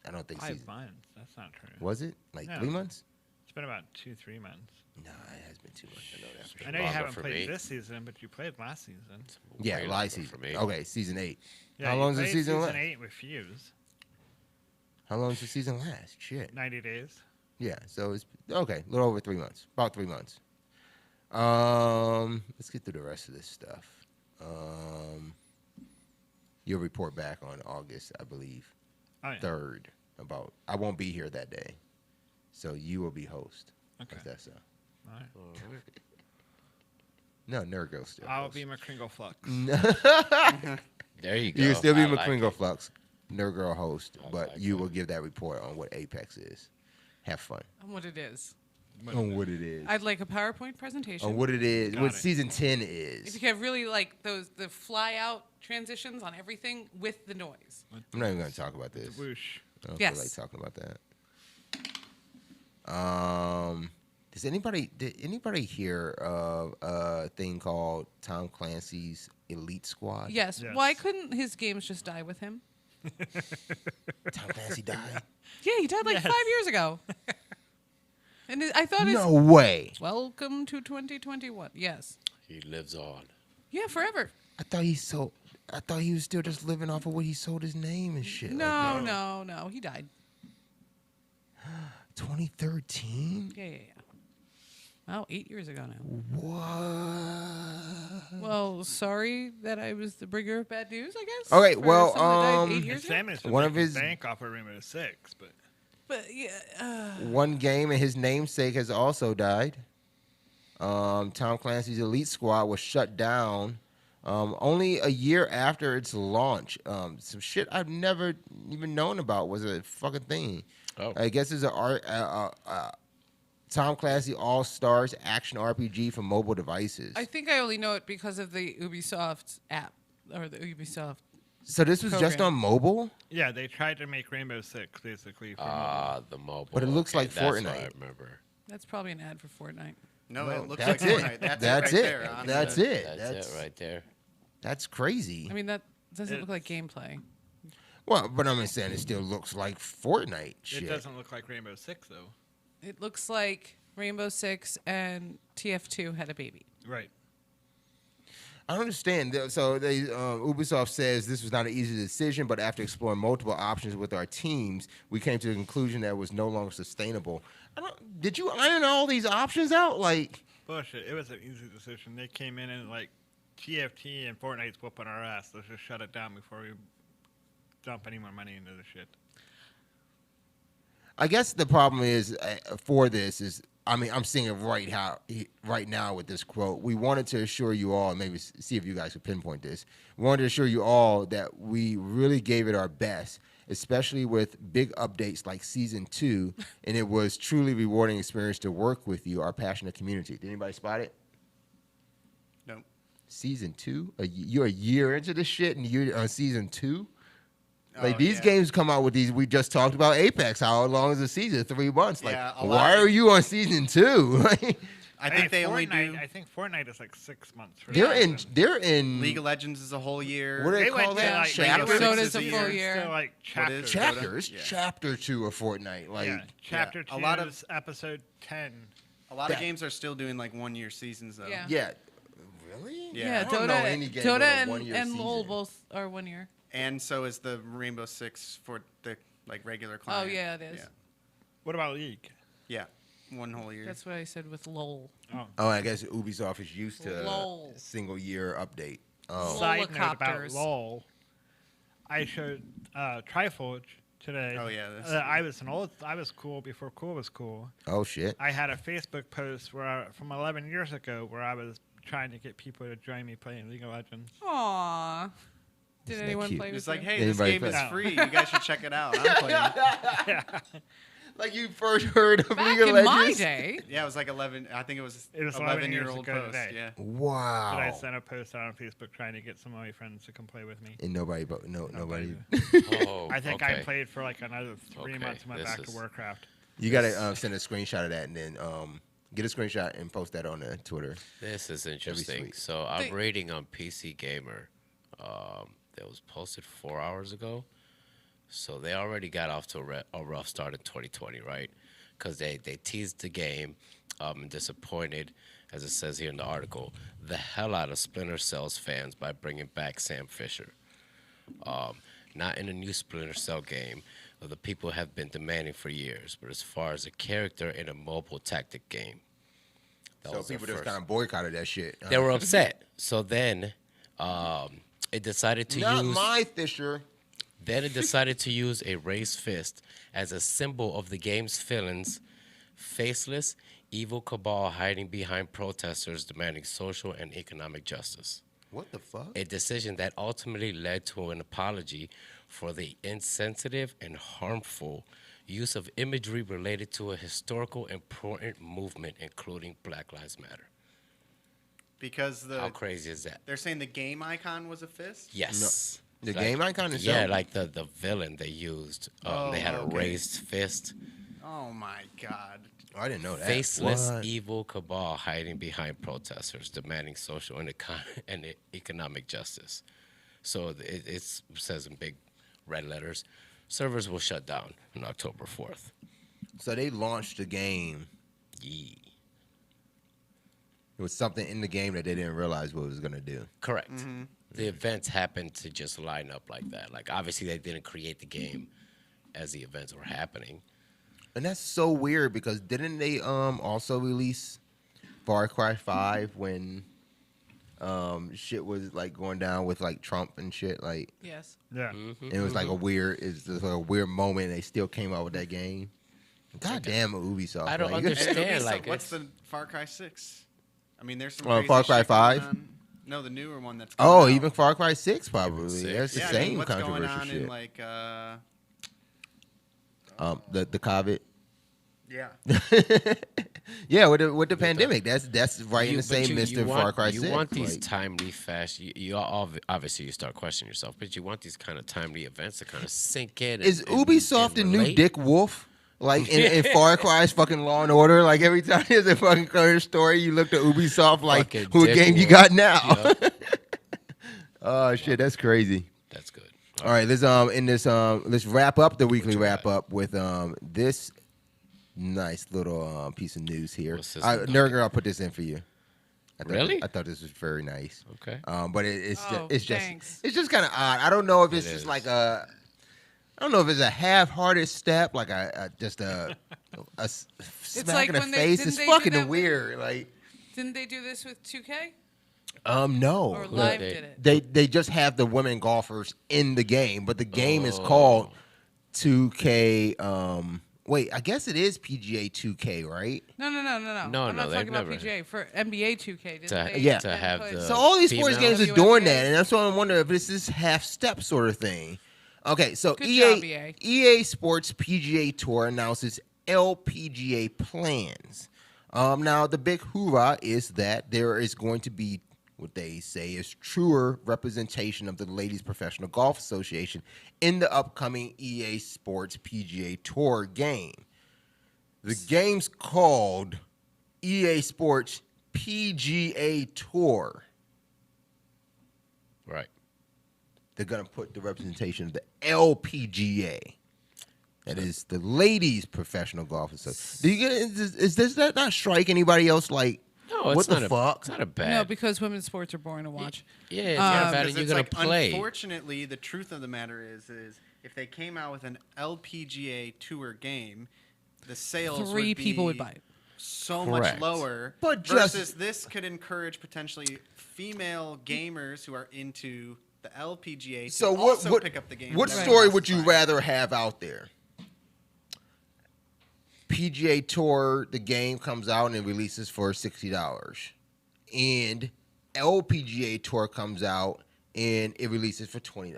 I don't think 5 season. months. That's not true. Was it like No. 3 months? It's been about 2-3 months. No, it has been too much. I know that. I know you Longer haven't for played me. this season, but you played last season. Yeah, Way last longer season. for me. Okay, season 8. Yeah, How you long does the played season last? Season 8 with Fuse. How long does the season last? Shit. 90 days. Yeah, so it's okay, a little over 3 months, about 3 months. Let's get through the rest of this stuff. You'll report back on August, I believe, Oh, yeah. 3rd. About I won't be here that day, so you will be host. Okay. That's All right. no Nerd Girl still. I'll host. be McCringle Flux. There you go. You can still be I like McCringle it. Flux, Nerd Girl host, I but like you that. will give that report on what Apex is. Have fun On what it is. on what it is. I'd like a PowerPoint presentation. On what it is, Got what it. season 10 If is. you have really like the fly out transitions on everything with the noise. I'm not even going to talk about this. Whoosh. I don't Yes. feel like talking about that. Did anybody hear of a thing called Tom Clancy's Elite Squad? Yes. Yes. Why couldn't his games just die with him? Tom Clancy died. Yeah, he died like 5 years ago. And I thought No it's way. welcome to 2021. Yes. He lives on. Yeah, forever. I thought he was still just living off of what he sold his name and shit. No, no. He died. 2013. Yeah. Well, 8 years ago now. What? Well, sorry that I was the bringer of bad news, I guess. Okay, for well, someone that died 8 And years ago. Sam is One of his- bank off of Rainbow Six, but But yeah, One game and his namesake has also died. Tom Clancy's Elite Squad was shut down only a year after its launch. Some shit I've never even known about was a fucking thing. Oh. I guess it's a Tom Clancy All Stars action RPG for mobile devices. I think I only know it because of the Ubisoft app or the Ubisoft. So this was just program. on mobile, Yeah, they tried to make Rainbow Six basically. For mobile. The mobile. But it looks like that's what Fortnite. I remember. That's probably an ad for Fortnite. No, No, it looks that's like it. Fortnite. That's, That's it. it. Right there, honestly. That's it. That's it right there. That's crazy. I mean, that doesn't look like gameplay. Well, but I'm saying it still looks like Fortnite shit. It doesn't look like Rainbow Six though. It looks like Rainbow Six and TF2 had a baby. Right. I don't understand. So Ubisoft says this was not an easy decision, but after exploring multiple options with our teams, we came to the conclusion that it was no longer sustainable. Did you iron all these options out? Like, Bullshit. It was an easy decision. They came in and like TFT and Fortnite's whooping our ass. Let's just shut it down before we dump any more money into the shit. I guess the problem is for this is, I mean, I'm seeing it right now with this quote. We wanted to assure you all, and maybe see if you guys could pinpoint this. We wanted to assure you all that we really gave it our best, especially with big updates like Season 2, and it was truly rewarding experience to work with you, our passionate community. Did anybody spot it? Nope. Season 2? You're a year into this shit, and you're on Season 2? Like, Oh, these yeah. games come out with these. We just talked about Apex. How long is the season? 3 months. Like, Yeah, a lot why of- are you on Season 2? I think they only Fortnite, do. I think Fortnite is like 6 months. For They're in League of Legends is a whole year. What do they They call went to, that? like, Chapter? regular So does Six a is full year. year. Still like chapters. chapters. Yeah. Chapter 2 of Fortnite. Like, Yeah, chapter Yeah, 2 a lot of- is episode 10. A lot That- of games are still doing like 1 year seasons though. Yeah. yeah. Really? Yeah. I don't know any game with a Dota 1 year and LoL season. both are 1 year. And so is the Rainbow Six for the like regular client. Oh, yeah, it is. Yeah. What about League? Yeah. 1 whole year. That's what I said with LoL. Oh, I guess Ubisoft is used to LOL. single year update. Oh, Side note about Helicopters. LOL. I showed Triforge today. Oh, yeah, that's- I was cool before cool was cool. oh shit. I had a Facebook post from 11 years ago where I was trying to get people to join me playing League of Legends. Aww. Did Isn't that anyone cute? play with It's like, you? hey, Did this anybody game is play- free. You guys should check it out. I'm playing. Like you first heard of Back League of in Legends? my day. Yeah, it was like 11. I think it was, It was 11 11 year years old ago post. today. Yeah. Wow. But I sent a post out on Facebook trying to get some of my friends to come play with me. And nobody. Nobody. Oh, I think okay. I played for like another 3 Okay, months and went this back to is- Warcraft. You gotta send a screenshot of that and then get a screenshot and post that on the Twitter. This is interesting. sweet. So I'm They- rating on PC Gamer. That was posted 4 hours ago. So they already got off to a rough start in 2020, right? Because they teased the game and disappointed, as it says here in the article, the hell out of Splinter Cell's fans by bringing back Sam Fisher. Not in a new Splinter Cell game that the people have been demanding for years, but as far as a character in a mobile tactic game. That So was their people just first- kind of boycotted that shit. they were upset. So then it decided to Not use my Fisher. then it decided to use a raised fist as a symbol of the game's villains, faceless, evil cabal hiding behind protesters demanding social and economic justice. What the fuck? A decision that ultimately led to an apology for the insensitive and harmful use of imagery related to a historical important movement, including Black Lives Matter. Because How crazy is that? they're saying the game icon was a fist? Yes. The Like- game icon is Yeah, like the villain they used. They had a okay. raised fist. Oh my god. Oh, I didn't know that. Faceless, What? evil cabal hiding behind protesters demanding social and economic justice. So it says in big red letters, servers will shut down on October 4th. So they launched the game. Yee. It was something in the game that they didn't realize what it was gonna do. Correct. The events happened to just line up like that. Like, obviously, they didn't create the game as the events were happening. And that's so weird because didn't they also release Far Cry 5 when shit was like going down with like Trump and shit, like Yes. Yeah. and it was like a weird moment and they still came out with that game. God damn it, Ubisoft. I don't like, understand. And Ubisoft, like, what's it's- the Far Cry 6? I mean, there's some Oh, crazy Far Cry shit going 5? on. No, the newer one that's Oh, coming out. even Far Cry 6 probably. Six. That's the yeah, same I mean, what's going controversial on shit. in like The COVID. Yeah. Yeah, with the pandemic, that's right in the same Mr. Far Cry 6. You want these like- timely, fast. You all obviously you start questioning yourself, but you want these kind of timely events to kind of sink in. Is and Ubisoft the new relate. Dick Wolf? Like in Far Cry's fucking Law and Order, like every time there's a fucking current story, you look to Ubisoft like, Fucking who Dick game you Wolf. got now? Yeah. Oh shit, that's crazy. That's good. All right, let's wrap up the weekly wrap up with this nice little piece of news here. What's this Nurgle, I'll put this in for you. Really? I thought this was very nice. Okay. But it's Oh, just thanks. it's just kind of odd. I don't know if it's It just is. like a. I don't know if it's a half-hearted step, like a smack like in the when they- face. didn't It's they do fucking that with- weird. Like, Didn't they do this with 2K? no. Or Who Live they- did it? They just have the women golfers in the game, but the game is Oh. called 2K. Wait, I guess it is PGA 2K, right? No. No, I'm no, not talking they've about never- PGA. For NBA 2K, didn't To- they? yeah. to have put- the- So all these sports females? games are doing WNBA. that, and that's why I'm wondering if this is half-step sort of thing. Okay, so Good EA, job, EA. EA Sports PGA Tour announces LPGA plans. Now, the big hoorah is that there is going to be what they say is truer representation of the Ladies Professional Golf Association in the upcoming EA Sports PGA Tour game. The game's called EA Sports PGA Tour. Right. They're going to put the representation of the LPGA. That is the Ladies Professional Golf Association. Do you get? Does that not strike anybody else like? No, it's what not the a, fuck? It's not a bad. No, because women's sports are boring to watch. Yeah, it's not bad. Because And you're it's gonna like, play. Unfortunately, the truth of the matter is if they came out with an LPGA Tour game, the sales Three would be people would buy it. so Correct. much lower. But just- versus this could encourage potentially female gamers who are into the LPGA to So also pick up the game. what and then story else would you buy it. rather have out there? PGA Tour, the game comes out and it releases for $60, and LPGA Tour comes out and it releases for $20.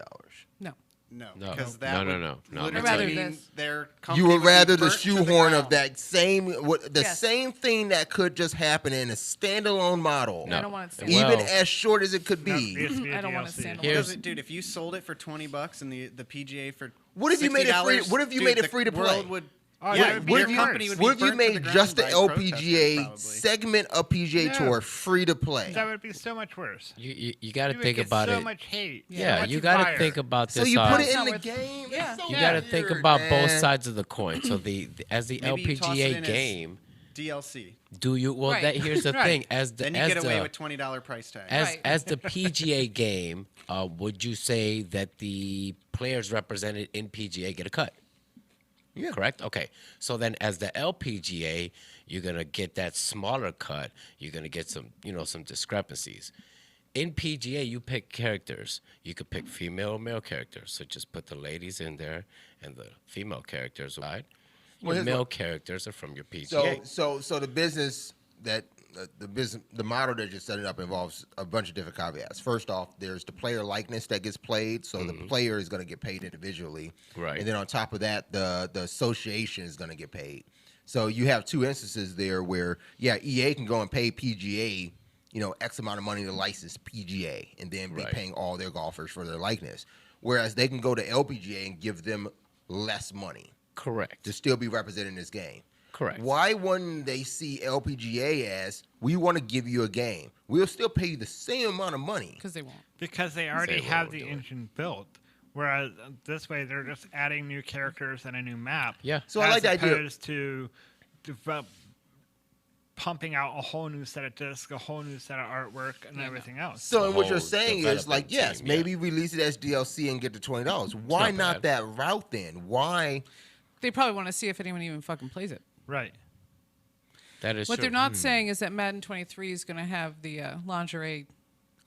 No. No, No. because No, that no, would no, no. literally I'd rather mean this. their You company would be rather the burnt to shoehorn of ground. that same Yes. same thing that could just happen in a standalone model, I don't want it to even Well- as short as it could No, be. it used to be a I don't want to DLC. stand Here's- Because, dude, if you sold it for $20 and the PGA for What if you made it free? $60, What if you dude, made it the free to play? world would, Oh, yeah, that would be your even company worse. would be What if you burnt to the made ground just the by LPGA protesters, probably. segment of PGA No. Tour free to play? That would be so much worse. You got to You would think get about so it. much hate. Yeah, so much you got to fire. think about So this. you put it It's in not the worth- game. Yeah. It's so You got to think weird, about man. both sides of the coin. So as the Maybe you toss it LPGA in as game, DLC. do you? Well, Right. that here's the Right. thing. As the Then you as get away the with $20 price tag. Right. as the PGA game, would you say that the players represented in PGA get a cut? Yeah. Correct? Okay. So then as the LPGA, you're going to get that smaller cut. You're going to get some discrepancies. In PGA, you pick characters. You could pick female or male characters. So just put the ladies in there and the female characters right. Well, Your here's male what- characters are from your PGA. So the business that the model that you're setting up involves a bunch of different caveats. First off, there's the player likeness that gets played, so the player is going to get paid individually, Right. And then on top of that, the association is going to get paid. So you have two instances there where EA can go and pay PGA, X amount of money to license PGA, and then be Right. paying all their golfers for their likeness. Whereas they can go to LPGA and give them less money Correct. to still be represented in this game. Correct. Why wouldn't they see LPGA as, we want to give you a game? We'll still pay you the same amount of money. Because they won't. Because they already what have we're the doing. engine built. Whereas this way, they're just adding new characters and a new map. Yeah. So I like the as idea. opposed to develop, pumping out a whole new set of discs, a whole new set of artwork, and everything else. So The and what you're whole saying is, like, development yes, team, yeah. maybe release it as DLC and get the $20. Why not not bad. that route then? Why? They probably want to see if anyone even fucking plays it. Right. That is What true. they're not saying is that Madden 23 is going to have the lingerie.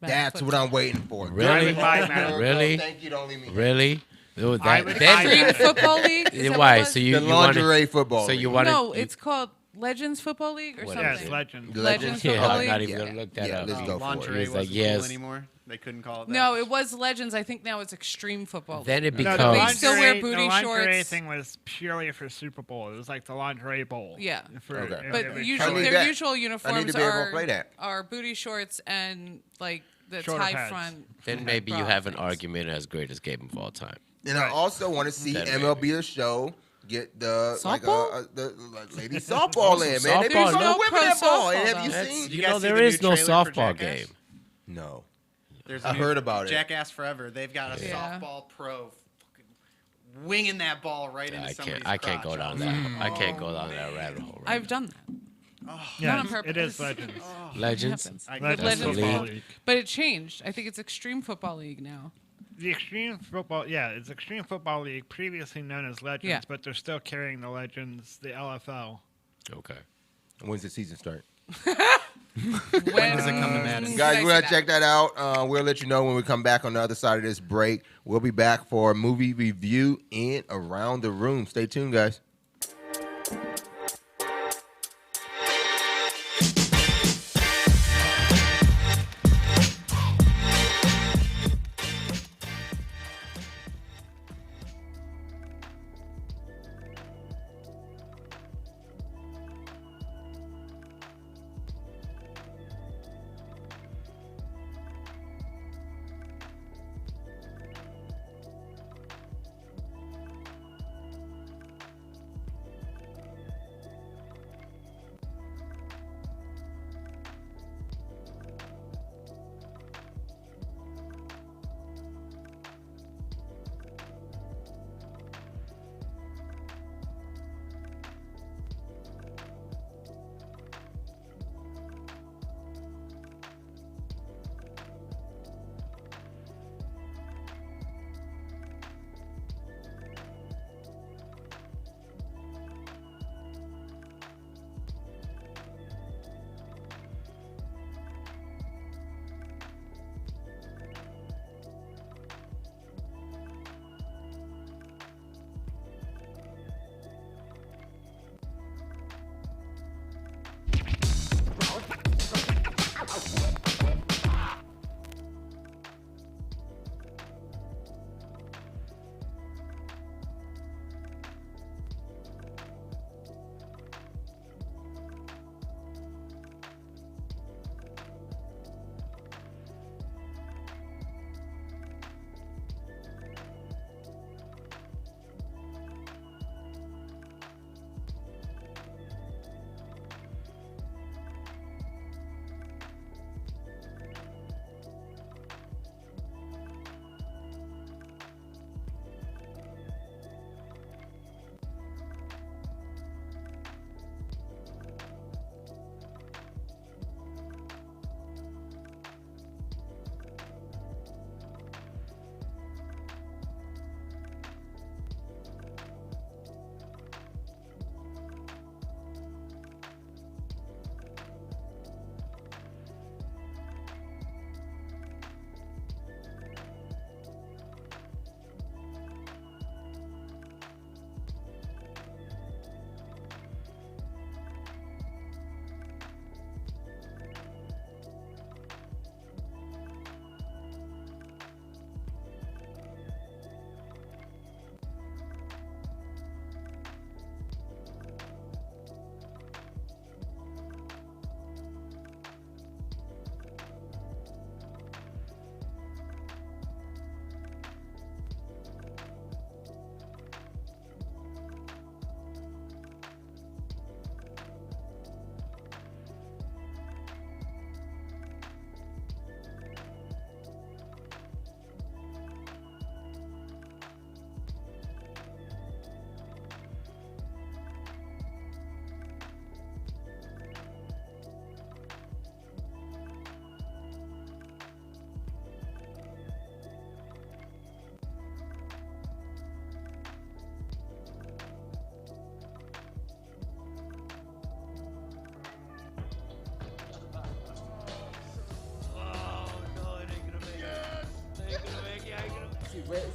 Madden That's foot- what I'm waiting for. Really? would buy Madden. Really? Thank you. Don't leave me. Really? Oh, I would- then- I Extreme would- Football League? Is that what why? it was? So you The wanna- lingerie football. So you league. want No, it's called Legends Football League or What something? Yeah, it's Legends. Legends Yeah, Football I'm League? not even Yeah. gonna look that Yeah, up. let's go for it. Lingerie He was wasn't like, yes. cool anymore. They couldn't call it that. No, it was Legends. I think now it's Extreme Football League. Then it No, becomes. They still wear booty the lingerie shorts. thing was purely for Super Bowl. It was like the lingerie bowl. Yeah. Okay. it But was usually need their that. usual I need uniforms to be able to play that. are booty shorts and like the Shorter tie pads. front. Then maybe you bra have an things. argument as greatest game of all time. And I also want to see That MLB The Show get the Softball? the ladies softball in, man. They be Softball, so no women pro that ball. softball, And have you though. seen? You guys know, see there the new is no trailer for softball Jackass? game. No. There's I a new heard about it. Jackass Forever. They've got a Yeah. softball pro fucking winging that ball right into somebody's I can't go crotch. down that. I can't go down that rabbit hole. Right I've done that. Yeah, Not on purpose. it is Legends. now. It Legends. happens. I Legends Legends Football Football League. But it changed. I think it's Extreme Football League now. The Extreme Football, it's Extreme Football League, previously known as Legends, Yeah. but they're still carrying the Legends, the LFL. Okay. When's the season start? When does it come to Madden? Guys, we're going to check that out. We'll let you know when we come back on the other side of this break. We'll be back for a movie review and Around the Room. Stay tuned, guys.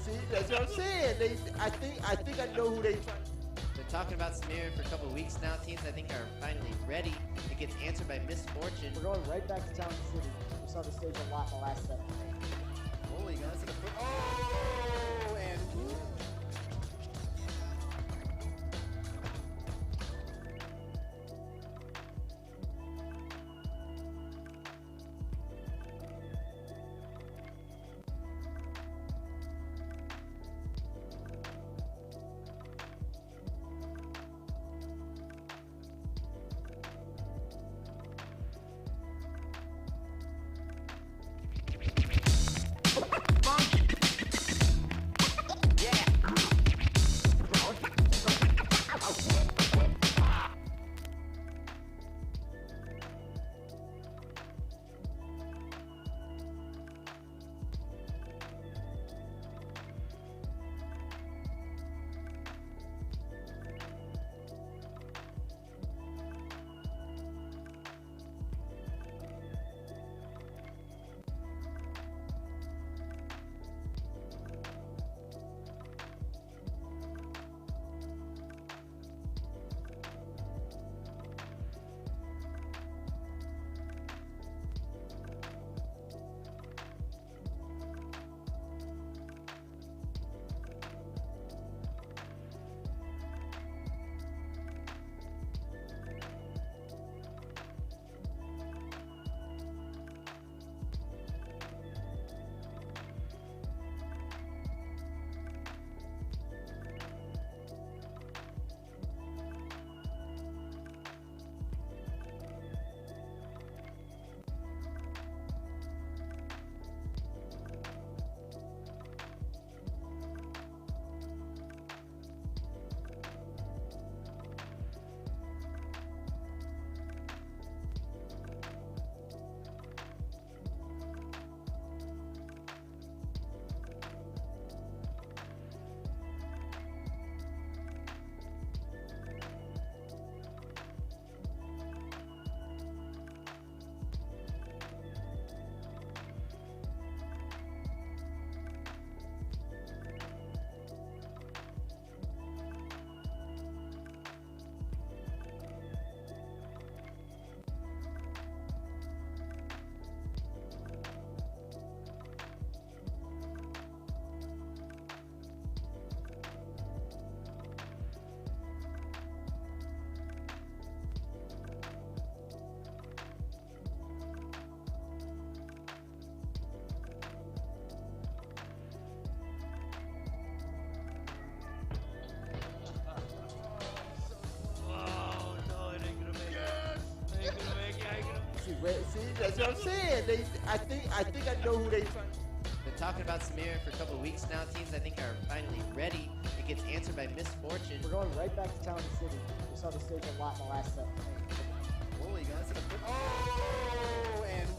See, that's what I'm saying. I think I know who they. The talking about Samir for a couple of weeks now. Teams, I think, are finally ready. It gets answered by misfortune. We're going right back to Town City. We saw the stage a lot in the last 7 days. Holy God, that's like a foot. Oh, and See, that's what I'm saying. I think I know who they trying. been talking about Samir for a couple of weeks now. Teams, I think, are finally ready. It gets answered by misfortune. We're going right back to Town City. We saw the stage a lot in the last 7 days. Holy God, that's like a foot. Oh, and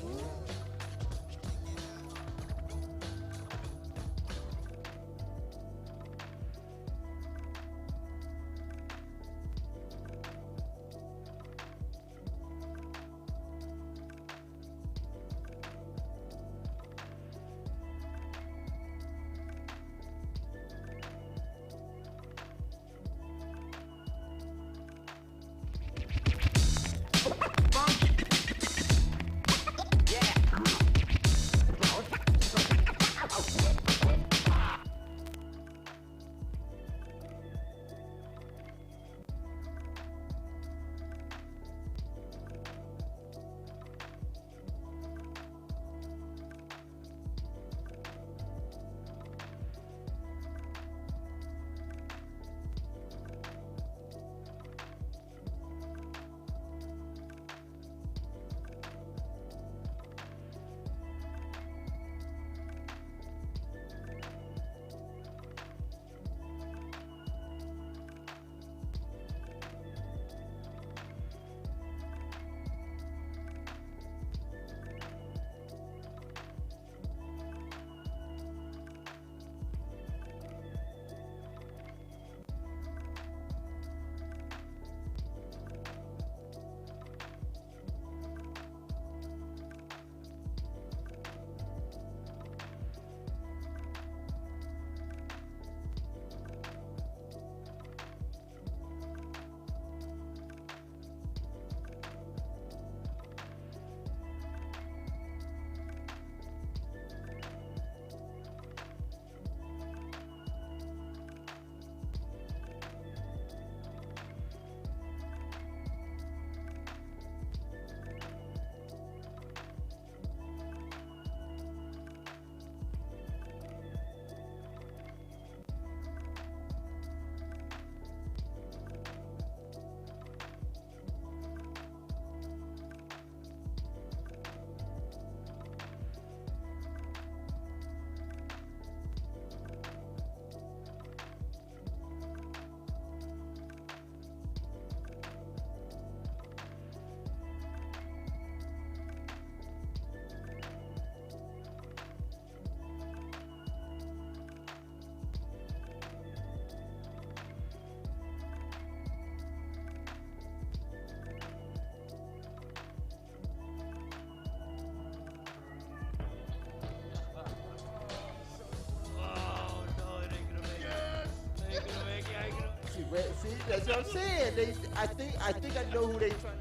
See, that's what I'm saying. I think I know who they trying.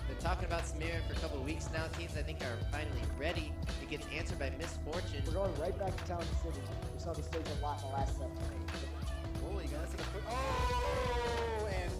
Been talking about Samir for a couple of weeks now. Teams I think are finally ready. It gets answered by misfortune. We're going right back to Town City. We saw the stage a lot in the last 7 days. Holy God, that's like a oh, and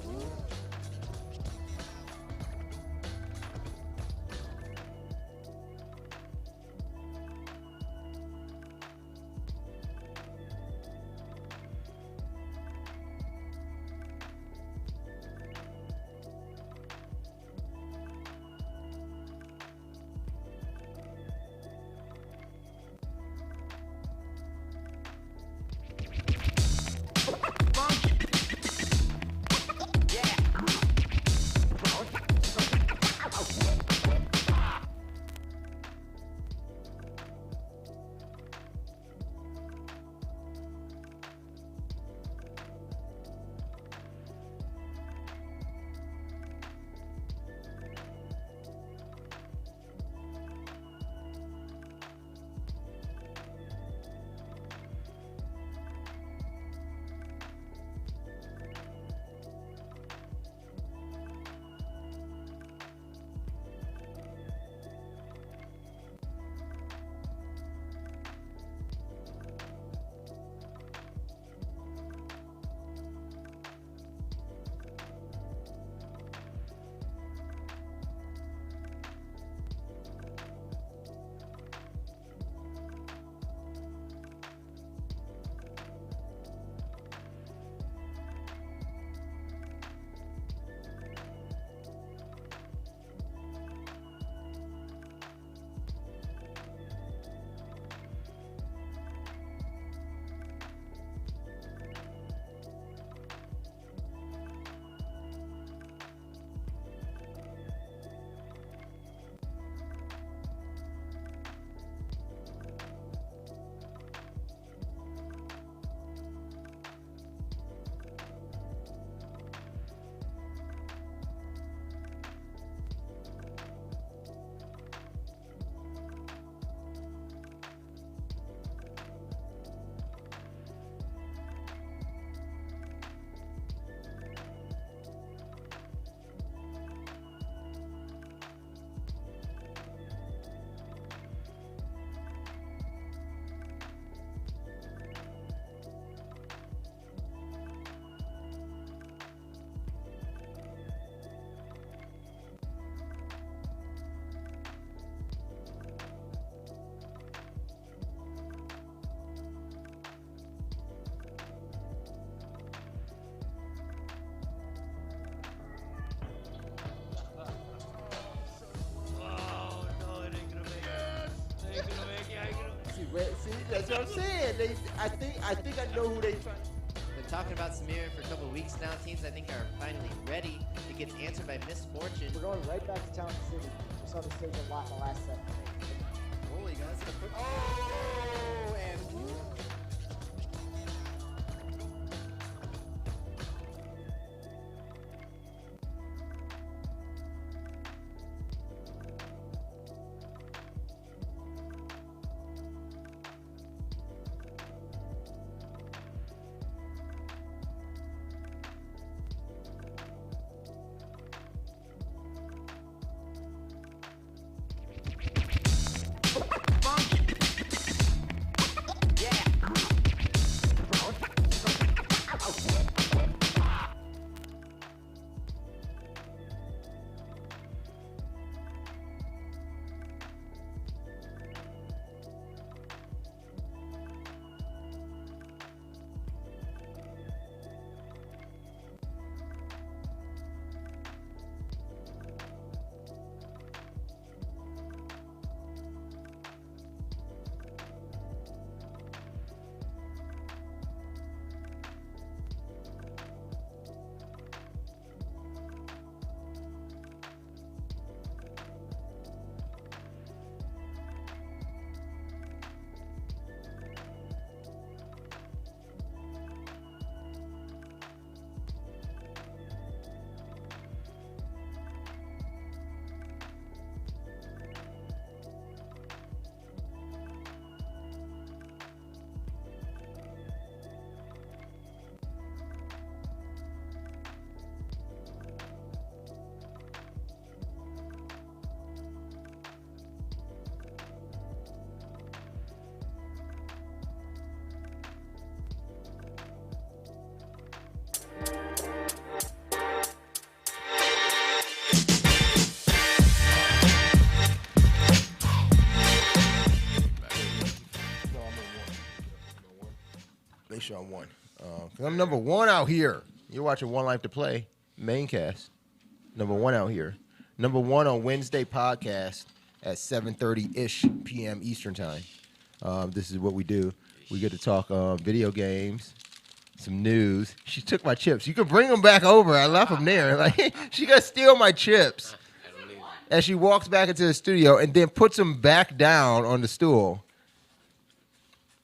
See, that's what I'm saying. I think I know who they trying. been talking about Samir for a couple of weeks now. Teams I think are finally ready. It gets answered by misfortune. We're going right back to Town City. We saw the stage a lot in the last 7 days. Holy God, that's like a oh, and make sure I'm one. Because I'm number one out here. You're watching One Life to Play, Maincast. Number one out here. Number one on Wednesday podcast at 7:30-ish p.m. Eastern time. This is what we do. We get to talk video games, some news. She took my chips. You can bring them back over. I left them there. Like she gonna steal my chips. And she walks back into the studio and then puts them back down on the stool.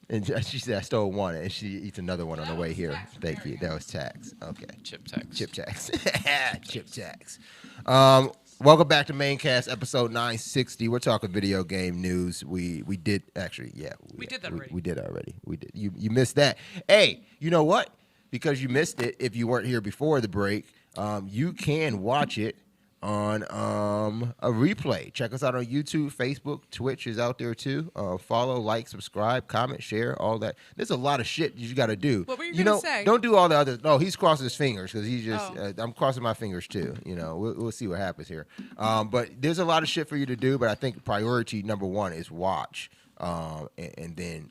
And she said, I stole one. And she eats another one on the way here. Thank you. That was tax. Okay. Chip tax. Chip tax. Chip tax. Welcome back to Maincast, episode 960. We're talking video game news. We did, actually, yeah. We did that already. We did already. We did. You missed that. Hey, you know what? Because you missed it, if you weren't here before the break, you can watch it on a replay. Check us out on YouTube, Facebook, Twitch is out there too. Follow, like, subscribe, comment, share, all that. There's a lot of shit you got to do. What were you gonna say? Don't do all the other. No, he's crossing his fingers because he's just. I'm crossing my fingers too. You know, we'll see what happens here. But there's a lot of shit for you to do. But I think priority number one is watch, and then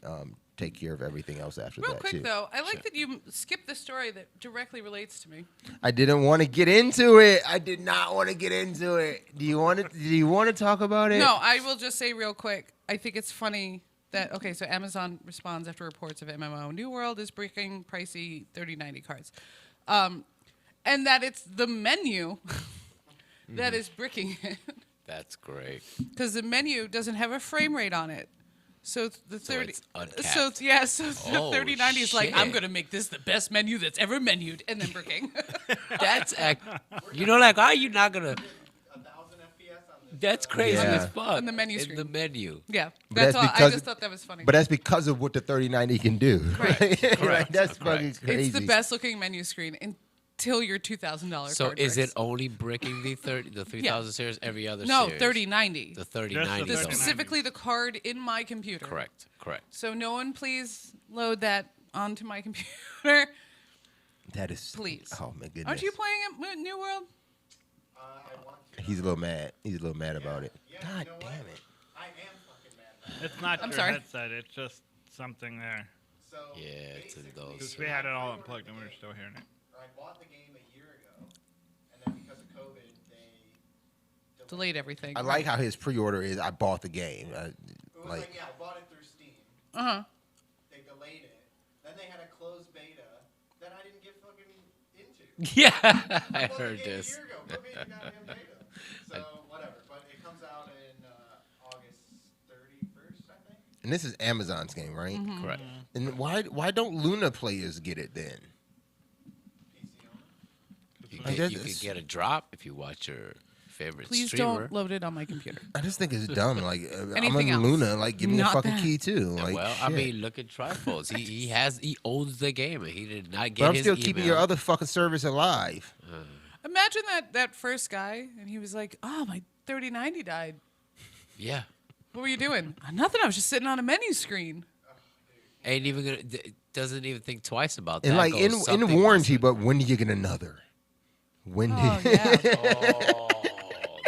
take care of everything else after Real that quick too. though, I like that you skipped the story that directly relates to me. I didn't want to get into it. I did not want to get into it. Do you want to? Do you want to talk about it? No, I will just say real quick. I think it's funny that so Amazon responds after reports of MMO New World is breaking pricey 3090 cards, and that it's the menu that is bricking it That's great. because the menu doesn't have a frame rate on it. So the 30, it's uncapped. so the Oh, 3090 is like, I'm shit. gonna make this the best menu that's ever menued, and then bricking. That's you know, like, are you not gonna? 1,000 FPS on this. That's crazy Yeah. as fuck. On the menu In screen. the menu. Yeah, But that's that's all. I because- just thought that was funny. But that's because of what the 3090 can do. Right. Like, that's fucking Correct. crazy. It's the best looking menu screen until your $2,000 So card is bricks. it only bricking the 3000 series? Every other No, series? 3090. The 3090. Just the though. Specifically the card in my computer. Correct. So no one please load that onto my computer. That is. Please. Oh my goodness. Aren't you playing at New World? I want to. He's a little mad. He's a little mad about it. Yeah, God you know damn what? it. I am fucking mad. It's not I'm your sorry. headset. It's just something there. So Yeah, it's in those. Because we had it all unplugged and we were still hearing it. I bought the game a year ago, and then because of COVID, they Delayed everything. I like how his pre-order is. I bought the game. It was Like, like, yeah, I bought it through Steam. Uh-huh. They delayed it. Then they had a closed beta that I didn't get fucking into. Yeah, I bought the heard game this. A year ago. Put me in the goddamn beta. So whatever. But it comes out in August 31st, I think. and this is Amazon's game, right? Mm-hmm. Correct. And why don't Luna players get it then? PC only. You, I get, guess you it's- could get a drop if you watch your favorite Please streamer. don't load it on my computer. I just think it's dumb. Like, I'm Anything on else. Luna. Like, give me a Not fucking that. key too. Like, Well, I shit. mean, look at Trifolds. He owns the game, and he did not get but I'm his still email. keeping your other fucking service alive. Imagine that first guy, and he was like, "Oh, my 3090 died. Yeah, What were you doing?" Nothing. I was just sitting on a menu screen. ain't even gonna. Doesn't even think twice about that. And like Goes, in something warranty, must- but when do you get another? When do Oh you, yeah. Oh,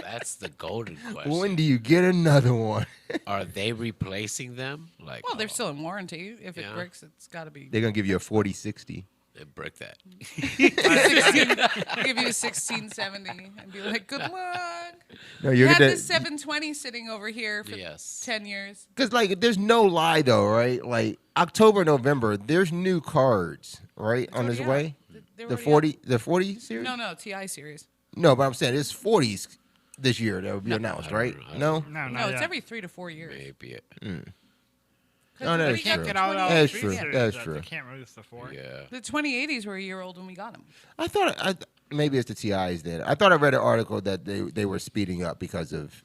that's the golden question. when do you get another one? Are they replacing them? Like, Well, they're still in warranty. If it Yeah. breaks, it's got to be. They're gonna give you a 4060. they brick that. 16, give you a 1670 and be like, "Good luck." No, You you're have gonna this 720 sitting over here for Yes. 10 years. because like there's no lie though, right? Like October, November, there's new cards, right, on already his out. way. They're The already 40, the 40 series. No, TI series. No, but I'm saying it's 40s this year that will be announced, I don't right? know. No. No, it's every 3 to 4 years. Maybe. It, 'Cause No, the that's Can't true. get all those That's three true. series That's that true. They can't release the 4. yeah. The 2080s were a year old when we got them. I thought maybe it's the TIs then. I thought I read an article that they were speeding up because of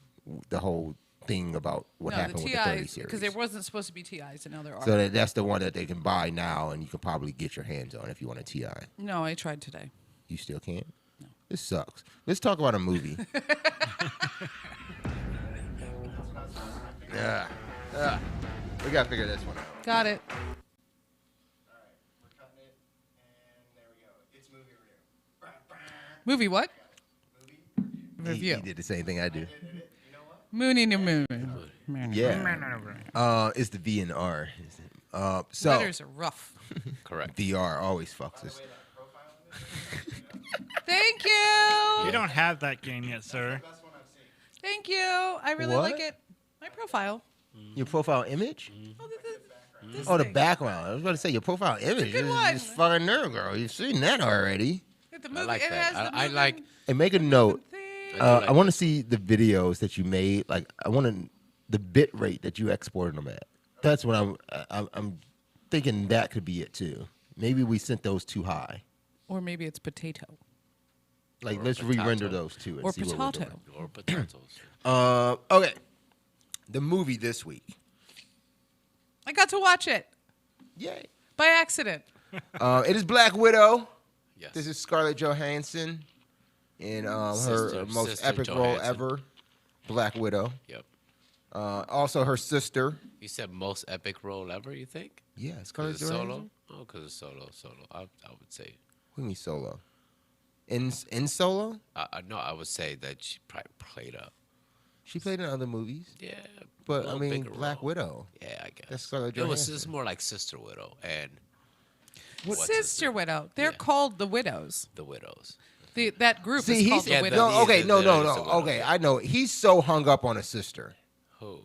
the whole thing about what No, happened the with the 30 TIs, series. because there wasn't supposed to be TIs, and now there are. So that's the one that they can buy now, and you can probably get your hands on if you want a TI. No, I tried today. You still can't. No. This sucks. Let's talk about a movie. Yeah. We gotta figure this one out. Got it. All right, we're cutting it, and there we go. It's movie review. Brah, brah. Movie what? Movie review. He Review. did the same thing I do. You know what? Moony no moon. Yeah. It's the V and R. So Letters are rough. Correct. VR always fucks us. Thank you. You don't have that game yet, sir. Thank you. I really What? like it. My profile. Your profile image? Oh, this Oh, the thing. background. I was about to say your profile image good is one. just fucking nerd, girl. You've seen that already. The I movie, like it that. has the I like. moving And make a note. thing. I do like I want to that. see the videos that you made. Like, I want the bit rate that you exported them at. That's what I'm thinking. That could be it too. Maybe we sent those too high. Or maybe it's potato. Like, Or let's potato. re-render those two and Or see what we're potato. doing. Or potatoes. Okay, the movie this week. I got to watch it Yay! by accident. It is Black Widow. Yes. This is Scarlett Johansson in her Sister- most Sister epic role Johansson. ever, Black Widow. Yep. Also her sister. You said most epic role ever. You think? Yeah, 'Cause Scarlett it's Johansson. solo. Oh, because it's solo. Solo. I would say. What do you mean solo? In Solo? No, I would say that she probably played up. She played in other movies, Yeah. but I little mean bigger Black role. Widow. Yeah, I guess. That's Scarlett It was Johansson. just more like Sister Widow and what's his Sister name? Widow. They're Yeah. called the Widows. The Widows. That group See, is called he's the Yeah, Widows. no. Okay, the- no. the Widow, Okay, yeah. I know. He's so hung up on a sister Who?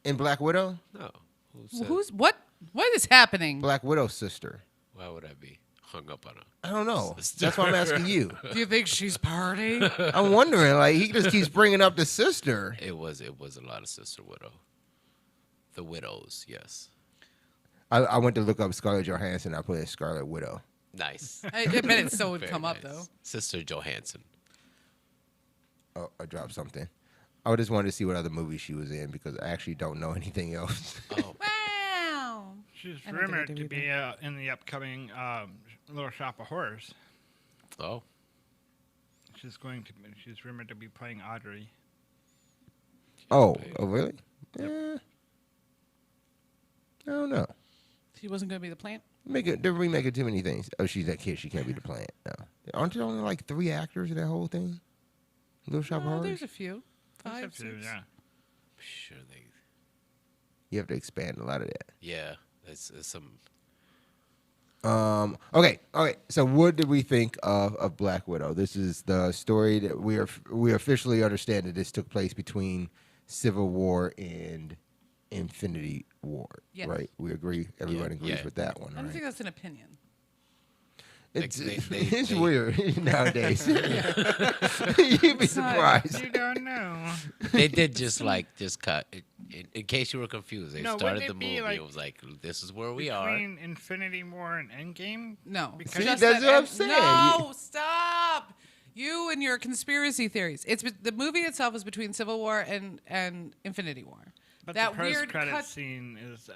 in Black Widow. No. Who said? Who's what? What is happening? Black Widow's sister. Why would I be hung up on her? I don't know. Sister. That's why I'm asking you. Do you think she's party? I'm wondering. Like, he just keeps bringing up the sister. It was a lot of Sister Widow. The Widows, yes. I went to look up Scarlett Johansson. I put in Scarlet Widow. Nice. I bet it still would Very come up nice. though. Sister Johansson. Oh, I dropped something. I just wanted to see what other movie she was in because I actually don't know anything else. Oh, Wow. She's I don't think I rumored do to either. be in the upcoming Little Shop of Horrors. oh. She's rumored to be playing Audrey. Oh, really? I don't know. She wasn't going to be the plant. They're remaking too many things. Oh, she's that kid. She can't be the plant. No. Aren't there only like 3 actors in that whole thing? Little Shop of No, Horrors? there's a few. 5, Except for- 6. yeah. Sure they. You have to expand a lot of that. Yeah. It's some. Okay. So, what did we think of Black Widow? This is the story that we officially understand that this took place between Civil War and Infinity War. Yes. Right? We agree. Everyone agrees Yeah. with that one. I don't Right? think that's an opinion. It's, They- it's they- weird nowadays. You'd be surprised. You don't know. They did just cut. In case you were confused, they No, wouldn't started it the be, movie. like, It was like, this is where we are. Between Infinity War and Endgame? No. Because- Just See, that's that what I'm end- saying. No, stop. You and your conspiracy theories. The movie itself is between Civil War and Infinity War. But that the weird post-credit cut. scene is,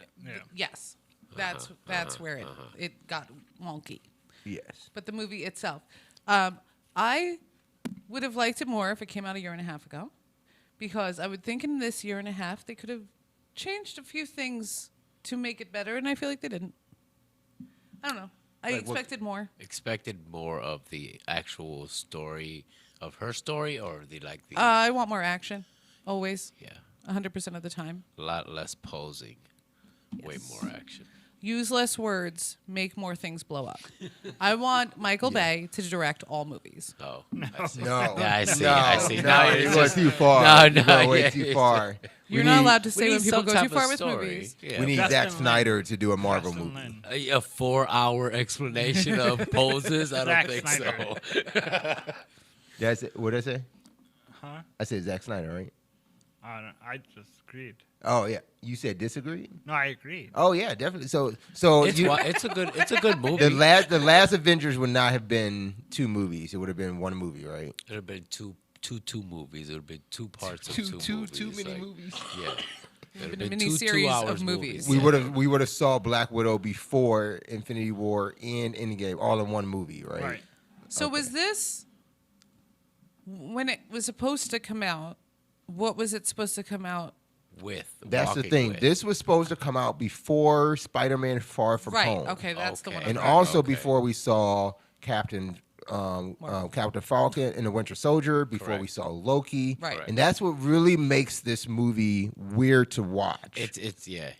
Yes, that's where it got wonky. Yes. But the movie itself, I would have liked it more if it came out a year and a half ago, because I would think in this year and a half they could have changed a few things to make it better, and I feel like they didn't. I don't know. I Like what- expected more. Expected more of the actual story of her story, or the I want more action, always, yeah, 100% of the time. a lot less posing, way more action. Use less words, make more things blow up. I want Michael Bay to direct all movies. Oh, I see. No. Yeah, I see. No, I see. No, Now you it's go just- too far. No, You go no, way yeah, too it's- far. You're We not need- allowed to We say need when people some go type too of far with story. movies. Yeah. We need Justin Zack Lin. Snyder to do a Marvel Justin movie. Lin. A 4-hour explanation of poses? I don't Zack think Snyder. so. That's it. What did I say? Huh? I said Zack Snyder, right? I just agreed. Oh yeah. You said disagreed? No, I agreed. Oh yeah, definitely. So It's a good movie. the last Avengers would not have been 2 movies. It would have been 1 movie, right? It would have been two movies. It would have been 2 parts of movies. Too many like, movies. Yeah. It would have been a been mini 2 series of hours movies. We Yeah. would have saw Black Widow before Infinity War and Endgame all in 1 movie, right? Right. So Okay. was this when it was supposed to come out? What was it supposed to come out? With That's the walking thing. with. This was supposed to come out before Spider-Man Far From Right. Home. Okay, that's the Okay. one. And I'm also Okay. before we saw Captain Falcon and the Winter Soldier, before we Correct. saw Loki. Right. Correct. And that's what really makes this movie weird to watch. It's yeah.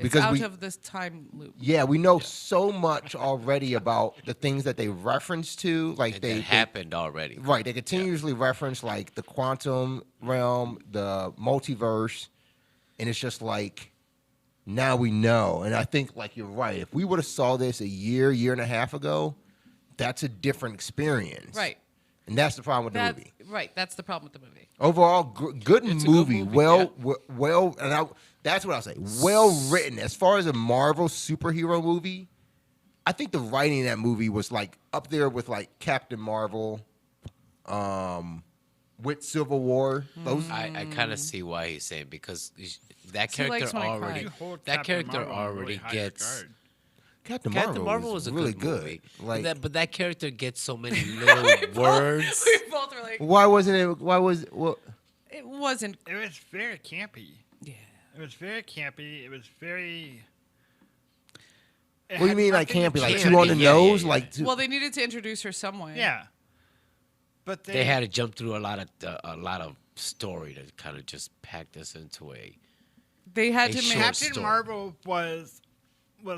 It's Because out we- of this time loop. Yeah, we know so much already about the things that they reference to, like And they that happened already. right. They continuously reference like the quantum realm, the multiverse, and it's just like now we know. And I think like you're right. If we would have saw this a year and a half ago, that's a different experience. Right. And that's the problem with the That, movie. right. That's the problem with the movie. Overall, good It's a good movie. movie, Well, yeah. well, and that's what I'll say. Well written. As far as a Marvel superhero movie, I think the writing in that movie was like up there with like Captain Marvel, with Civil War. Those I kind of see why he's saying because that He likes character when I already You hold that Captain character Marvel in already really high gets. regard. Captain Captain Marvel Marvel was a really good movie. Like, but that character gets so many little words. We both were like, why wasn't it? Why was well? it wasn't. It was very campy. Yeah. It was very campy. It was very. It What do you had mean like nothing to campy? Like do too on the with Yeah, yeah, nose? yeah. Like too, Well, they needed to introduce her some way. Yeah. But They had to jump through a lot of story to kind of just pack this into a. They had A to short make. Captain story. Marvel was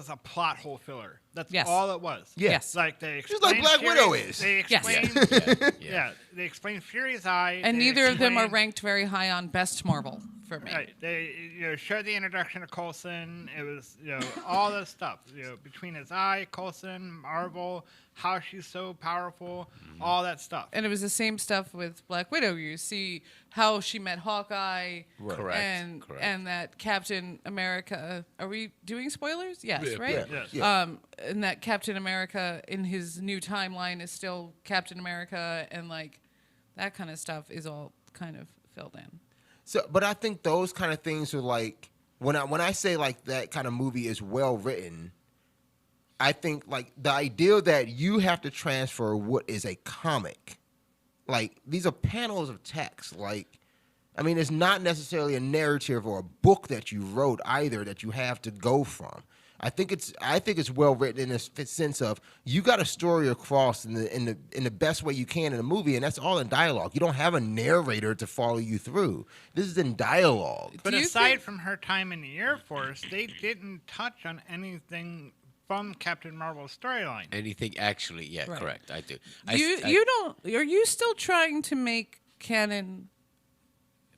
a plot hole filler. That's Yes. all it was. Yeah. Yes. Like they Just like explained Black Widow Fury- is. They Yes. explained, Yeah. they explained Fury's eye. And they neither of them are explained- ranked very high on best Marvel for me. Right. They showed the introduction of Coulson. It was all this stuff. Between his eye, Coulson, Marvel, how she's so powerful, all that stuff. And it was the same stuff with Black Widow. You see how she met Hawkeye, Correct. and Correct. and that Captain America. Are we doing spoilers? Yes, Yeah, right. yeah, Yes. yeah. And that Captain America in his new timeline is still Captain America, and like that kind of stuff is all kind of filled in. So, but I think those kind of things are like when I say like that kind of movie is well written. I think like the idea that you have to transfer what is a comic, like these are panels of text. Like, I mean, it's not necessarily a narrative or a book that you wrote either that you have to go from. I think it's well written in a sense of you got a story across in the best way you can in a movie, and that's all in dialogue. You don't have a narrator to follow you through. This is in dialogue. But Do you aside think- from her time in the Air Force, they didn't touch on anything from Captain Marvel's storyline. Anything actually? Yeah, Right. correct. I do. You don't. Are you still trying to make canon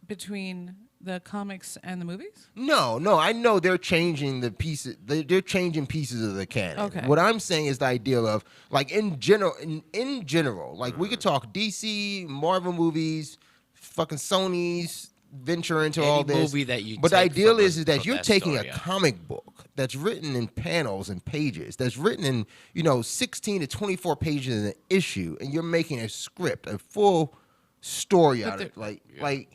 between the comics and the movies? No, I know they're changing the pieces. They're changing pieces of the canon. Okay. What I'm saying is the idea of like in general, like we could talk DC, Marvel movies, fucking Sony's venture into Any all this. movie that you but the take ideal from is that from you're that taking story, a yeah. comic book that's written in panels and pages, that's written in 16 to 24 pages in an issue, and you're making a script, a full story out of it. Like.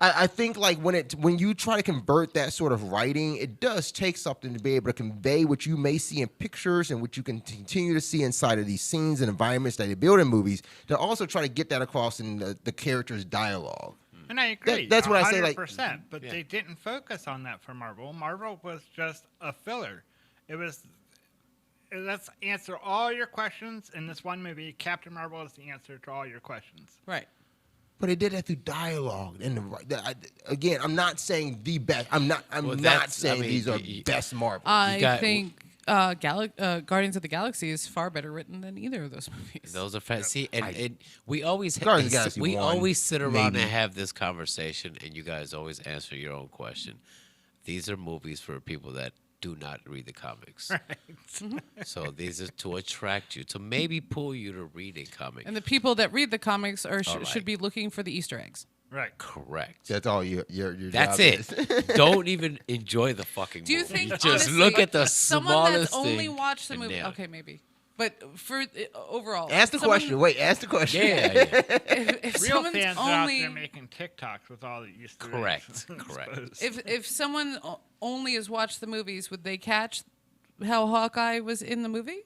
I think like when you try to convert that sort of writing, it does take something to be able to convey what you may see in pictures and what you can continue to see inside of these scenes and environments that they build in movies. To also try to get that across in the characters' dialogue. And I agree. that's what I say, like- 100%, but Yeah. they didn't focus on that for Marvel. Marvel was just a filler. It was, let's answer all your questions in this one movie. Captain Marvel is the answer to all your questions. Right. But they did that through dialogue. And again, I'm not saying the best. I'm not Well, not saying I mean, these are you- best Marvel. I got- think Guardians of the Galaxy is far better written than either of those movies. Those are fancy, and we always Guardians of the Galaxy we 1, always sit around maybe. and have this conversation, and you guys always answer your own question. These are movies for people that do not read the comics, so these are to attract you, to maybe pull you to read a comic. And the people that read the comics All right. should be looking for the Easter eggs. Right. Correct. That's all your That's job it. is. Don't even enjoy the fucking Do you movie. think Just honestly, look at the someone smallest that's only thing watched the and movie? nail it. Okay, maybe. But for overall, Ask the someone- question. Wait, ask the question. Yeah, If Real someone's fans are out only there making TikToks with all the Easter Correct, eggs. I correct. suppose. if someone only has watched the movies, would they catch how Hawkeye was in the movie?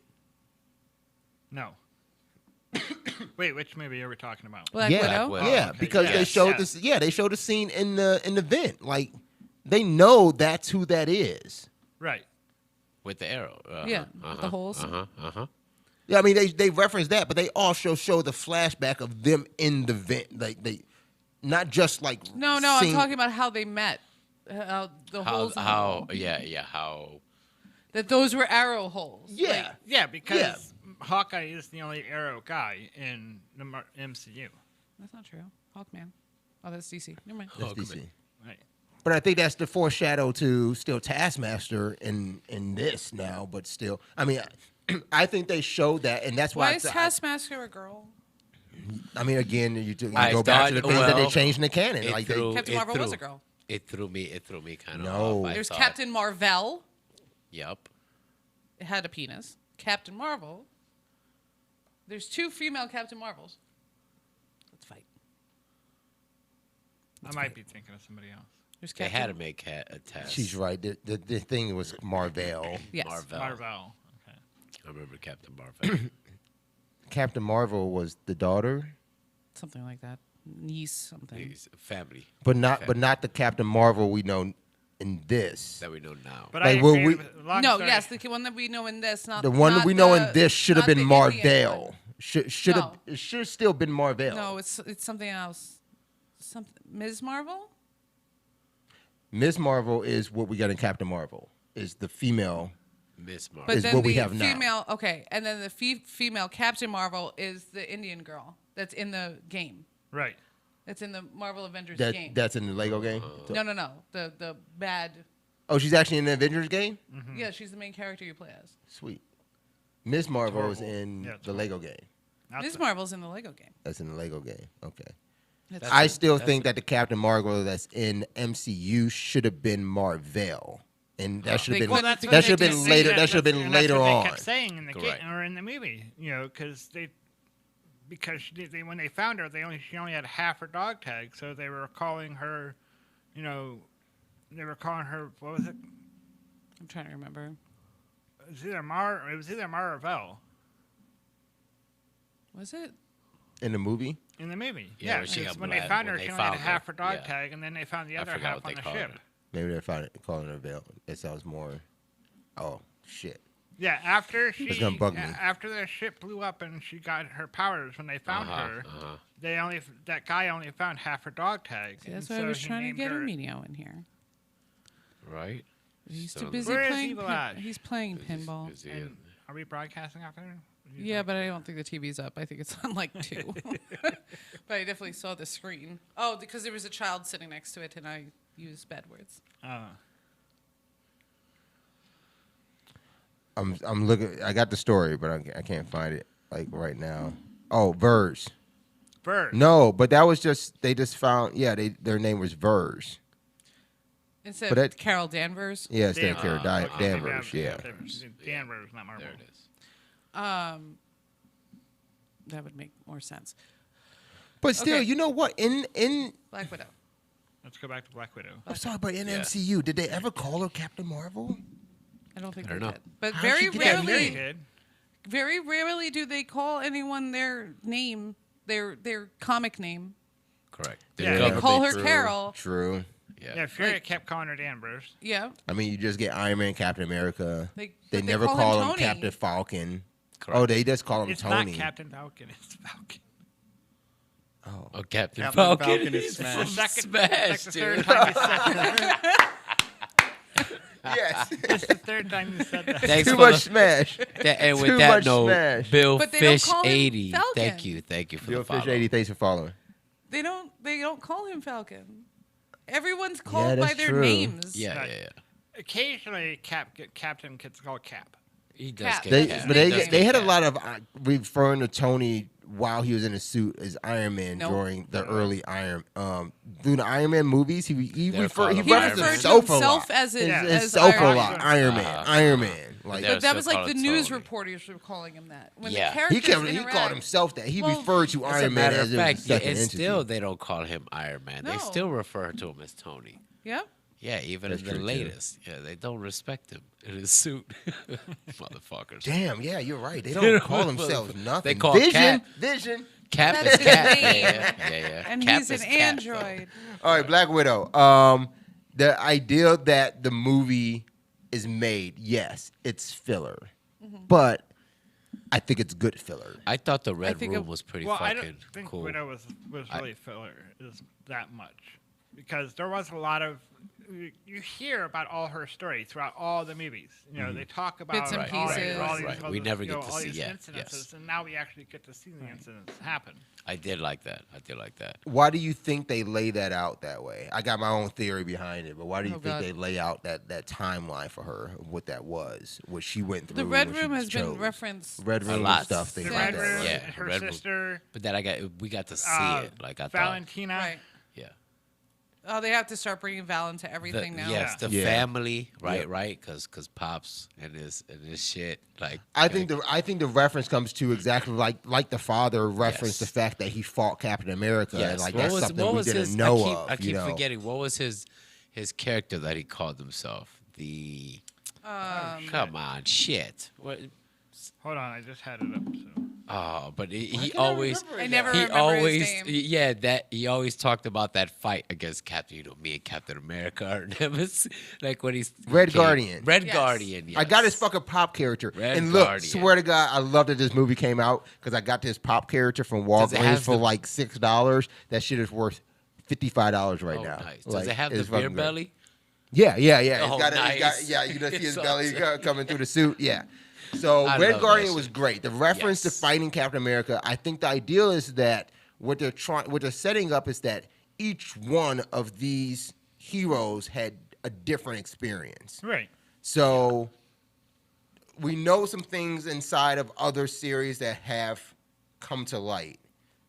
No. Wait, which movie are we talking about? Black yeah, Widow. Widow. yeah, okay. because they Yes, showed yes. this. Yeah, they showed the scene in the vent. Like they know that's who that is. Right. With the arrow. Yeah, with the holes. Yeah, I mean they reference that, but they also show the flashback of them in the vent. Like they, not just like No, I'm seeing- talking about how they met. the holes in the wall. how That those were arrow holes. Yeah. Yeah, because Hawkeye is the only Arrow guy in the MCU. That's not true. Hawkman. Oh, that's DC. Never mind. That's Hawkman. DC. Right. But I think that's the foreshadow to still Taskmaster in this now. But still, I mean, I think they showed that, and that's why. Why is Taskmaster a girl? I mean, again, you I go back to the thought- things that they well, changed in the canon. it Like threw- Captain it Marvel was threw- a girl. It threw me kind of No. off. I There's thought- Captain Marvel. Yep. It had a penis. Captain Marvel. There's 2 female Captain Marvels. Let's fight. I might be thinking of somebody else. There's They Captain. had to make a test. she's right. The thing was Marvel. Yes. Marvel. Marvel. Okay. I remember Captain Marvel. Captain Marvel was the daughter, Something like that. Niece something. He's a family but not the Captain Marvel we know in this. that we know now. But Like, I well, agree we- with- long No, story- yes, the one that we know in this, not The one not we know in the- this should have not been the Indian Marvel. one. Should have No. it should have still been Marvel. No, it's something else. Something Ms. Marvel? Miss Marvel is what we got in Captain Marvel. Is the female. Miss Marvel. But Is then what the we have now. female, okay, and then the female Captain Marvel is the Indian girl that's in the game. Right. That's in the Marvel Avengers That game. that's in the Lego game. No. The bad. Oh, she's actually in the Avengers game. Yeah, she's the main character you play as. Sweet. Miss Marvel is Horrible. in Yeah, it's the Lego game. That's Ms. it. Marvel's in the Lego game. That's in the Lego game. Okay. That's I still think that the Captain Marvel that's in MCU should have been Marvel, and that should They have couldn't- been that's what that they should have been just- later. That should have been And that's later what they on. kept saying in the Correct. or in the movie, because they when they found her, she only had half her dog tag, so they were calling her, they were calling her, what was it? I'm trying to remember. It was either Mar or Vel Was it? In the movie, in the movie. Yeah, when she because got when they black- found her, when they she only had found her, half her dog yeah. tag, and then they found the I other forgot half what on they the called ship. her. maybe they're calling her Veil. It sounds more. Oh shit! Yeah, after she It's gonna bug me. after the ship blew up and she got her powers, when they found her, that guy only found half her dog tag. See, that's and why I so was he trying to named get her- Emilio in here. Right? He's So too the- busy Where is playing. Evil Ash? He's playing Is pinball. he And in- are we broadcasting out there? Yeah, but I don't think the TV's up. I think it's on like 2. But I definitely saw the screen. Oh, because there was a child sitting next to it, and I used bad words. I'm looking. I got the story, but I can't find it like right now. Oh, Verge. Bird. No, but that was just they just found. Yeah, their name was Verge. Instead But of that- Carol Danvers. Yeah, it's Danvers. Carol Okay, Danvers. Yeah. Danvers, not Marvel. There it is. That would make more sense. But still, Okay. you know what? In Black Widow. Let's go back to Black Widow. I'm sorry, but in MCU, did they ever call her Captain Marvel? I don't think I don't they know. did. But How'd very she get that rarely, name? Kid. very rarely do they call anyone their name, their comic name. Correct. Yeah. The They cover- call her True, Carol. True. Yeah, Fury Like- kept calling her Danvers. Yeah. I mean, you just get Iron Man, Captain America. They They but never call call him Tony. Captain Falcon. Correct. Oh, they just call him It's Tony. not Captain Falcon. It's Falcon. Oh. Oh, Captain Captain Falcon. Falcon is He's Smash. from Second, Smash, like the third dude. time you said that. Yes. It's the third time you said that. Thanks Too for much the- smash. and with Too that much note, Smash. Bill But they don't Fish call him 80. Falcon. Thank you for Bill the follow. Fish 80, thanks for following. They don't call him Falcon. Everyone's called that's by their true. names. Yeah. Occasionally, Captain gets called Cap. He does Cap. get They, Cap. but He they, does they get had a Cap. lot of referring to Tony while he was in a suit as Iron Man Nope. during the early Iron through the Iron Man movies. He They're referred calling he him He referenced Iron referred to himself a himself lot. as His as self a Iron lot. Man. Iron Man. Iron Man. Like They're But that still was like calling the news Tony. reporters were calling him that. When Yeah. the characters he called interact- himself that. He Well, referred to As a Iron Man matter as of if it was fact, a yeah, second and entity. still they don't call him Iron Man. They No. still refer to him as Tony. Yep. Yeah, even That's in the true, too. latest. Yeah, they don't respect him in his suit. Motherfuckers. Damn, yeah, you're right. They They don't don't call motherfucker- themselves nothing. they call Vision. Cap. Vision. Cap That's is his Cap. name. Yeah. And Cap he's an is Cap, though. android. All right, Black Widow. The idea that the movie is made, yes, it's filler, but I think it's good filler. I thought the Red think Room it- was pretty Well, I fucking don't think cool. Widow was really filler is that much, because there was a lot of you hear about all her story throughout all the movies. You know, they talk about Bits and all, pieces. all these, Right. all We the- never you get know, to all see these yet, incidences, yes. and now we actually get to see the incidents happen. I did like that. I did like that. Why do you think they lay that out that way? I got my own theory behind it, but why do you Oh, think God. they lay out that timeline for her, what that was, what she went through? The Red when she Room has been chose? referenced. Red A Room lot. and stuff, things The like Red that. Room, right? Yeah, her Red Room. sister, But then we got to see it. Like I thought. Valentina. Right. Yeah. Oh, they have to start bringing Val into everything now. Yes, the Yeah. family, right, Yeah. right, because Pops and his shit, like I think the reference comes to exactly like the father referenced Yes. the fact that he fought Captain America, and like what that's was, something what we was didn't his, know I keep, of. I keep you know? forgetting what was his character that he called himself. The come on, shit. What? Hold on, I just had it up. So. Oh, but he always. I never He remember always, his name. yeah, that he always talked about that fight against Captain. You know, me and Captain America are nemesis. Like when he's Red Guardian. Red Yes. Guardian. I got his yes. fucking pop character, Red and look, Guardian. swear to God, I love that this movie came out because I got this pop character from Does it Walgreens have for the- like $6. That shit is worth $55 right Oh, now. nice. Does Like, it have the it's beer fucking great. belly? Yeah. Oh, It's got, nice. yeah, you just see his It's belly awesome. coming through the suit. Yeah. So I Red love Guardian that was shit. great. The reference to Yes. fighting Captain America, I think the ideal is that what they're setting up is that each one of these heroes had a different experience. Right. So we know some things inside of other series that have come to light.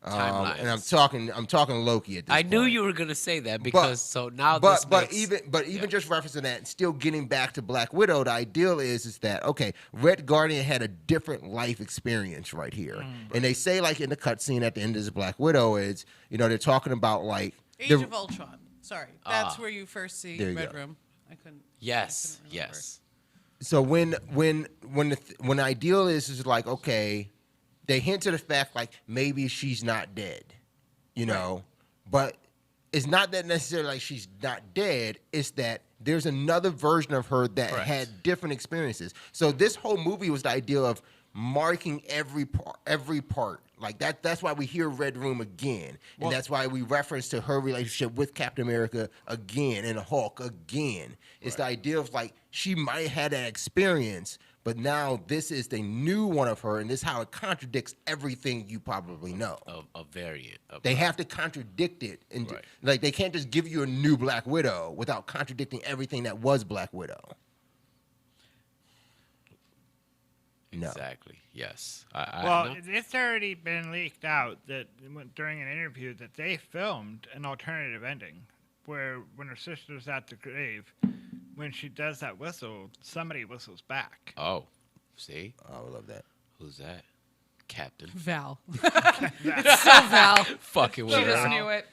And I'm Timelines. talking Loki at this I point. knew you were gonna say that because so now but this but makes, even just referencing that, and still getting back to Black Widow, the ideal is that okay, Red Guardian had a different life experience right here, and they say like in the cutscene at the end of this Black Widow is they're talking about like Age the- of Ultron. Sorry, that's where you first see There you Red go. Room. I couldn't. yes, I couldn't remember. yes. So when the ideal is like okay, they hint to the fact like maybe she's not dead, but it's not that necessarily like she's not dead. It's that there's another version of her that Correct. had different experiences. So this whole movie was the idea of marking every part. Like that. That's why we hear Red Room again, and that's why we reference to her relationship with Captain America again and Hulk again. It's the idea of like she might have had that experience, but now this is the new one of her, and this is how it contradicts everything you probably know. A variant. Of They have to contradict it, and Right. like they can't just give you a new Black Widow without contradicting everything that was Black Widow. No. Exactly. Yes. Well, no. it's already been leaked out that during an interview that they filmed an alternative ending where when her sister's at the grave, when she does that whistle, somebody whistles back. Oh, see, I would love that. who's that? Captain. Val. It's so Val. Fucking with She her. just knew it.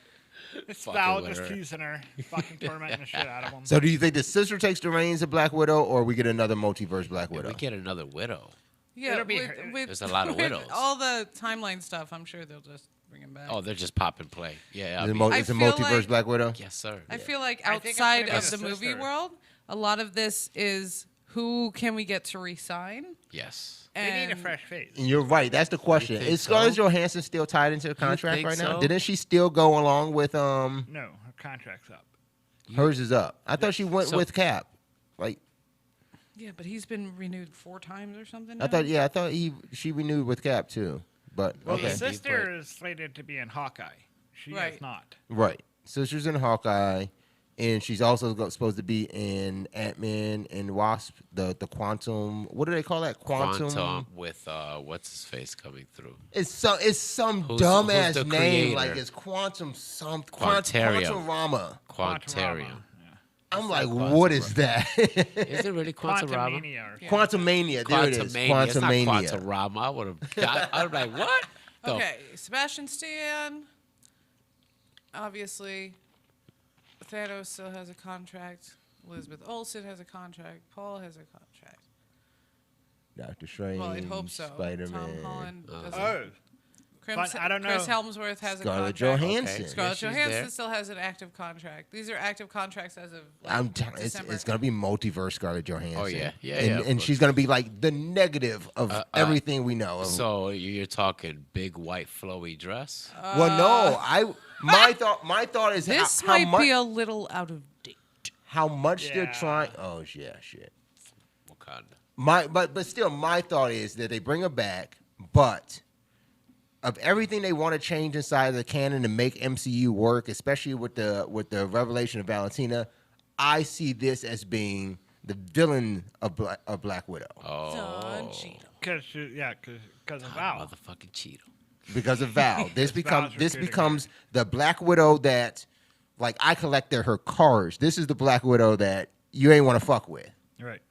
It's Fucking Val with just her. teasing her, fucking tormenting the shit out of them. So do you think the sister takes the reins of Black Widow, or we get another multiverse Black If Widow? we get another widow. Yeah, It'll be with, her- with, There's a lot of with widows. all the timeline stuff, I'm sure they'll just bring him back. Oh, they're just pop and play. Yeah. Is it I it's a feel multiverse like- Black Widow? yes, sir. I feel like I think it's outside gonna of be the the movie sister. world, a lot of this is who can we get to resign? Yes. They need a And fresh face. And you're right. That's the question. think Is Scarlett so? Johansson still tied into the contract think right now? so? Didn't she still go along with No, her contract's up. hers is up? I thought she went So- with Cap. Like Yeah, but he's been renewed 4 times or something. I now? thought she renewed with Cap too. But Well, okay. the sister is slated to be in Hawkeye. She Right. is not. Right. Sister's in Hawkeye, and she's also supposed to be in Ant-Man and Wasp, the Quantum. What do they call that? Quantum with what's his face coming through. It's some Who's dumbass the name. creator? Like it's Quantum some Quantarium. Quantum Rama. Quantarium. Yeah. I'm like, Quantum what is that? Is it really Quantum Rama? Quantumania. Yeah. Quantum Mania. There it is. Quantumania. It's not Quantumania. Quantum Rama. I would have. I was like, what? The Okay, Sebastian Stan. Obviously, Thanos still has a contract. Elizabeth Olsen has a contract. Paul has a contract. Doctor Strange. Well, I'd hope so. Spider-Man. Tom Holland doesn't. Oh, Chris, I don't Chris know. Helmsworth has Scarlett a contract. Johansson. Okay. Scarlett Yeah, she's Johansson there. still has an active contract. These are active contracts as of like, I'm telling December. it's gonna be multiverse Scarlett Johansson. Oh, yeah. Yeah, and, yeah, of and course. she's gonna be like the negative of everything we know. So you're talking big white flowy dress? Well, no, my thought is This how might much, be a little out of date. how much they're Yeah. trying. Oh yeah, shit. Wakanda. But still, my thought is that they bring her back, but of everything they want to change inside of the canon to make MCU work, especially with the revelation of Valentina, I see this as being the villain of Black Widow Oh. Because of Val. Motherfucking Cheeto. because of Val. This Val's recruiting becomes the Black Widow that, like, I collected her cards. This is the Black Widow that you ain't want to fuck with. Right.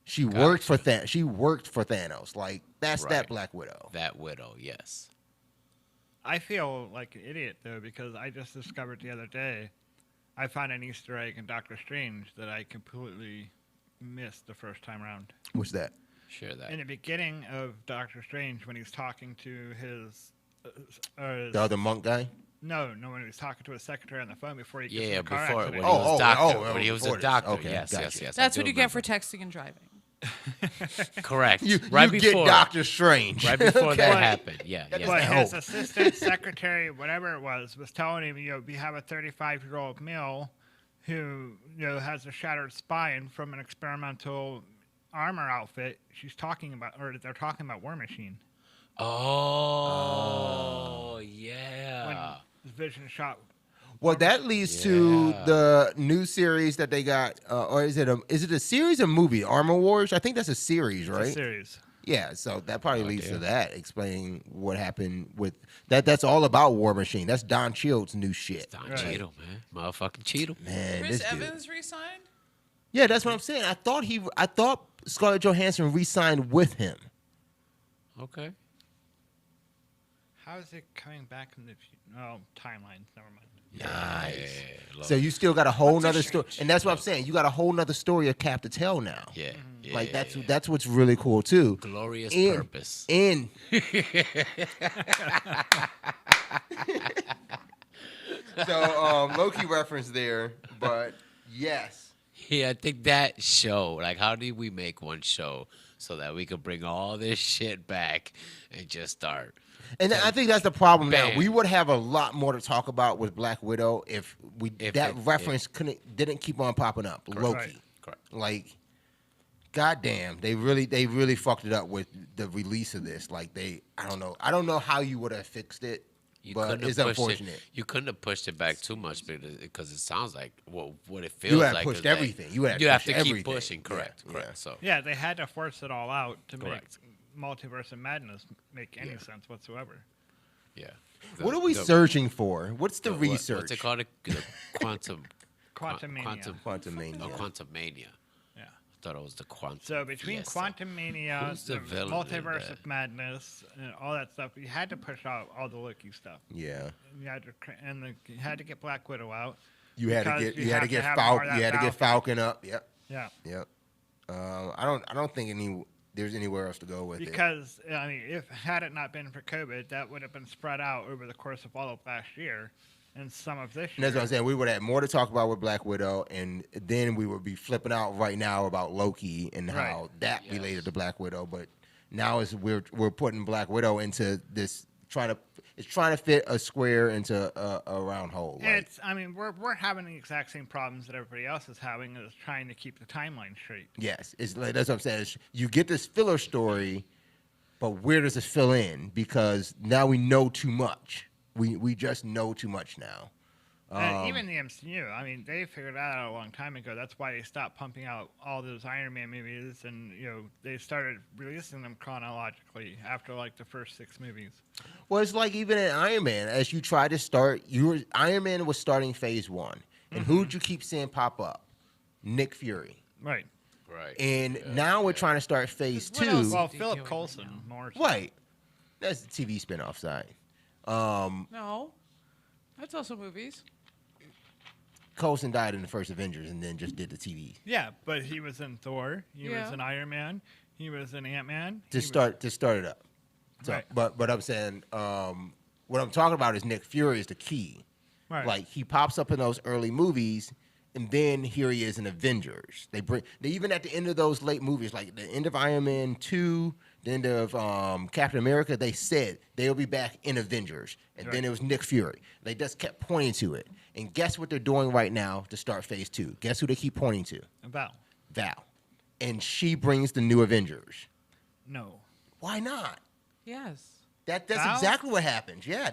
She worked for She worked for Thanos. Like, that's that Right. Black Widow. That widow, yes. I feel like an idiot though because I just discovered the other day I found an Easter egg in Doctor Strange that I completely missed the first time around. What's that? Share that. In the beginning of Doctor Strange, when he's talking to his, The other monk guy? no, when he was talking to his secretary on the phone before he gets in Yeah, the car before accident. when he was doctor. oh, When he was before a this. doctor. Okay, Yes, gotcha. yes, yes. That's I what do you get remember. for texting and driving. Correct. You right get before Doctor Strange. Right before that Okay. happened. Yeah, yeah. But doesn't his help. assistant secretary, whatever it was telling him, we have a 35-year-old male who, has a shattered spine from an experimental armor outfit. She's talking about, or they're talking about War Machine. Oh, yeah. When Vision shot. Well, that leads to Yeah. the new series that they got, or is it a series or movie? Armor Wars? I think that's a series, It's right? a series. Yeah, so that probably leads to damn. that, explaining what happened with that. That's all about War Machine. That's Don Cheadle's new shit. Don Right. Cheadle, man. Motherfucking Cheadle. Man, Chris this dude. Evans resigned? Yeah, that's what I'm saying. I thought Scarlett Johansson re-signed with him. Okay. How is it coming back in the timelines? Never mind. Nice. Yeah, So you still got a whole nother story, Strange. and that's what I'm saying. You got a whole nother story of Cap to tell now. yeah, yeah. Like that's what's really cool too. glorious And- purpose. And so Loki reference there, but yes. Yeah, I think that show, like, how did we make one show so that we could bring all this shit back and just start? And I think that's the problem now. Bam. We would have a lot more to talk about with Black Widow if that reference didn't keep on popping up. Loki. Right. Correct. Like, goddamn, they really fucked it up with the release of this. Like I don't know how you would have fixed it, but it's unfortunate. You couldn't have pushed it back too much because it sounds like what it feels You would like. have pushed is that everything. You would have have pushed to everything. keep pushing. Correct. Yeah, Correct. yeah. So Yeah, they had to force it all out to Correct. make Multiverse of Madness make any sense whatsoever. yeah. What are we The- searching for? What's the what- research? What's it called? The quantum. Quantumania. Quantumania. Quantumania. Yeah. I thought it was the quantum. So between Yes. Quantumania, Who's the the villain in Multiverse that? of Madness, and all that stuff, you had to push out all the Loki stuff. Yeah. You had to, you had to get Black Widow out. You had to Because get you you had to have to get have more of Falcon. You that had to get Falcon up. Yep. Yeah. Yep. I don't think there's anywhere else to go with it. Because had it not been for COVID, that would have been spread out over the course of all of last year, and some of this And that's year. what I'm saying. We would have more to talk about with Black Widow, and then we would be flipping out right now about Loki and how Right. that Yes. related to Black Widow. But now we're putting Black Widow into this trying to fit a square into a round hole. And Like, we're having the exact same problems that everybody else is having, is trying to keep the timeline straight. yes, it's like, that's what I'm saying. You get this filler story, but where does it fill in? Because now we know too much. We just know too much now. And even the MCU, they figured that out a long time ago. That's why they stopped pumping out all those Iron Man movies, and they started releasing them chronologically after like the first 6 movies. Well, it's like even in Iron Man, as you try to start, Iron Man was starting phase 1. And who would you keep seeing pop up? Nick Fury. Right. Right. And now we're trying to start phase What else? 2. Well, do you Philip do right Coulson now? more. So. Right. That's the TV spinoff side. No. That's also movies. Coulson died in the first Avengers and then just did the TV. Yeah, but he was in Thor. He was Yeah. in Iron Man. He was in Ant-Man. To start it up. So, Right. but I'm saying what I'm talking about is Nick Fury is the key. Right. Like he pops up in those early movies, and then here he is in Avengers. They even at the end of those late movies, like the end of Iron Man 2, The end of Captain America, they said they'll be back in Avengers. And then it was Nick Fury. They just kept pointing to it. And guess what they're doing right now to start phase 2? Guess who they keep pointing to? Val. Val. And she brings the new Avengers. No. Why not? Yes. That's Val? exactly what happens. Yeah,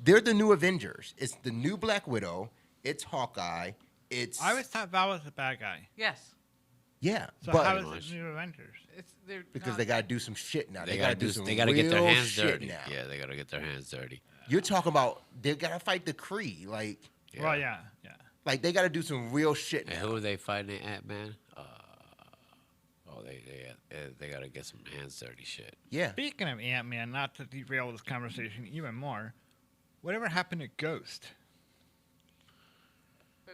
they're the new Avengers. It's the new Black Widow. It's Hawkeye. I always thought Val was the bad guy. Yes. Yeah, So but how is it New Avengers? They're because not- they got to do some shit now. They gotta gotta do. some They gotta get their real hands shit dirty. now. Yeah, they gotta get their hands dirty. You're talking about they got to fight the Kree. Well, yeah. Like they got to do some real shit And now. who are they fighting? Ant-Man. They gotta get some hands dirty shit. Yeah. Speaking of Ant-Man, not to derail this conversation even more, whatever happened to Ghost? Who?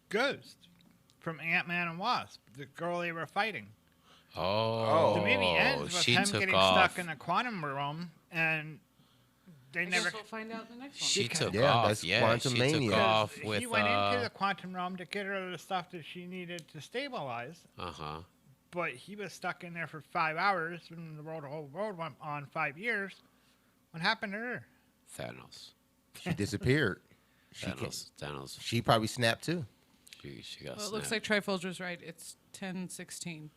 Ghost from Ant-Man and Wasp, the girl they were fighting. Oh, The movie ends with she him took getting off. stuck in the quantum realm, and they I never. guess we'll find out in the next one. She took Yeah, off. that's Yeah, she Quantumania. took off Because with. he went into the quantum realm to get her the stuff that she needed to stabilize, but he was stuck in there for 5 hours, and the whole world went on 5 years. What happened to her? Thanos. She disappeared. Thanos. She probably snapped too. She got. Well, it looks snapped. like Trifolger's right. It's 10:16.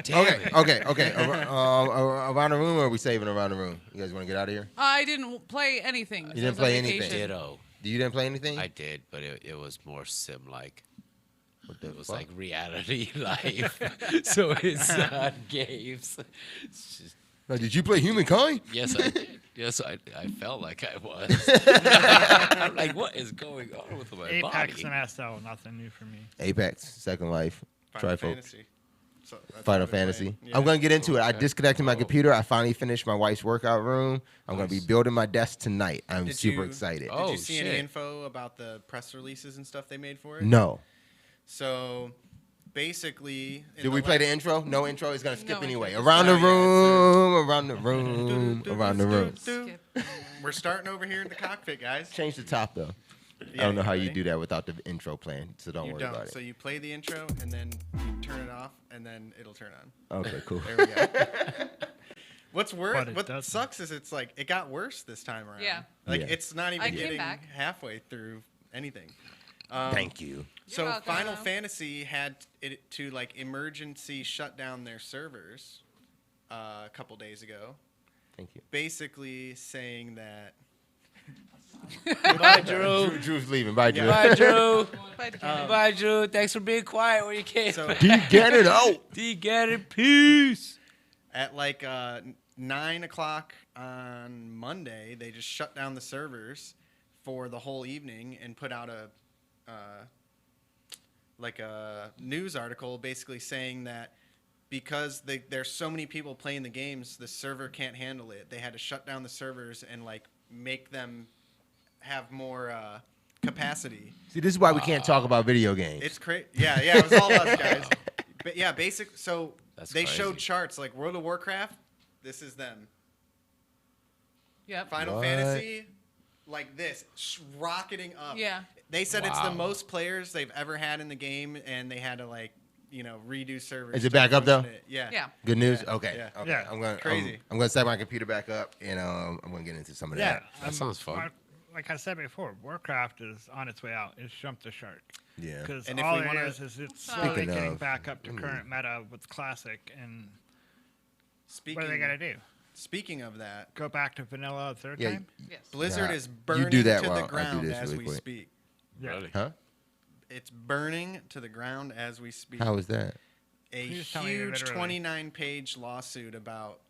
Damn it. Okay. Around the room, or are we saving around the room? You guys want to get out of here? I didn't play anything. You didn't play anything? Vacation. Ditto. You didn't play anything? I did, but it was more sim-like. What the It was fuck? like reality life. So it's not games. It's just, Now, did you play Humankind? yes, I did. Yes, I felt like I was. I'm like, what is going on with my Apex body? and SL, nothing new for me. Apex, Second Life, Final Trifle. Fantasy. So that's Final what I've been Fantasy. playing. Yeah. I'm gonna get into it. I Okay. disconnected my computer. I finally finished my wife's workout room. I'm gonna be building my desk tonight. I'm Did super you- excited. Oh, Did you see any shit. info about the press releases and stuff they made for it? No. So basically, in Did we play the intro? No intro. It's gonna skip No anyway. intro. Around the Oh, yeah, room, around the room, around the room. Skip. We're starting over here in the cockpit, guys. Change the top though. I Yeah, don't know how you ready? do that without the intro playing, so don't You worry don't. about So it. you play the intro and then you turn it off and then it'll turn on. Okay, cool. There we go. What's worse? But it What doesn't. sucks is it's like it got worse this time around. Yeah. Like Yeah. it's not I even came getting back. halfway through anything. Thank you. So You're welcome. Final Fantasy had it to like emergency shut down their servers a couple days ago, Thank you. basically saying that Bye, Drew. Drew's leaving. Bye, Drew. Bye, Drew. Bye, Decanter. Bye, Drew. Thanks for being quiet when you came. so Get it out. Get it, peace. at like 9 o'clock on Monday, they just shut down the servers for the whole evening and put out a news article basically saying that because there's so many people playing the games, the server can't handle it. They had to shut down the servers and like make them have more capacity. See, this is why we can't talk about video games. It's crazy. Yeah, it was all us guys. But yeah, so That's they showed crazy. charts like World of Warcraft. This is them. Yep. Final What? Fantasy, like this, rocketing up. Yeah. They said it's the Wow. most players they've ever had in the game, and they had to like, redo servers. Is it to back up, though? function it. Yeah. Yeah. Good news. Yeah, Okay. yeah. Okay. Yeah. I'm gonna Crazy. I'm gonna set my computer back up, and I'm gonna get into some of Yeah, that. That sounds fun. Like I said before, Warcraft is on its way out. It's jumped the shark. Yeah. Because And if all we it wanna- is it's slowly Speaking getting of- back up to current meta with classic. And Speaking, what are they gonna do? Speaking of that, Go back to vanilla a third Yeah. time? Yes. Blizzard Yeah, is you burning do that to while I the do ground this as really we quick. speak. Yeah. Really? Huh? It's burning to the ground as we speak. How is that? A Please tell me huge literally. 29-page lawsuit about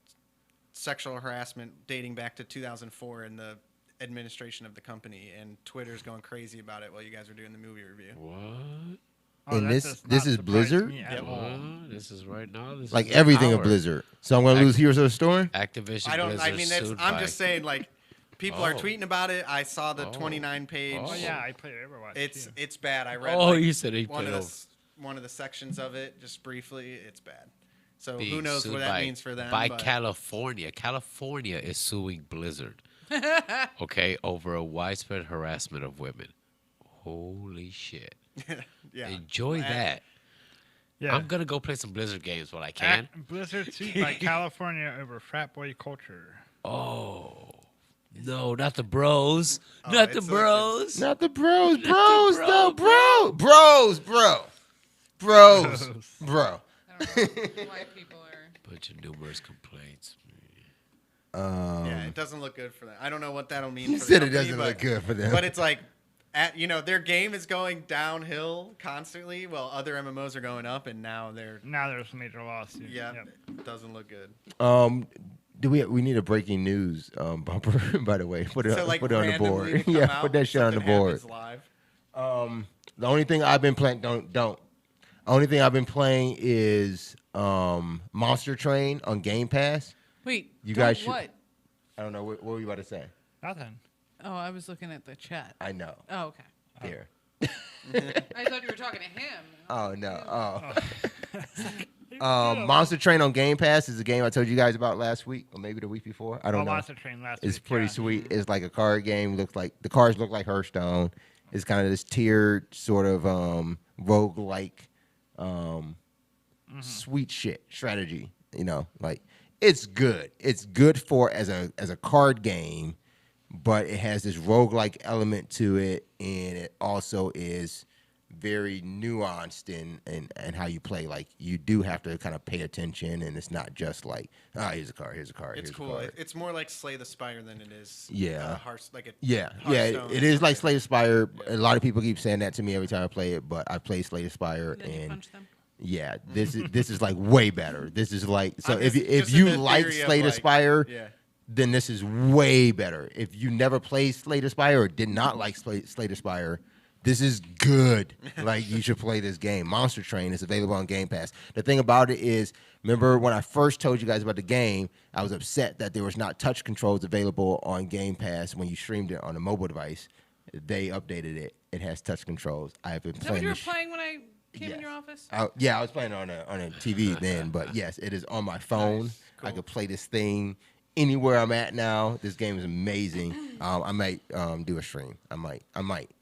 sexual harassment dating back to 2004 in the administration of the company, and Twitter's going crazy about it while you guys were doing the movie review. What? And that this- does this not is surprise Blizzard? me at Yep. all. What? This is right now. This Like is everything of power. Blizzard. So I'm gonna lose Heroes of the Storm. Activision. I don't. I Blizzard mean, that's, sued I'm by- just saying. Like, people are Oh. tweeting about it. I saw the Oh. 29-page. Oh, yeah, I played Overwatch. too. It's bad. I read. Oh, like, you said he one played of the over. one of the sections of it just briefly. It's bad. So being who knows sued what that by- means for them? By but California. California is suing Blizzard. Okay, over a widespread harassment of women. Holy shit. yeah. Enjoy that. Yeah. I'm gonna go play some Blizzard games while I can. Blizzard sweep by California over frat boy culture. Oh no, not the bros, Oh, not the it's bros. Not the bros, Not the bros, bro, no, bro. I don't know why people are. Bunch of numerous complaints. Yeah, it doesn't look good for them. I don't know what that'll mean. He for the said it company, doesn't but- look good for them. But it's like, their game is going downhill constantly, while other MMOs are going up, and now they're Now there's a major lawsuit. yeah, Yep. it doesn't look good. Do we need a breaking news bumper? By the way, put it So like put it on the randomly board. to come Yeah, out, put that shit on the something board. happens live. The only thing I've been playing only thing I've been playing is Monster Train on Game Pass. Wait, You don't guys should- what? I don't know what were you about to say. Nothing. Oh, I was looking at the chat. I know. Oh, okay. There. I thought you were talking to him. Oh no. Oh. Monster Train on Game Pass is a game I told you guys about last week or maybe the week before. I don't know. Monster Train last It's week, pretty yeah. sweet. It's like a card game. Looks like the cards look like Hearthstone. It's kind of this tiered sort of roguelike sweet shit strategy. You know, like it's good. It's good for as a card game, but it has this roguelike element to it, and it also is very nuanced in how you play. Like you do have to kind of pay attention, and it's not just like, here's a card, here's a card, It's here's cool. a card. It's more like Slay the Spire than it is. Yeah. Yeah, Hearthstone it or is like something. Slay the Spire. A lot of people keep saying that to me every time I play it, but I play Slay the Spire, And then you and punch them. yeah, this is like way better. This is like so I'm if just- if just in you the like theory of, Slay the like, Spire, yeah. then this is way better. If you never played Slay the Spire or did not like Slay the Spire, this is good. Like you should play this game. Monster Train is available on Game Pass. The thing about it is, remember when I first told you guys about the game, I was upset that there was not touch controls available on Game Pass when you streamed it on a mobile device. They updated it. It has touch controls. I have been Is that what playing you were this. playing when I came in Yes. your office? Yeah, I was playing on a TV then, but yes, it is on my phone. Nice. I Cool. could play this thing anywhere I'm at now. This game is amazing. I might do a stream. I might.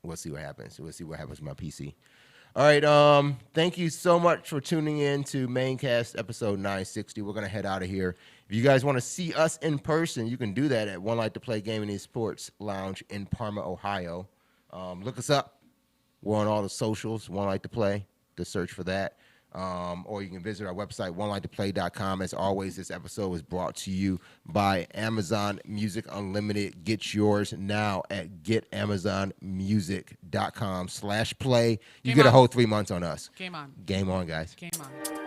We'll see what happens. We'll see what happens with my PC. All right. Thank you so much for tuning in to Maincast episode 960. We're gonna head out of here. If you guys want to see us in person, you can do that at One Light to Play Gaming and Sports Lounge in Parma, Ohio. Look us up. We're on all the socials. One Light to Play. Just search for that. Or you can visit our website, onelighttoplay.com. As always, this episode was brought to you by Amazon Music Unlimited. Get yours now at getamazonmusic.com/play. You Game get a on. whole 3 months on us. Game on. Game on, guys. Game on.